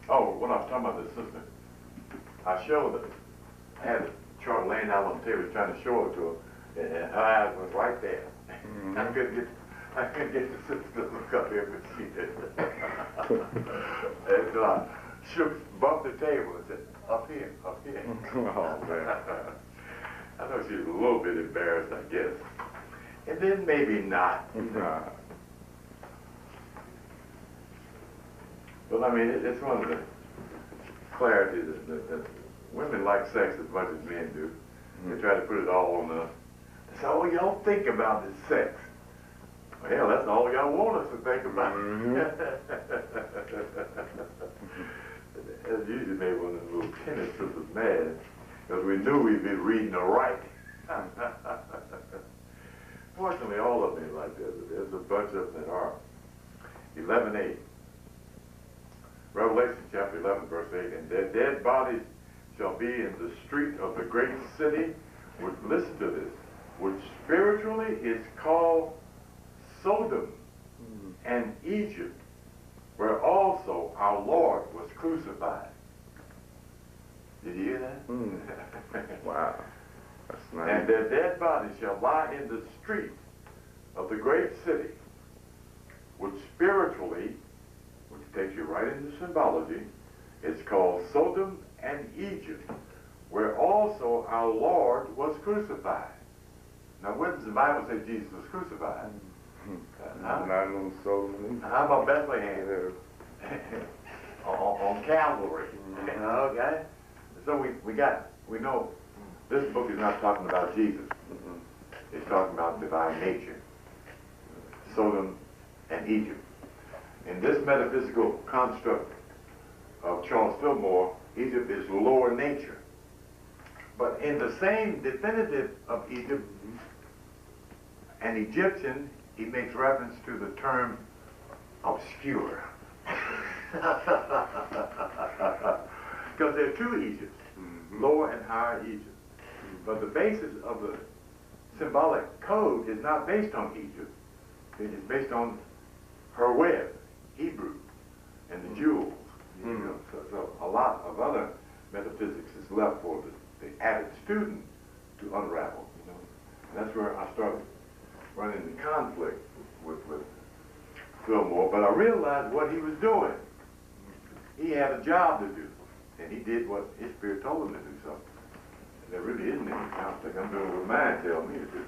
Oh, when I was talking about this sister, I showed her. I had a chart laying out on the table trying to show it to her, and her eyes was right there. Mm-hmm. I couldn't get the sister to look up here, but she did. And so I bumped the table and said, up here, up here. Oh, man. I know she was a little bit embarrassed, I guess. And then maybe not. Nah. But I mean, it's one of the clarities that women like sex as much as men do. They try to put it all on us. They say, all y'all think about is sex. Well, hell, that's all y'all want us to think about. That usually made one of the little tennis sisters mad, because we knew we'd be reading the right. Fortunately, all of them like that, but there's a bunch of them that are. 11:8. Revelation chapter 11, verse 8. And their dead bodies shall be in the street of the great city, which, listen to this, which spiritually is called Sodom and Egypt, where also our Lord was crucified. Did you hear that? Wow. That's nice. And their dead bodies shall lie in the street of the great city, which spiritually, which takes you right into symbology, is called Sodom and Egypt, where also our Lord was crucified. Now, when does the Bible say Jesus was crucified? Not on Sodom. How about Bethlehem? on Calvary. Okay? So we know this book is not talking about Jesus. It's talking about divine nature. Sodom and Egypt. In this metaphysical construct of Charles Fillmore, Egypt is lower nature. But in the same definitive of Egypt, an Egyptian he makes reference to the term obscure. Because there are two Egypts, Lower and Higher Egypt. But the basis of the symbolic code is not based on Egypt. It is based on her web, Hebrew, and the jewels. You know, so a lot of other metaphysics is left for the avid student to unravel. You know, and that's where I started running into conflict with Fillmore. But I realized what he was doing. He had a job to do, and he did what his spirit told him to do something. And there really isn't any conflict. I'm doing what mine tells me to do.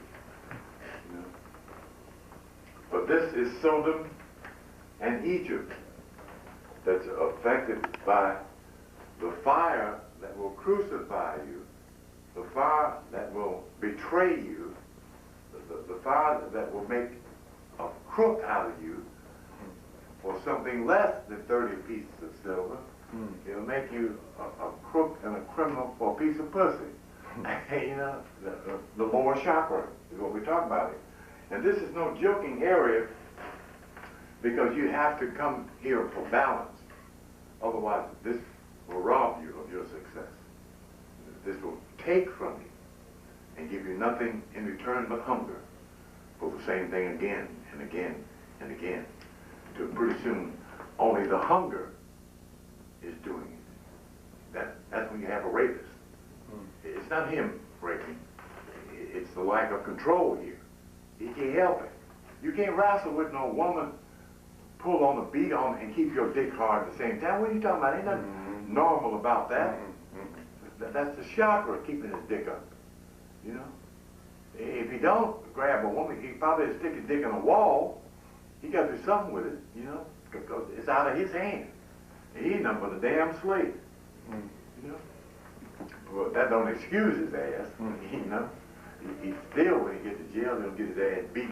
You know? But this is Sodom and Egypt that's affected by the fire that will crucify you, the fire that will betray you, the fire that will make a crook out of you for something less than 30 pieces of silver. It'll make you a crook and a criminal for a piece of pussy. You know, the lower chakra is what we're talking about here. And this is no joking area, because you have to come here for balance. Otherwise, this will rob you of your success. This will take from you and give you nothing in return but hunger for the same thing again and again and again. Till pretty soon, only the hunger is doing it. That's when you have a rapist. It's not him raping. It's the lack of control here. He can't help it. You can't wrestle with no woman, pull on the beat on and keep your dick hard at the same time. What are you talking about? Ain't nothing normal about that. That's the chakra keeping his dick up. You know? If he don't grab a woman, he probably stick his dick in a wall. He got to do something with it, you know, because it's out of his hand. He ain't nothing but a damn slave. You know? Well, that don't excuse his ass, you know? He still, when he gets to jail, he'll get his ass beat.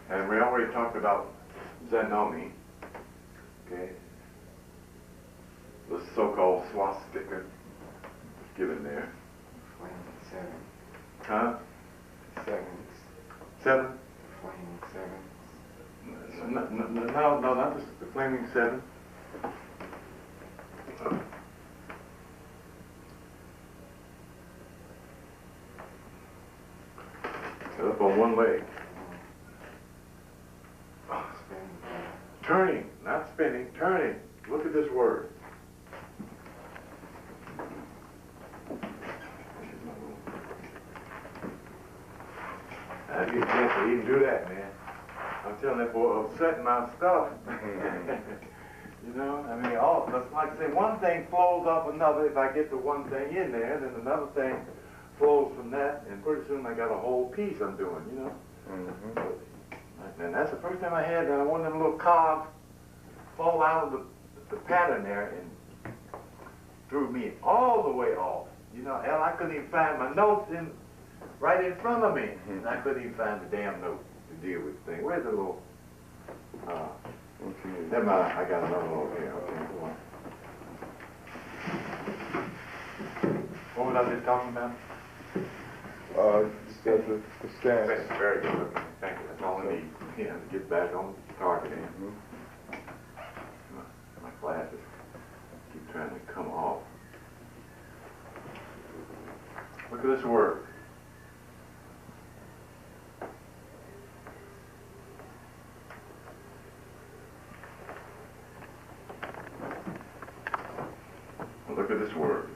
And we already talked about Zenomi, okay? The so-called swastika given there. Flaming seven. Huh? Sevens. Seven? Flaming sevens. No, not the flaming seven. Up on one leg. Spinning. Turning, not spinning, turning. Look at this word. I get careful, he didn't do that, man. I'm telling that boy, upsetting my stuff. You know, I mean, like I say, one thing flows off another. If I get the one thing in there, then another thing flows from that, and pretty soon I got a whole piece I'm doing, you know. And that's the first time I had one of them little cogs fall out of the pattern there and threw me all the way off. You know, hell, I couldn't even find my notes right in front of me, and I couldn't even find the damn note to deal with the thing. Where's the little? Never mind, I got another one over here. Okay, hold on. What was I just talking about? The stance. Very good looking. Thank you. That's all I need. Yeah, to get back on target. My glasses keep trying to come off. Look at this word. Look at this word.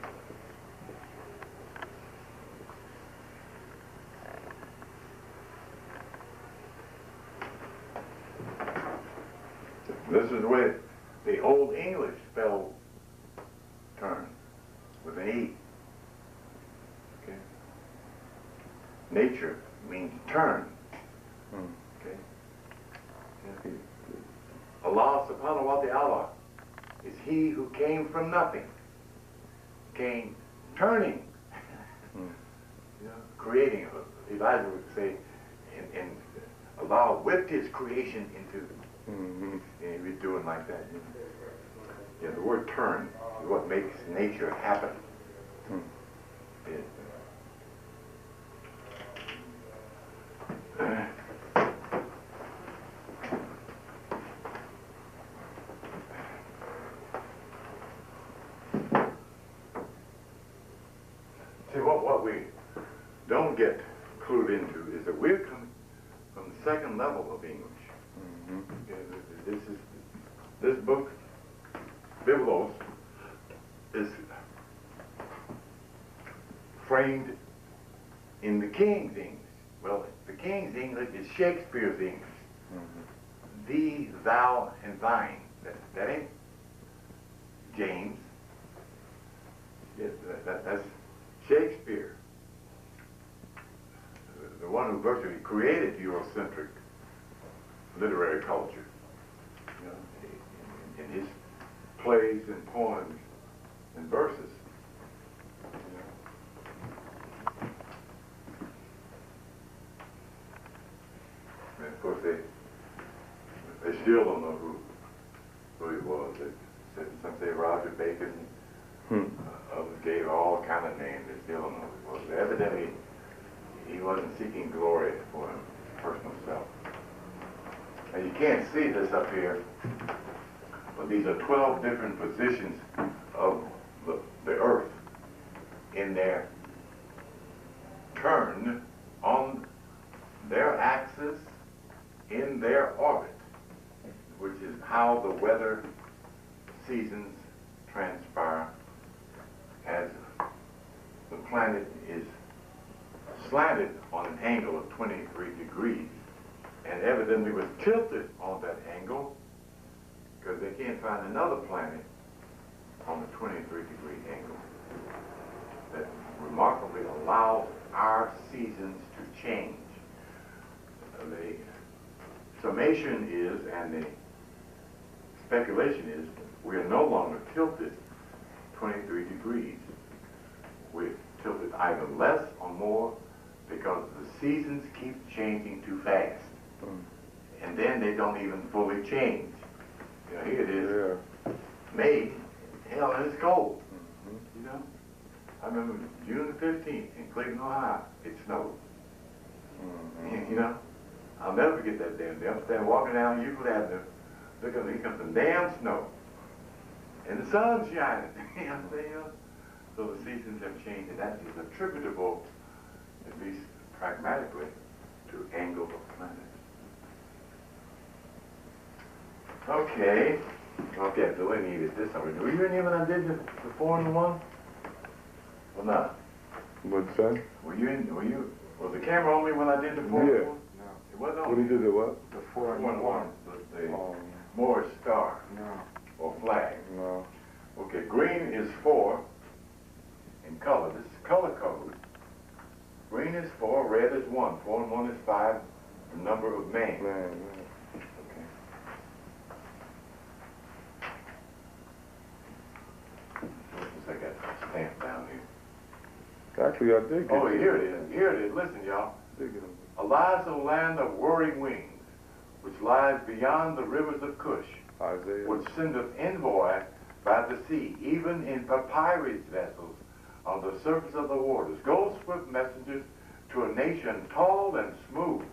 This is where the Old English spelled turn with an E. Okay. Nature means turn. Okay. Allah subhanahu wa ta'ala is he who came from nothing, came turning, you know, creating. Elijah would say, and Allah whipped his creation into. And we're doing like that. You know? Yeah, the word turn is what makes nature happen. is framed in the King's English. Well, the King's English is Shakespeare's English. Thee, thou, and thine. That ain't James. That's Shakespeare. The one who virtually created Eurocentric literary culture. You know, in his plays and poems and verses. You know. And of course they still don't know who he was. Some say Roger Bacon. Others gave all kind of names. They still don't know who he was. Evidently, he wasn't seeking glory for his personal self. And you can't see this up here, but these are 12 different positions of the Earth in their turn on their axis in their orbit, which is how the weather seasons transpire as the planet is slanted on an angle of 23 degrees and evidently was tilted on that angle because they can't find another planet on a 23-degree angle that remarkably allows our seasons to change. The summation is, and the speculation is, we are no longer tilted 23 degrees. We're tilted either less or more because the seasons keep changing too fast. And then they don't even fully change. You know, here it is, May, hell, and it's cold. You know? I remember June the 15th in Clayton, Ohio, it snowed. You know? I'll never forget that damn day. I'm standing walking down Euclid Avenue, looking, here comes some damn snow. And the sun's shining. You know what I'm saying? So the seasons have changed, and that is attributable, at least pragmatically, to angle of planets. Okay, I've delineated this already. Were you in here when I did the 4 and the 1? Or not? What's that? Was the camera on me when I did the 4 and the 1? Yeah. No. It wasn't on What me. did you do, what? The 4 and the 1. The Moorish star No. or flag. No. Okay, green is 4 in color. This is color code. Green is 4, red is 1. 4 and 1 is 5, the number of man. Man. Okay. I got a stamp down here. Actually, I did get Oh, it. here it is. Here it is. Listen, y'all. Did get it. Alas, O land of whirring wings, which lies beyond the rivers of Cush, Isaiah. which sendeth envoy by the sea, even in papyrus vessels on the surface of the waters. Go swift messengers to a nation tall and smooth,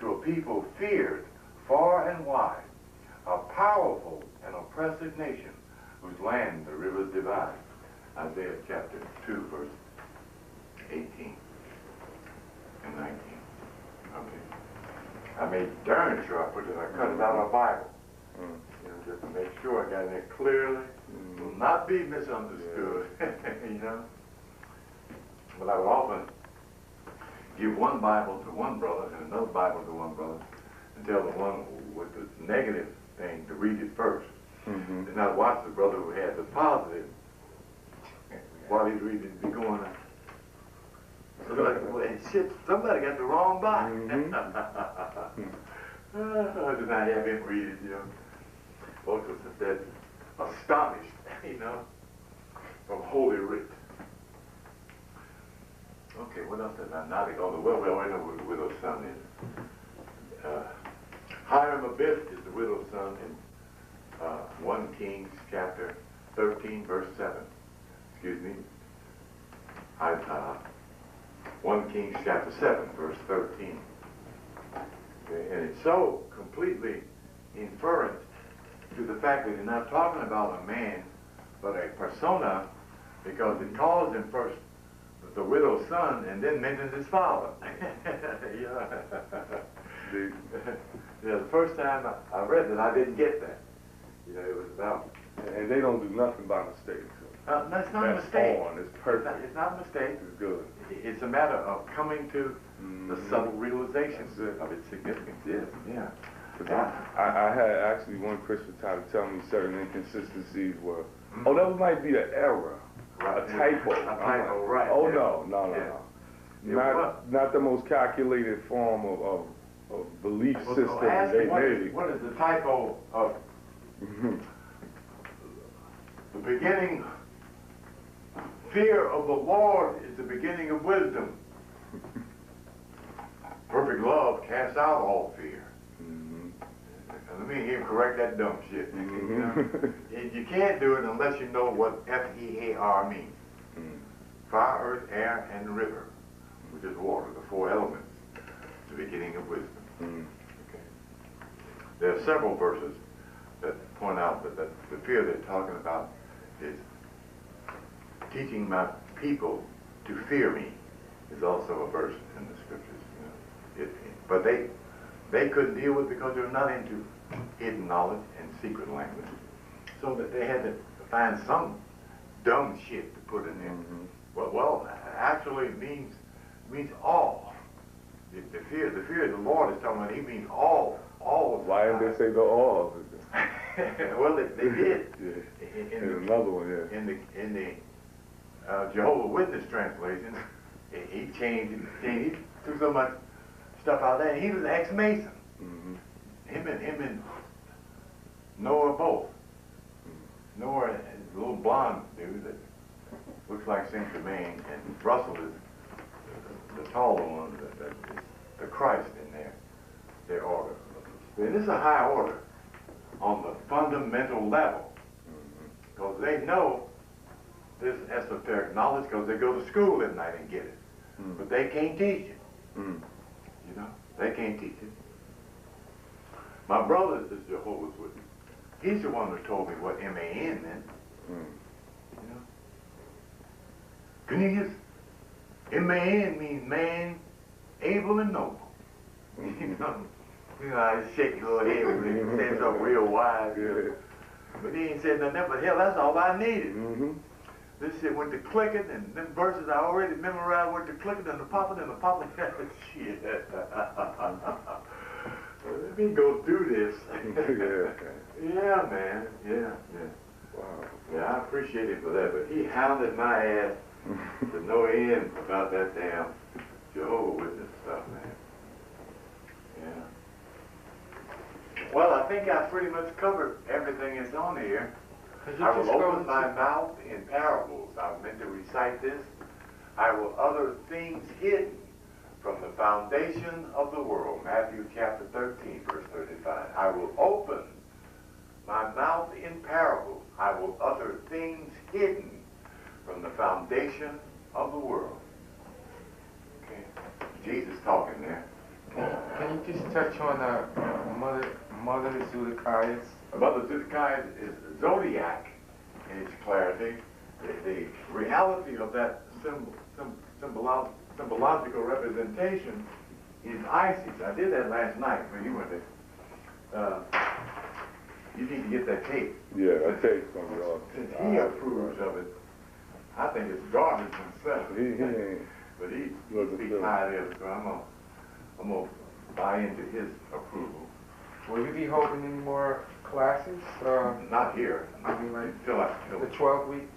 to a people feared far and wide, a powerful and oppressive nation, whose land the rivers divide. Isaiah chapter 2, verse 18 and 19. Okay. I made darn sure I cut it out of the Bible. You know, just to make sure I got it there clearly. Will not be misunderstood. You know? But I would often give one Bible to one brother and another Bible to one brother and tell the one with the negative thing to read it first. And not watch the brother who had the positive while he's reading it, be going, so like, well, shit, somebody got the wrong Bible. I did not have him read it, you know. Folks was said, astonished, you know, from Holy Writ. Okay, what else did I not go? Well, I know who the widow's son is. Hiram Abith is the widow's son in 1 Kings chapter 13, verse 7. Excuse me. 1 Kings chapter 7, verse 13. Okay, and it's so completely inferent to the fact that he's not talking about a man, but a persona, because it calls him first the widow's son and then mentions his father. Yeah, the first time I read it, I didn't get that. You know, it was about... And they don't do nothing by mistake. So. No, it's not a That's mistake. on. It's perfect. It's not a mistake. It's good. It's a matter of coming to the subtle realization That's it. of its significance. Yes, yeah. 'Cause I had actually one Christian try to tell me certain inconsistencies were, oh, that might be an error, Right. a typo. A typo, right. Oh, yeah. no. Yeah. Not the most calculated form of belief Well, system so ask they me, made. what is the typo of the beginning? Fear of the Lord is the beginning of wisdom. Perfect love casts out all fear. Let me hear him correct that dumb shit. And you can't do it unless you know what F-E-A-R means. Fire, earth, air, and the river, which is water, the four elements, the beginning of wisdom. Okay. There are several verses that point out that the fear they're talking about is teaching my people to fear me is also a verse in the scriptures. You know. But they couldn't deal with it because they're not into hidden knowledge and secret language. So that they had to find some dumb shit to put in there. Well, actually it means all. The fear of the Lord is talking about, he means all. Why did they say the all? Well, they did. Yeah. In another one, yeah. In the Jehovah's Witness translation, he changed it. He took so much stuff out there. He was an ex-Mason. Him and Noah both. Noah is a little blonde dude that looks like Saint Germain, and Russell is the taller one that is the Christ in their order. And this is a high order on the fundamental level, because they know this esoteric knowledge because they go to school at night and get it. But they can't teach it. You know, they can't teach it. My brother is Jehovah's Witness. He's the one who told me what M-A-N meant. You know? Cornelius, M-A-N means man, able and noble. You know, I just shake his little head when he said something real wise. Yeah. But he ain't said nothing else, but hell, that's all I needed. This shit went to clicking, and them verses I already memorized went to clicking and the popping. Shit. Let me go do this. Yeah, man. Yeah. Wow. Yeah, I appreciate him for that, but he hounded my ass to no end about that damn Jehovah's Witness stuff, man. Yeah. Well, I think I pretty much covered everything that's on here. I will open my mouth in parables. I meant to recite this. I will utter things hidden from the foundation of the world. Matthew chapter 13, verse 35. I will open my mouth in parables. I will utter things hidden from the foundation of the world. Okay. Jesus talking there. Can you just touch on Mother Zedekiah's? Mother Zedekiah is zodiac in its clarity. The reality of that symbological representation is Isis. I did that last night when you went there. You need to get that tape. Yeah, that tape's gonna be awesome. Since he approves of it, I think it's garbage himself. He ain't. But he speaks highly of it, so I'm gonna buy into his approval. Will you be holding any more classes? Not here. I mean, like Until the 12-week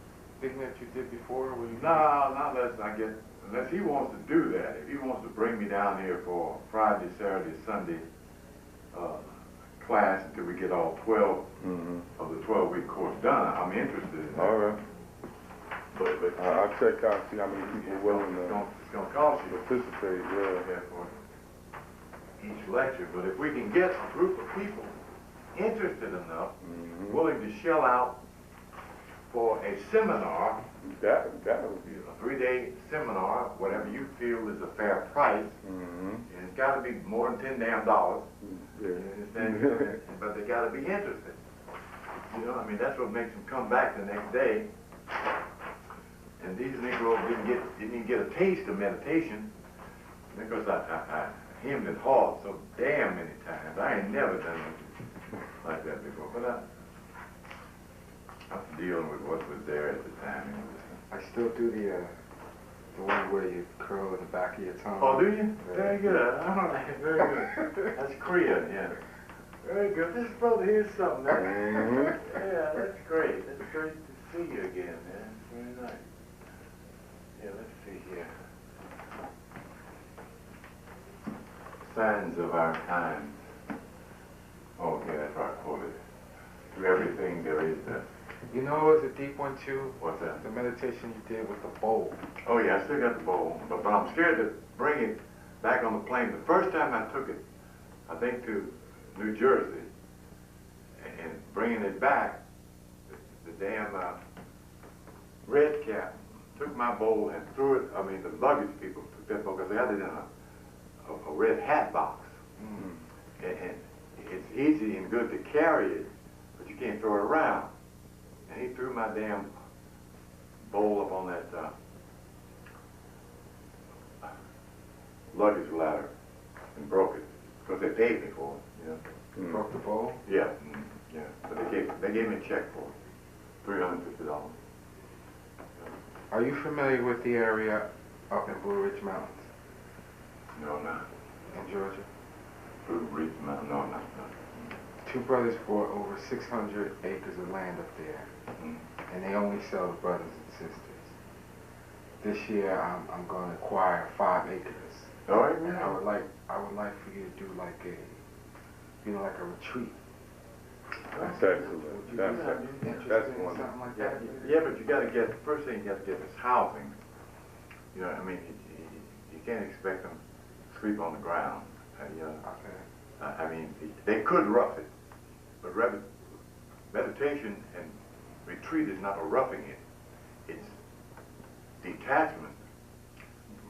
thing that you did before? Will you No, not unless he wants to do that. If he wants to bring me down here for Friday, Saturday, Sunday class until we get all 12 of the 12-week course done, I'm interested in that. All right. But I'll check out, see how many people are willing it's to gonna cost you participate, yeah. for each lecture. But if we can get a group of people interested enough, willing to shell out for a seminar, That would be a 3-day seminar, whatever you feel is a fair price, and it's got to be more than $10 damn. Yeah. You understand? But they got to be interested. You know, I mean, that's what makes them come back the next day. And these Negroes didn't even get a taste of meditation because I hemmed and hawed so damn many times. I ain't never done anything like that before. But I'm dealing with what was there at the time. I still do the one where you curl in the back of your tongue. Oh, do you? Yeah. Very good. Very good. That's Korea, yeah. Very good. This brother, here's something, man. Yeah, that's great. That's great to see you again, man. Very nice. Yeah, let's see here. Signs of our times. Okay, that's where I quoted. To everything there is a... You know, it was a deep one too. What's that? The meditation you did with the bowl. Oh yeah, I still got the bowl, but I'm scared to bring it back on the plane. The first time I took it, I think to New Jersey, and bringing it back, the damn red cap took my bowl and threw it. I mean, the luggage people took that bowl because they had it in a red hat box, and it's easy and good to carry it, but you can't throw it around. And he threw my damn bowl up on that luggage ladder and broke it because they paid me for it. You know? Broke the bowl? Yeah, yeah. But they gave me a check for it, $350. Are you familiar with the area up in Blue Ridge Mountains No, not. in Georgia? Blue Ridge Mountain, no, not. Two brothers bought over 600 acres of land up there, and they only sell to brothers and sisters. This year, I'm going to acquire 5 acres. All right, And I would like for you to do like a, like a retreat. That's excellent. Would you That's be excellent. interested That's in wonderful. something like Yeah, that? yeah, but you got to get, first thing you got to get is housing. You know, I mean, you can't expect them to sleep on the ground. You know, Okay. I mean, they could rough it, but meditation and retreat is not a roughing it. It's detachment.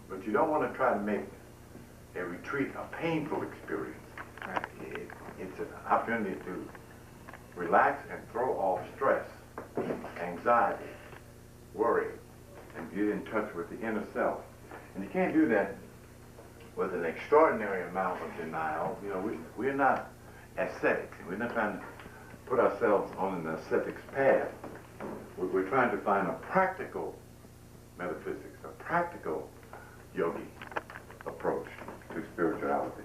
But you don't want to try to make a retreat a painful experience. Right. It's an opportunity to relax and throw off stress, anxiety, worry, and get in touch with the inner self. And you can't do that with an extraordinary amount of denial. You know, we're not ascetics. We're not trying to put ourselves on an ascetic's path. We're trying to find a practical metaphysics, a practical yogi approach to spirituality.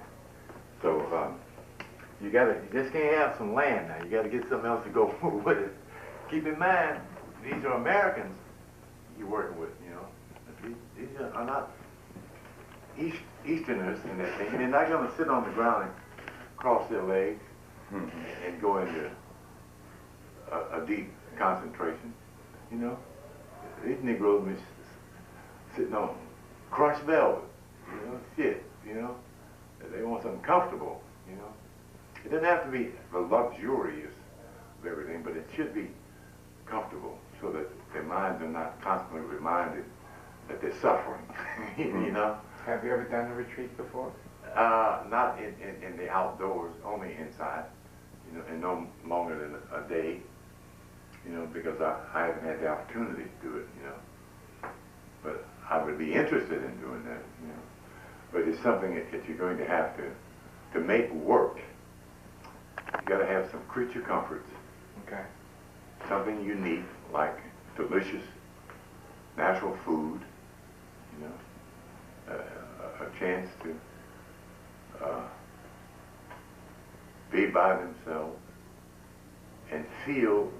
So you just can't have some land now. You got to get something else to go with it. Keep in mind, these are Americans you're working with. You know, these are not Easterners in that thing. They're not going to sit on the ground and cross their legs and go into a deep concentration. You know, these Negroes be sitting on crushed velvet. You know, shit. You know, they want something comfortable. You know, it doesn't have to be the luxurious of everything, but it should be comfortable so that their minds are not constantly reminded that they're suffering. You know. Have you ever done a retreat before? Not in the outdoors, only inside. You know, and no longer than a day. You know, because I haven't had the opportunity to do it. You know, but I would be interested in doing that. You know, but it's something that you're going to have to make work. You got to have some creature comforts. Okay. Something unique, like delicious natural food. You know, a chance to be by themselves and feel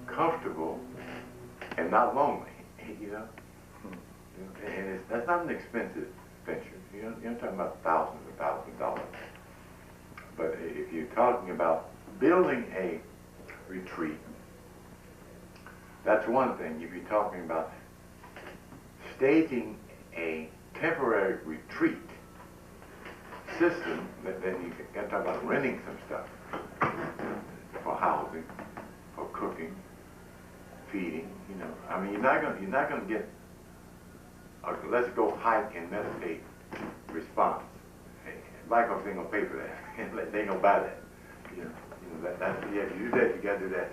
comfortable and not lonely, you know. And that's not an expensive venture. You're not talking about thousands and thousands of dollars. But if you're talking about building a retreat, that's one thing. If you're talking about staging a temporary retreat system, then you got to talk about renting some stuff for housing, for cooking, feeding. You know, I mean, you're not gonna get a let's go hike and meditate response. Black folks ain't gonna pay for that. They ain't gonna buy that. You know that's you have to do that. You got to do that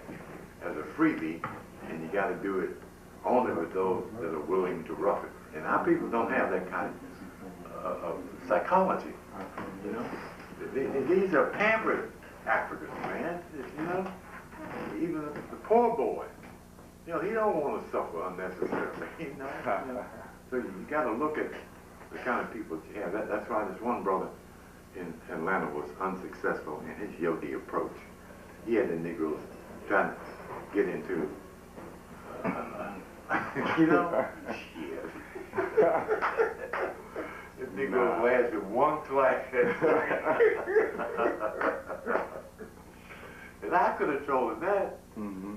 as a freebie, and you got to do it only with those that are willing to rough it. And our people don't have that kind of psychology. You know, these are pampered Africans, man. You know, even the poor boy You know, you don't want to suffer unnecessarily, you know. So you got to look at the kind of people that you have. That's why this one brother in Atlanta was unsuccessful in his yogi approach. He had the Negroes trying to get into, you know, shit. The Negroes lasted one class. And I could have told him that.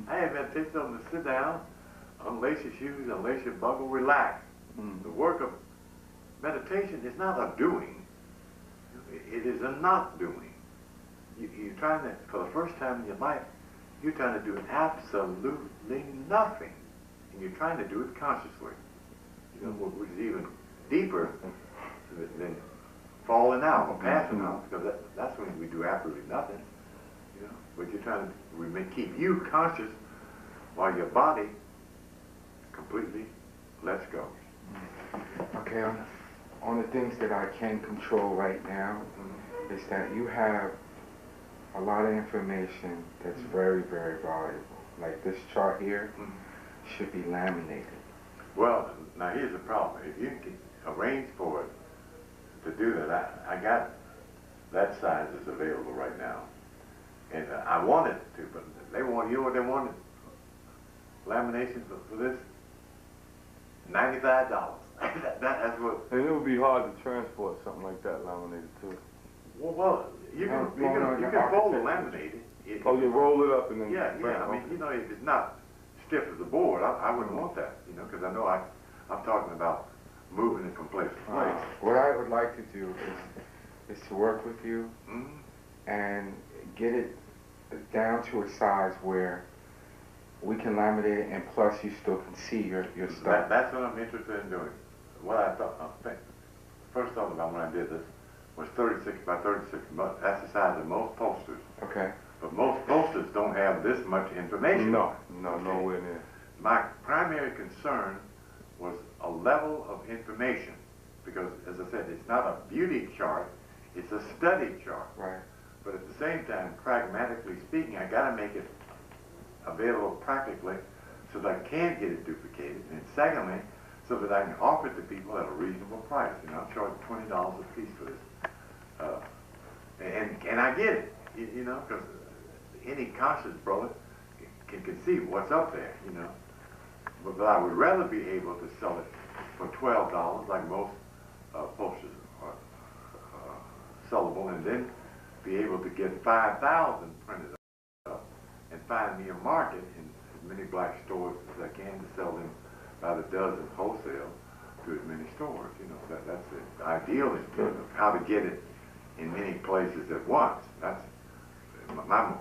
I had been teaching them to sit down, unlace your shoes, unlace your buckle, relax. The work of meditation is not a doing. It is a not doing. You're trying to, for the first time in your life, you're trying to do absolutely nothing. And you're trying to do it consciously. You know, which is even deeper than falling out or passing out, because that's when we do absolutely nothing. You know, but you're trying to keep you conscious while your body completely lets go. Okay, on the things that I can control right now is that you have a lot of information that's very, very valuable. Like this chart here should be laminated. Well, now here's the problem. If you can arrange for it to do that, I got that size is available right now. And I wanted to, but they want, you know what they wanted? Lamination for this? $95. That's what. And it would be hard to transport something like that laminated too. Well, you can fold the laminated. Oh, you roll it up and then. Yeah. I mean, you know, if it's not stiff as a board, I wouldn't want that. You know, because I know I'm talking about moving it from place to place. What I would like to do is to work with you and get it down to a size where we can laminate it, and plus you still can see your stuff. That's what I'm interested in doing. What I first thought about when I did this was 36 by 36. That's the size of most posters. Okay. But most posters don't have this much information. No, nowhere near. My primary concern was a level of information, because, as I said, it's not a beauty chart, it's a study chart. Right. But at the same time, pragmatically speaking, I got to make it available practically so that I can get it duplicated, and secondly, so that I can offer it to people at a reasonable price. You know, I'm charging $20 a piece for this, and I get it. You know, because any conscious brother can conceive what's up there. You know, but I would rather be able to sell it for $12, like most posters are sellable, and then be able to get 5,000 printed up and find me a market in as many black stores as I can to sell them by the dozen wholesale to as many stores. You know, that's the ideal is how to get it in many places at once. That's my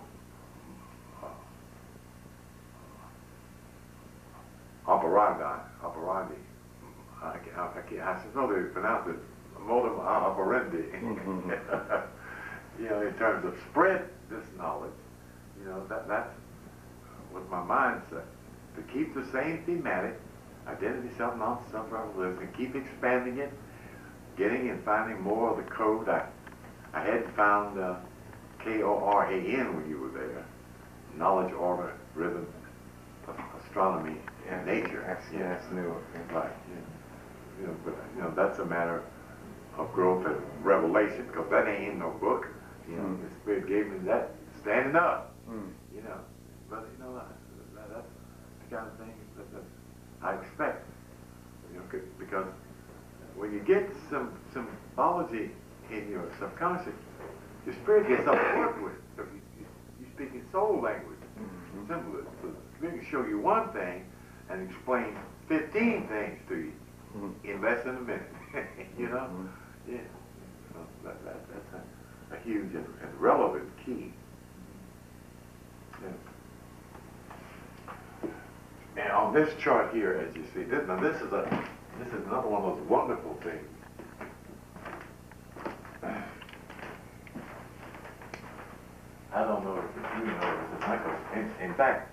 operandi. I suppose they pronounce it modus operandi. You know, in terms of spread this knowledge, you know, that's was my mindset. To keep the same thematic, identity, self-knowledge, self-revelation, and keep expanding it, getting and finding more of the code. I hadn't found K-O-R-A-N when you were there. Knowledge, order, rhythm, astronomy, and nature. That's new. Right. Yeah. You know, but you know, that's a matter of growth and revelation, because that ain't in no book. You know, the Spirit gave me that standing up. You know, but you know, that's the kind of thing that I expect. You know, because when you get some symbology in your subconscious, your spirit gets something to work with. Because you speak in soul language, simple. So the Spirit can show you one thing and explain 15 things to you in less than a minute. You know, yeah. So that's a huge and relevant key. Yeah. And on this chart here, as you see, this is another one of those wonderful things. I don't know if you know this, Michael. In fact,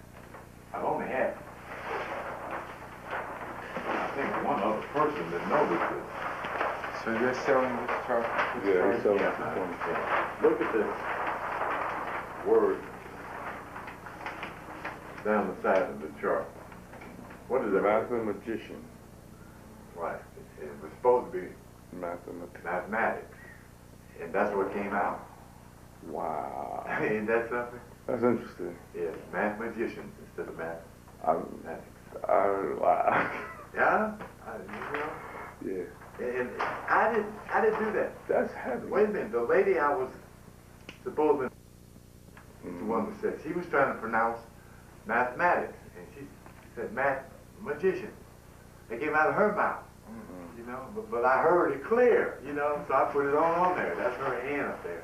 I only had, I think, one other person that noticed this. So you're selling this chart? Yeah, he's selling it for Look at this word down the side of the chart. What is it? Mathematician. Right. It was supposed to be Mathematician. mathematics. And that's what came out. Wow. Ain't that something? That's interesting. Yes, mathematician instead of mathematics. Wow. Yeah? You know? Yeah. And I didn't do that. That's heavy. Wait a minute, the lady I was supposed to, is the one who said, she was trying to pronounce mathematics, and she said magician. It came out of her mouth, you know, but I heard it clear, you know, so I put it on there. That's her hand up there.